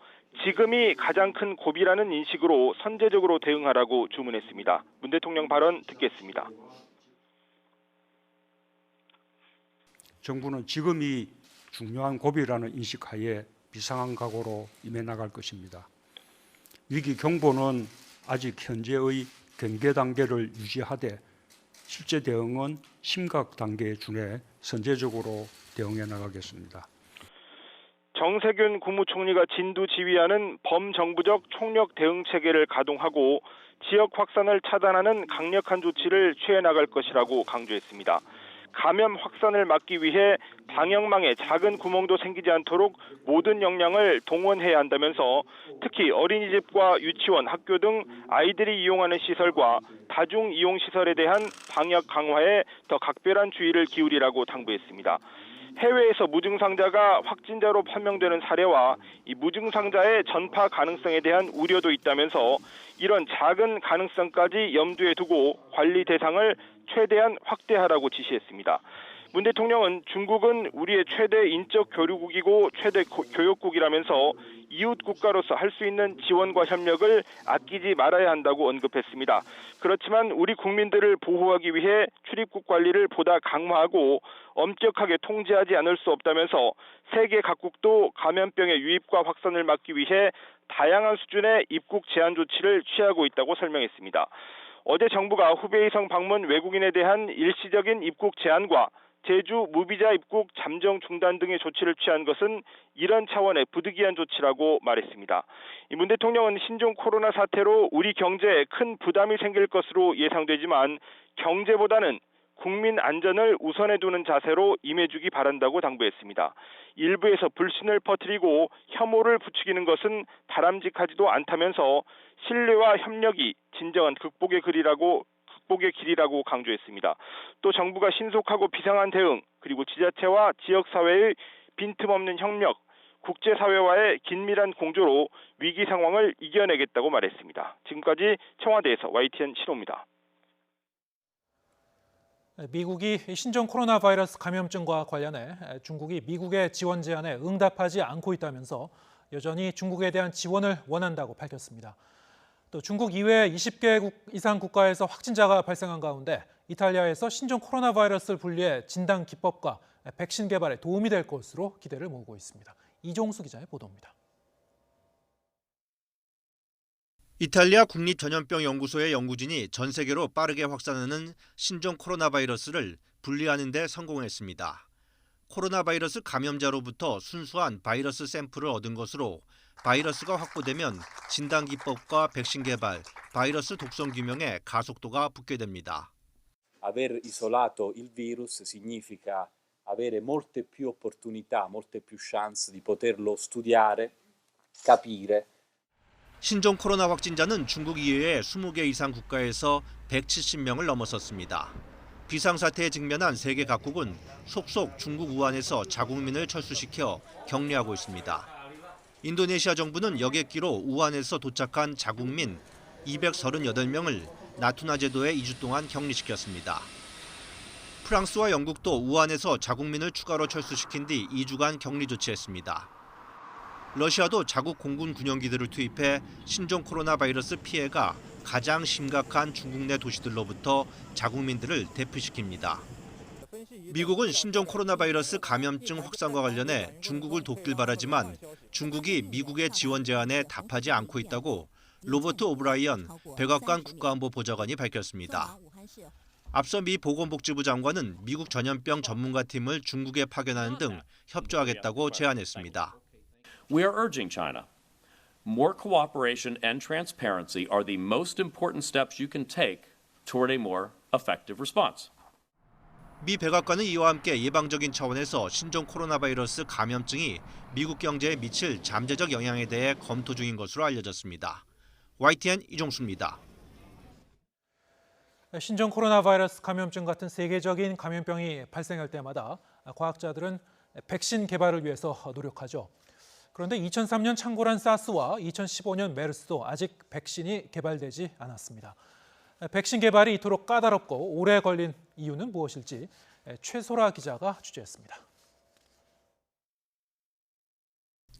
지금이 가장 큰 고비라는 인식으로 선제적으로 대응하라고 주문했습니다. 문 대통령 발언 듣겠습니다. 정부는 지금이 중요한 고비라는 인식하에 비상한 각오로 임해 나갈 것입니다. 위기 경보는 아직 현재의 경계 단계를 유지하되 실제 대응은 심각 단계에 준해 선제적으로 대응해 나가겠습니다. 정세균 국무총리가 진두 지휘하는 범정부적 총력 대응 체계를 가동하고 지역 확산을 차단하는 강력한 조치를 취해 나갈 것이라고 강조했습니다. 감염 확산을 막기 위해 방역망에 작은 구멍도 생기지 않도록 모든 역량을 동원해야 한다면서 특히 어린이집과 유치원, 학교 등 아이들이 이용하는 시설과 다중 이용 시설에 대한 방역 강화에 더 각별한 주의를 기울이라고 당부했습니다. 해외에서 무증상자가 확진자로 판명되는 사례와 이 무증상자의 전파 가능성에 대한 우려도 있다면서 이런 작은 가능성까지 염두에 두고 관리 대상을 최대한 확대하라고 지시했습니다. 문 대통령은 중국은 우리의 최대 인적 교류국이고 최대 교역국이라면서 이웃 국가로서 할 수 있는 지원과 협력을 아끼지 말아야 한다고 언급했습니다. 그렇지만 우리 국민들을 보호하기 위해 출입국 관리를 보다 강화하고 엄격하게 통제하지 않을 수 없다면서 세계 각국도 감염병의 유입과 확산을 막기 위해 다양한 수준의 입국 제한 조치를 취하고 있다고 설명했습니다. 어제 정부가 후베이성 방문 외국인에 대한 일시적인 입국 제한과 제주 무비자 입국 잠정 중단 등의 조치를 취한 것은 이런 차원의 부득이한 조치라고 말했습니다. 문 대통령은 신종 코로나 사태로 우리 경제에 큰 부담이 생길 것으로 예상되지만 경제보다는 국민 안전을 우선해 두는 자세로 임해주기 바란다고 당부했습니다. 일부에서 불신을 퍼뜨리고 혐오를 부추기는 것은 바람직하지도 않다면서 신뢰와 협력이 진정한 극복의 길이라고 강조했습니다. 또 정부가 신속하고 비상한 대응, 그리고 지자체와 지역사회의 빈틈없는 협력, 국제사회와의 긴밀한 공조로 위기 상황을 이겨내겠다고 말했습니다. 지금까지 청와대에서 YTN 신호입니다. 미국이 신종 코로나 바이러스 감염증과 관련해 중국이 미국의 지원 제안에 응답하지 않고 있다면서 여전히 중국에 대한 지원을 원한다고 밝혔습니다. 또 중국 이외 20개 이상 국가에서 확진자가 발생한 가운데 이탈리아에서 신종 코로나 바이러스를 분리해 진단 기법과 백신 개발에 도움이 될 것으로 기대를 모으고 있습니다. 이종수 기자의 보도입니다. 이탈리아 국립전염병연구소의 연구진이 전 세계로 빠르게 확산하는 신종 코로나 바이러스를 분리하는 데 성공했습니다. 코로나 바이러스 감염자로부터 순수한 바이러스 샘플을 얻은 것으로 바이러스가 확보되면 진단 기법과 백신 개발, 바이러스 독성 규명에 가속도가 붙게 됩니다. Aver isolato il virus significa avere molte più opportunità, molte più chance di poterlo studiare, capire. 신종 코로나 확진자는 중국 이외에 20개 이상 국가에서 170명을 넘어섰습니다. 비상사태에 직면한 세계 각국은 속속 중국 우한에서 자국민을 철수시켜 격리하고 있습니다. 인도네시아 정부는 여객기로 우한에서 도착한 자국민 238명을 나투나 제도에 2주 동안 격리시켰습니다. 프랑스와 영국도 우한에서 자국민을 추가로 철수시킨 뒤 2주간 격리 조치했습니다. 러시아도 자국 공군 군용기들을 투입해 신종 코로나 바이러스 피해가 가장 심각한 중국 내 도시들로부터 자국민들을 대피시킵니다. 미국은 신종 코로나 바이러스 감염증 확산과 관련해 중국을 돕길 바라지만 중국이 미국의 지원 제안에 답하지 않고 있다고 로버트 오브라이언 백악관 국가안보보좌관이 밝혔습니다. 앞서 미 보건복지부 장관은 미국 전염병 전문가 팀을 중국에 파견하는 등 협조하겠다고 제안했습니다. We are urging China. More cooperation and transparency are the most important steps you can take toward a more effective response. 미 백악관은 이와 함께 예방적인 차원에서 신종 코로나 바이러스 감염증이 미국 경제에 미칠 잠재적 영향에 대해 검토 중인 것으로 알려졌습니다. YTN 이종수입니다. 신종 코로나 바이러스 감염증 같은 세계적인 감염병이 발생할 때마다 과학자들은 백신 개발을 위해서 노력하죠. 그런데 2003년 창궐한 사스와 2015년 메르스도 아직 백신이 개발되지 않았습니다. 백신 개발이 이토록 까다롭고 오래 걸린 이유는 무엇일지 최소라 기자가 취재했습니다.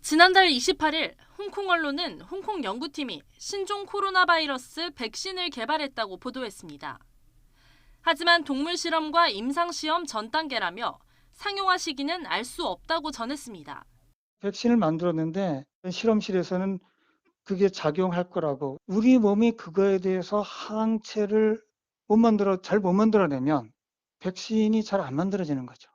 지난달 28일 홍콩 언론은 홍콩 연구팀이 신종 코로나 바이러스 백신을 개발했다고 보도했습니다. 하지만 동물 실험과 임상 시험 전 단계라며 상용화 시기는 알 수 없다고 전했습니다. 백신을 만들었는데 실험실에서는 그게 작용할 거라고, 우리 몸이 그거에 대해서 항체를 잘 못 만들어내면 백신이 잘 안 만들어지는 거죠.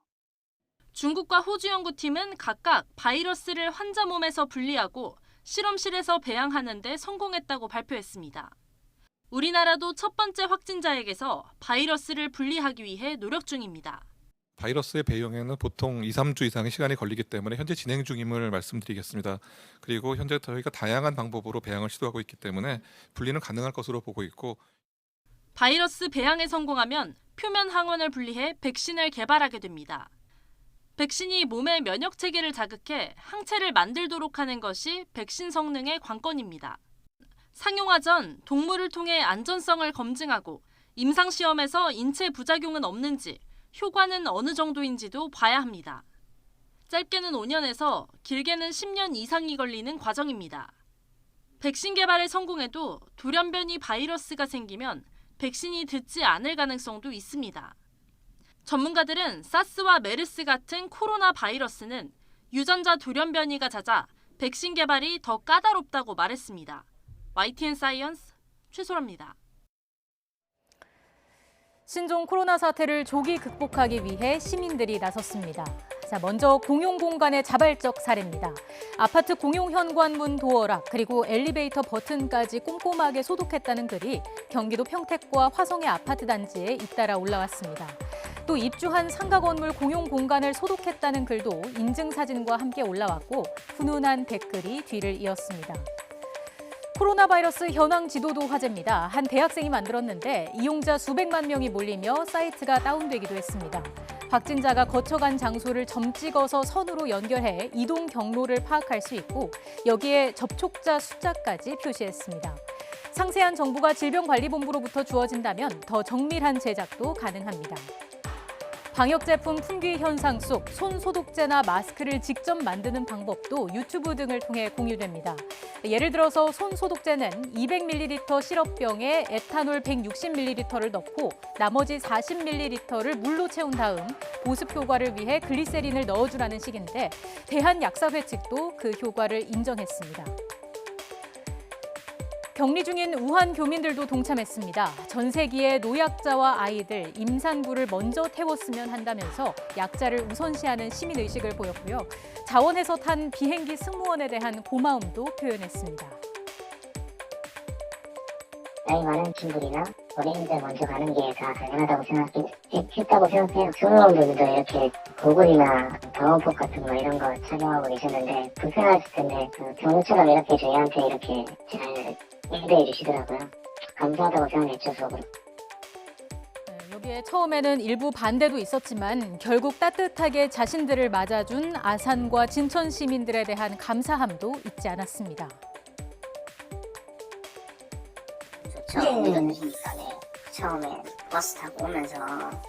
중국과 호주 연구팀은 각각 바이러스를 환자 몸에서 분리하고 실험실에서 배양하는 데 성공했다고 발표했습니다. 우리나라도 첫 번째 확진자에게서 바이러스를 분리하기 위해 노력 중입니다. 바이러스의 배양에는 보통 2, 3주 이상의 시간이 걸리기 때문에 현재 진행 중임을 말씀드리겠습니다. 그리고 현재 저희가 다양한 방법으로 배양을 시도하고 있기 때문에 분리는 가능할 것으로 보고 있고, 바이러스 배양에 성공하면 표면 항원을 분리해 백신을 개발하게 됩니다. 백신이 몸의 면역 체계를 자극해 항체를 만들도록 하는 것이 백신 성능의 관건입니다. 상용화 전 동물을 통해 안전성을 검증하고 임상시험에서 인체 부작용은 없는지, 효과는 어느 정도인지도 봐야 합니다. 짧게는 5년에서 길게는 10년 이상이 걸리는 과정입니다. 백신 개발에 성공해도 돌연변이 바이러스가 생기면 백신이 듣지 않을 가능성도 있습니다. 전문가들은 사스와 메르스 같은 코로나 바이러스는 유전자 돌연변이가 잦아 백신 개발이 더 까다롭다고 말했습니다. YTN 사이언스 최소라입니다. 신종 코로나 사태를 조기 극복하기 위해 시민들이 나섰습니다. 자, 먼저 공용공간의 자발적 사례입니다. 아파트 공용 현관문 도어락 그리고 엘리베이터 버튼까지 꼼꼼하게 소독했다는 글이 경기도 평택과 화성의 아파트 단지에 잇따라 올라왔습니다. 또 입주한 상가 건물 공용 공간을 소독했다는 글도 인증사진과 함께 올라왔고 훈훈한 댓글이 뒤를 이었습니다. 코로나 바이러스 현황 지도도 화제입니다. 한 대학생이 만들었는데 이용자 수백만 명이 몰리며 사이트가 다운되기도 했습니다. 확진자가 거쳐간 장소를 점 찍어서 선으로 연결해 이동 경로를 파악할 수 있고 여기에 접촉자 숫자까지 표시했습니다. 상세한 정보가 질병관리본부로부터 주어진다면 더 정밀한 제작도 가능합니다. 방역제품 품귀 현상 속 손 소독제나 마스크를 직접 만드는 방법도 유튜브 등을 통해 공유됩니다. 예를 들어서 손 소독제는 200ml 시럽병에 에탄올 160ml를 넣고 나머지 40ml를 물로 채운 다음 보습 효과를 위해 글리세린을 넣어주라는 식인데 대한약사회 측도 그 효과를 인정했습니다. 격리 중인 우한 교민들도 동참했습니다. 전세기에 노약자와 아이들, 임산부를 먼저 태웠으면 한다면서 약자를 우선시하는 시민의식을 보였고요. 자원에서 탄 비행기 승무원에 대한 고마움도 표현했습니다. 나이 많은 분들이나 어린이들 먼저 가는 게 다 당연하다고 했다고 생각해요. 승무원분들도 이렇게 고글이나 방호복 같은 거 이런 거 착용하고 계셨는데 불편하실 텐데 경호처럼 이렇게 저희한테 이렇게 잘 인도해 주시더라고요. 감사하다고 생각했죠, 속으로. 여기에 처음에는 일부 반대도 있었지만 결국 따뜻하게 자신들을 맞아준 아산과 진천 시민들에 대한 감사함도 잊지 않았습니다. 처음에 버스 타고 오면서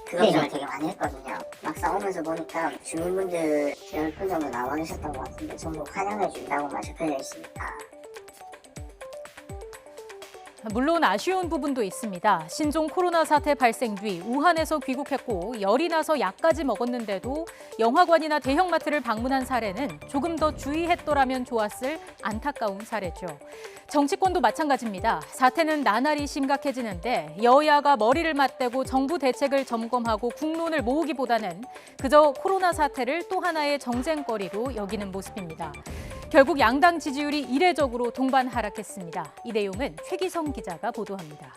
그 걱정을 되게 많이 했거든요. 막상 오면서 보니까 주민분들 10분 정도 나와 계셨던 것 같은데 전부 환영해 준다고만 적혀져 있으니까. 물론 아쉬운 부분도 있습니다. 신종 코로나 사태 발생 뒤 우한에서 귀국했고 열이 나서 약까지 먹었는데도 영화관이나 대형마트를 방문한 사례는 조금 더 주의했더라면 좋았을 안타까운 사례죠. 정치권도 마찬가지입니다. 사태는 나날이 심각해지는데 여야가 머리를 맞대고 정부 대책을 점검하고 국론을 모으기보다는 그저 코로나 사태를 또 하나의 정쟁거리로 여기는 모습입니다. 결국 양당 지지율이 이례적으로 동반 하락했습니다. 이 내용은 최기성 기자가 보도합니다.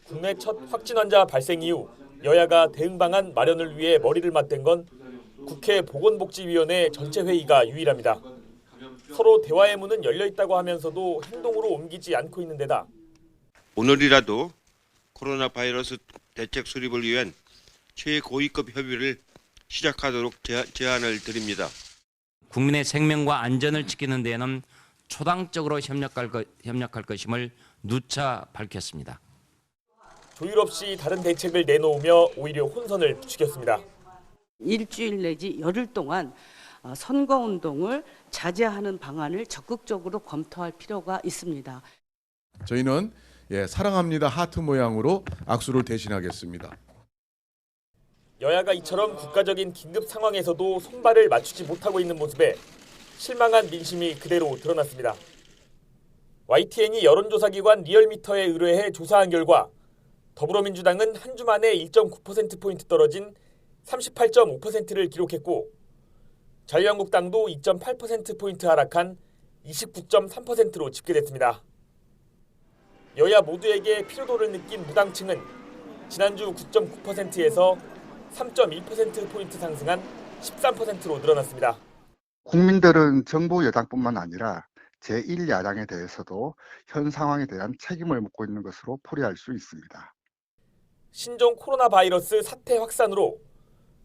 국내 첫 확진 환자 발생 이후 여야가 대응 방안 마련을 위해 머리를 맞댄 건 국회 보건복지위원회 전체 회의가 유일합니다. 서로 대화의 문은 열려 있다고 하면서도 행동으로 옮기지 않고 있는 데다 오늘이라도 코로나 바이러스 대책 수립을 위한 최고위급 협의를 시작하도록 제안을 드립니다. 국민의 생명과 안전을 지키는 데에는 초당적으로 협력할 것임을 누차 밝혔습니다. 조율 없이 다른 대책을 내놓으며 오히려 혼선을 부추겼습니다. 일주일 내지 열흘 동안 선거운동을 자제하는 방안을 적극적으로 검토할 필요가 있습니다. 저희는 사랑합니다 하트 모양으로 악수를 대신하겠습니다. 여야가 이처럼 국가적인 긴급 상황에서도 손발을 맞추지 못하고 있는 모습에 실망한 민심이 그대로 드러났습니다. YTN이 여론조사기관 리얼미터에 의뢰해 조사한 결과 더불어민주당은 한 주 만에 1.9%포인트 떨어진 38.5%를 기록했고 자유한국당도 2.8%포인트 하락한 29.3%로 집계됐습니다. 여야 모두에게 피로도를 느낀 무당층은 지난주 9.9%에서 3.1%포인트 상승한 13%로 늘어났습니다. 국민들은 정부 여당뿐만 아니라 제1야당에 대해서도 현 상황에 대한 책임을 묻고 있는 것으로 풀이할 수 있습니다. 신종 코로나 바이러스 사태 확산으로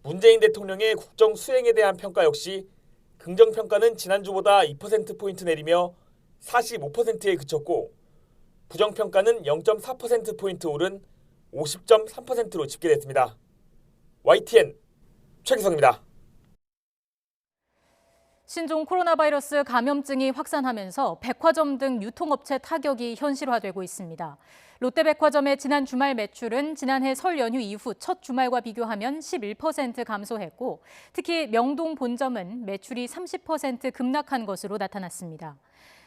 문재인 대통령의 국정 수행에 대한 평가 역시 긍정평가는 지난주보다 2%포인트 내리며 45%에 그쳤고 부정평가는 0.4%포인트 오른 50.3%로 집계됐습니다. YTN 최기성입니다. 신종 코로나 바이러스 감염증이 확산하면서 백화점 등 유통업체 타격이 현실화되고 있습니다. 롯데백화점의 지난 주말 매출은 지난해 설 연휴 이후 첫 주말과 비교하면 11% 감소했고 특히 명동 본점은 매출이 30% 급락한 것으로 나타났습니다.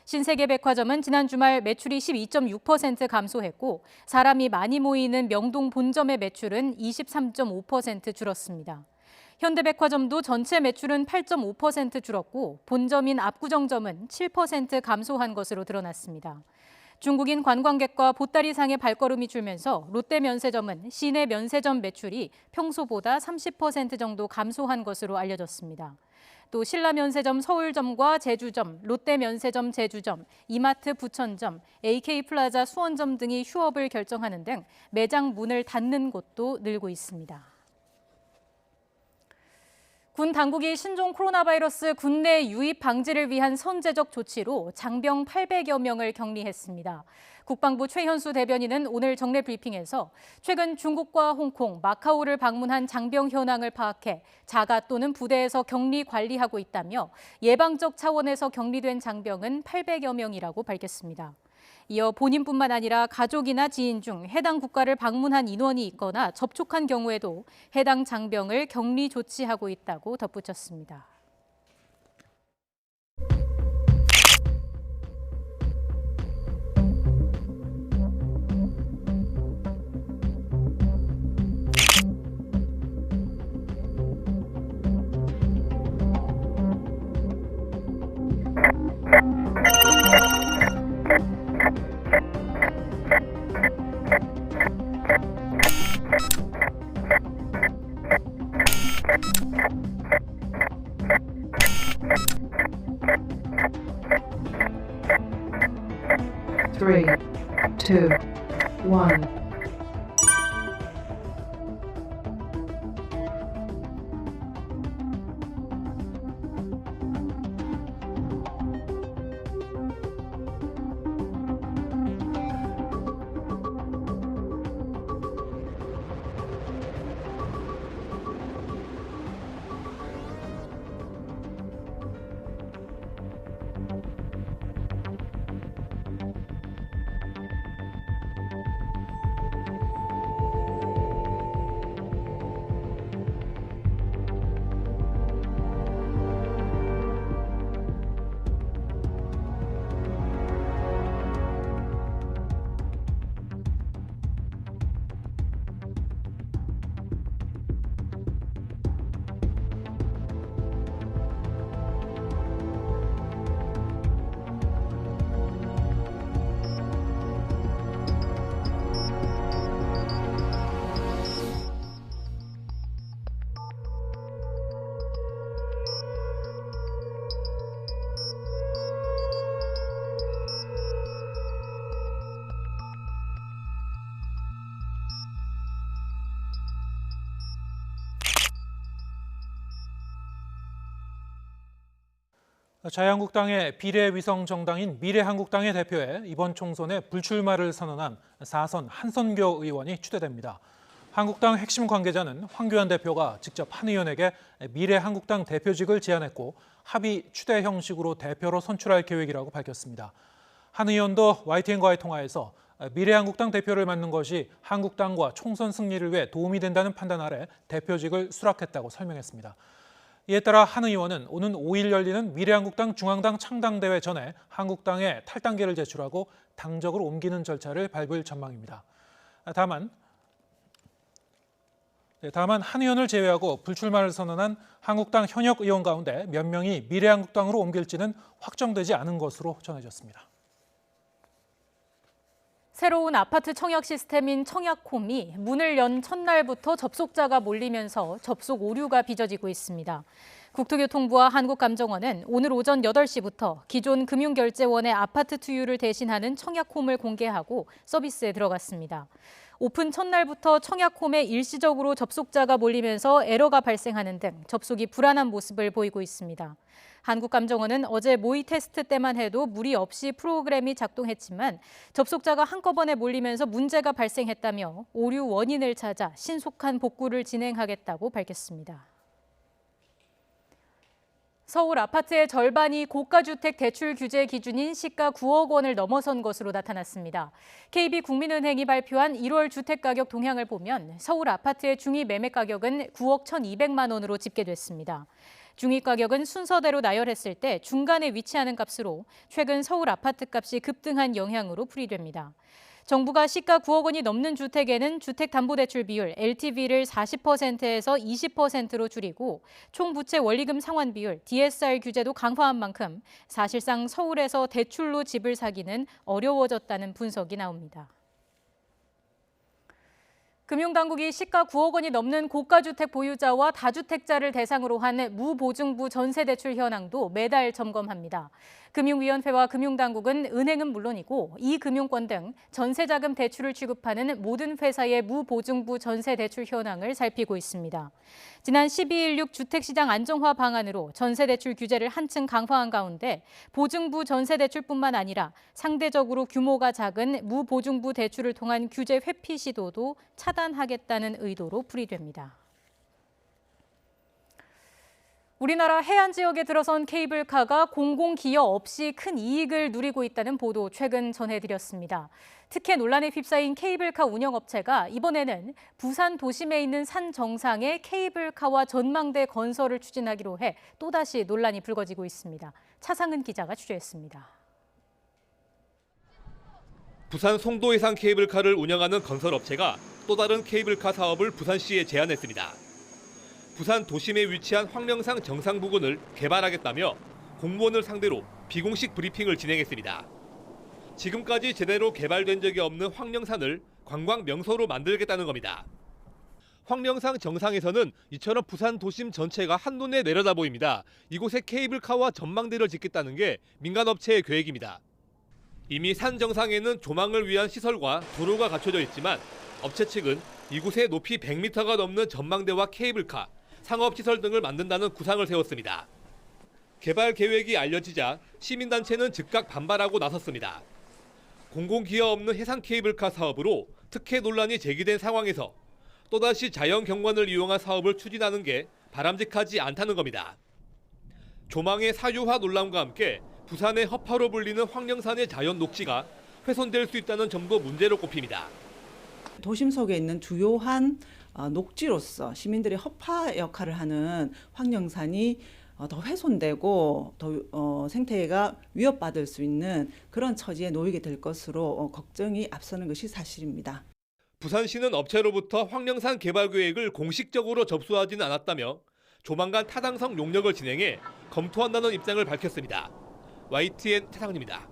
신세계백화점은 지난 주말 매출이 12.6% 감소했고 사람이 많이 모이는 명동 본점의 매출은 23.5% 줄었습니다. 현대백화점도 전체 매출은 8.5% 줄었고 본점인 압구정점은 7% 감소한 것으로 드러났습니다. 중국인 관광객과 보따리상의 발걸음이 줄면서 롯데면세점은 시내 면세점 매출이 평소보다 30% 정도 감소한 것으로 알려졌습니다. 또 신라면세점 서울점과 제주점, 롯데면세점 제주점, 이마트 부천점, AK플라자 수원점 등이 휴업을 결정하는 등 매장 문을 닫는 곳도 늘고 있습니다. 군 당국이 신종 코로나 바이러스 국내 유입 방지를 위한 선제적 조치로 장병 800여 명을 격리했습니다. 국방부 최현수 대변인은 오늘 정례 브리핑에서 최근 중국과 홍콩, 마카오를 방문한 장병 현황을 파악해 자가 또는 부대에서 격리 관리하고 있다며 예방적 차원에서 격리된 장병은 800여 명이라고 밝혔습니다. 이어 본인뿐만 아니라 가족이나 지인 중 해당 국가를 방문한 인원이 있거나 접촉한 경우에도 해당 장병을 격리 조치하고 있다고 덧붙였습니다. Three, two, one. 자유한국당의 비례위성 정당인 미래한국당의 대표에 이번 총선에 불출마를 선언한 사선 한선교 의원이 추대됩니다. 한국당 핵심 관계자는 황교안 대표가 직접 한 의원에게 미래한국당 대표직을 제안했고 합의 추대 형식으로 대표로 선출할 계획이라고 밝혔습니다. 한 의원도 YTN과의 통화에서 미래한국당 대표를 맡는 것이 한국당과 총선 승리를 위해 도움이 된다는 판단 아래 대표직을 수락했다고 설명했습니다. 이에 따라 한 의원은 오는 5일 열리는 미래한국당 중앙당 창당대회 전에 한국당에 탈당계를 제출하고 당적을 옮기는 절차를 밟을 전망입니다. 다만 한 의원을 제외하고 불출마를 선언한 한국당 현역 의원 가운데 몇 명이 미래한국당으로 옮길지는 확정되지 않은 것으로 전해졌습니다. 새로운 아파트 청약 시스템인 청약홈이 문을 연 첫날부터 접속자가 몰리면서 접속 오류가 빚어지고 있습니다. 국토교통부와 한국감정원은 오늘 오전 8시부터 기존 금융결제원의 아파트 투유를 대신하는 청약홈을 공개하고 서비스에 들어갔습니다. 오픈 첫날부터 청약홈에 일시적으로 접속자가 몰리면서 에러가 발생하는 등 접속이 불안한 모습을 보이고 있습니다. 한국감정원은 어제 모의 테스트 때만 해도 무리 없이 프로그램이 작동했지만 접속자가 한꺼번에 몰리면서 문제가 발생했다며 오류 원인을 찾아 신속한 복구를 진행하겠다고 밝혔습니다. 서울 아파트의 절반이 고가주택 대출 규제 기준인 시가 9억 원을 넘어선 것으로 나타났습니다. KB국민은행이 발표한 1월 주택가격 동향을 보면 서울 아파트의 중위 매매 가격은 9억 1,200만 원으로 집계됐습니다. 중위 가격은 순서대로 나열했을 때 중간에 위치하는 값으로 최근 서울 아파트 값이 급등한 영향으로 풀이됩니다. 정부가 시가 9억 원이 넘는 주택에는 주택담보대출 비율 LTV를 40%에서 20%로 줄이고 총부채 원리금 상환 비율 DSR 규제도 강화한 만큼 사실상 서울에서 대출로 집을 사기는 어려워졌다는 분석이 나옵니다. 금융당국이 시가 9억 원이 넘는 고가주택 보유자와 다주택자를 대상으로 한 무보증부 전세대출 현황도 매달 점검합니다. 금융위원회와 금융당국은 은행은 물론이고 이금융권 등 전세자금 대출을 취급하는 모든 회사의 무보증부 전세대출 현황을 살피고 있습니다. 지난 12.16 주택시장 안정화 방안으로 전세대출 규제를 한층 강화한 가운데 보증부 전세대출뿐만 아니라 상대적으로 규모가 작은 무보증부 대출을 통한 규제 회피 시도도 차단하겠다는 의도로 풀이됩니다. 우리나라 해안 지역에 들어선 케이블카가 공공기여 없이 큰 이익을 누리고 있다는 보도 최근 전해드렸습니다. 특혜 논란에 휩싸인 케이블카 운영업체가 이번에는 부산 도심에 있는 산 정상에 케이블카와 전망대 건설을 추진하기로 해 또다시 논란이 불거지고 있습니다. 차상은 기자가 취재했습니다. 부산 송도 해상 케이블카를 운영하는 건설업체가 또 다른 케이블카 사업을 부산시에 제안했습니다. 부산 도심에 위치한 황령산 정상 부근을 개발하겠다며 공무원을 상대로 비공식 브리핑을 진행했습니다. 지금까지 제대로 개발된 적이 없는 황령산을 관광 명소로 만들겠다는 겁니다. 황령산 정상에서는 이처럼 부산 도심 전체가 한눈에 내려다 보입니다. 이곳에 케이블카와 전망대를 짓겠다는 게 민간업체의 계획입니다. 이미 산 정상에는 조망을 위한 시설과 도로가 갖춰져 있지만 업체 측은 이곳에 높이 100m가 넘는 전망대와 케이블카, 상업시설 등을 만든다는 구상을 세웠습니다. 개발 계획이 알려지자 시민단체는 즉각 반발하고 나섰습니다. 공공기여 없는 해상 케이블카 사업으로 특혜 논란이 제기된 상황에서 또다시 자연경관을 이용한 사업을 추진하는 게 바람직하지 않다는 겁니다. 조망의 사유화 논란과 함께 부산의 허파로 불리는 황령산의 자연 녹지가 훼손될 수 있다는 점도 문제로 꼽힙니다. 도심 속에 있는 주요한 녹지로서 시민들의 허파 역할을 하는 황령산이 더 훼손되고 더 생태계가 위협받을 수 있는 그런 처지에 놓이게 될 것으로 걱정이 앞서는 것이 사실입니다. 부산시는 업체로부터 황령산 개발 계획을 공식적으로 접수하지는 않았다며 조만간 타당성 용역을 진행해 검토한다는 입장을 밝혔습니다. YTN 태상입니다.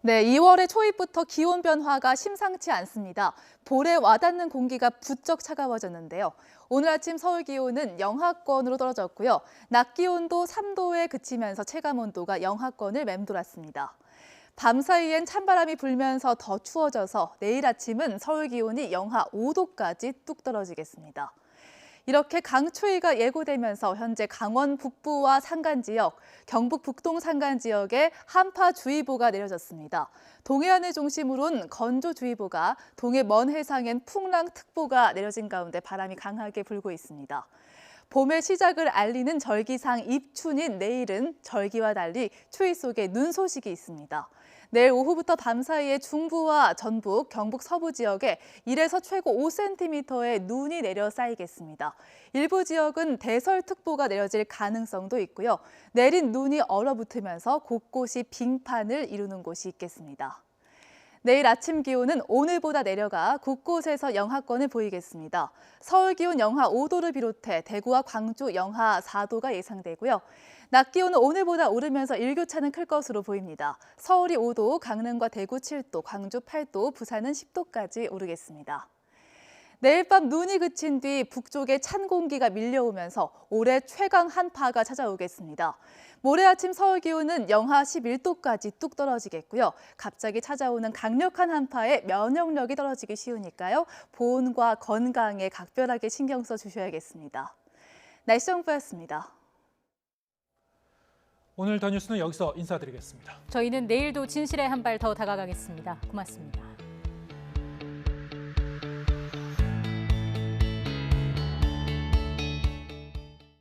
네, 2월의 초입부터 기온 변화가 심상치 않습니다. 볼에 와닿는 공기가 부쩍 차가워졌는데요. 오늘 아침 서울 기온은 영하권으로 떨어졌고요. 낮 기온도 3도에 그치면서 체감온도가 영하권을 맴돌았습니다. 밤사이엔 찬바람이 불면서 더 추워져서 내일 아침은 서울 기온이 영하 5도까지 뚝 떨어지겠습니다. 이렇게 강추위가 예고되면서 현재 강원 북부와 산간 지역, 경북 북동 산간 지역에 한파주의보가 내려졌습니다. 동해안을 중심으로는 건조주의보가, 동해 먼 해상엔 풍랑특보가 내려진 가운데 바람이 강하게 불고 있습니다. 봄의 시작을 알리는 절기상 입춘인 내일은 절기와 달리 추위 속에 눈 소식이 있습니다. 내일 오후부터 밤 사이에 중부와 전북, 경북 서부 지역에 1에서 최고 5cm의 눈이 내려 쌓이겠습니다. 일부 지역은 대설특보가 내려질 가능성도 있고요. 내린 눈이 얼어붙으면서 곳곳이 빙판을 이루는 곳이 있겠습니다. 내일 아침 기온은 오늘보다 내려가 곳곳에서 영하권을 보이겠습니다. 서울 기온 영하 5도를 비롯해 대구와 광주 영하 4도가 예상되고요. 낮 기온은 오늘보다 오르면서 일교차는 클 것으로 보입니다. 서울이 5도, 강릉과 대구 7도, 광주 8도, 부산은 10도까지 오르겠습니다. 내일 밤 눈이 그친 뒤 북쪽에 찬 공기가 밀려오면서 올해 최강 한파가 찾아오겠습니다. 모레 아침 서울 기온은 영하 11도까지 뚝 떨어지겠고요. 갑자기 찾아오는 강력한 한파에 면역력이 떨어지기 쉬우니까요. 보온과 건강에 각별하게 신경 써 주셔야겠습니다. 날씨 정보였습니다. 오늘 더 뉴스는 여기서 인사드리겠습니다. 저희는 내일도 진실에 한 발 더 다가가겠습니다. 고맙습니다.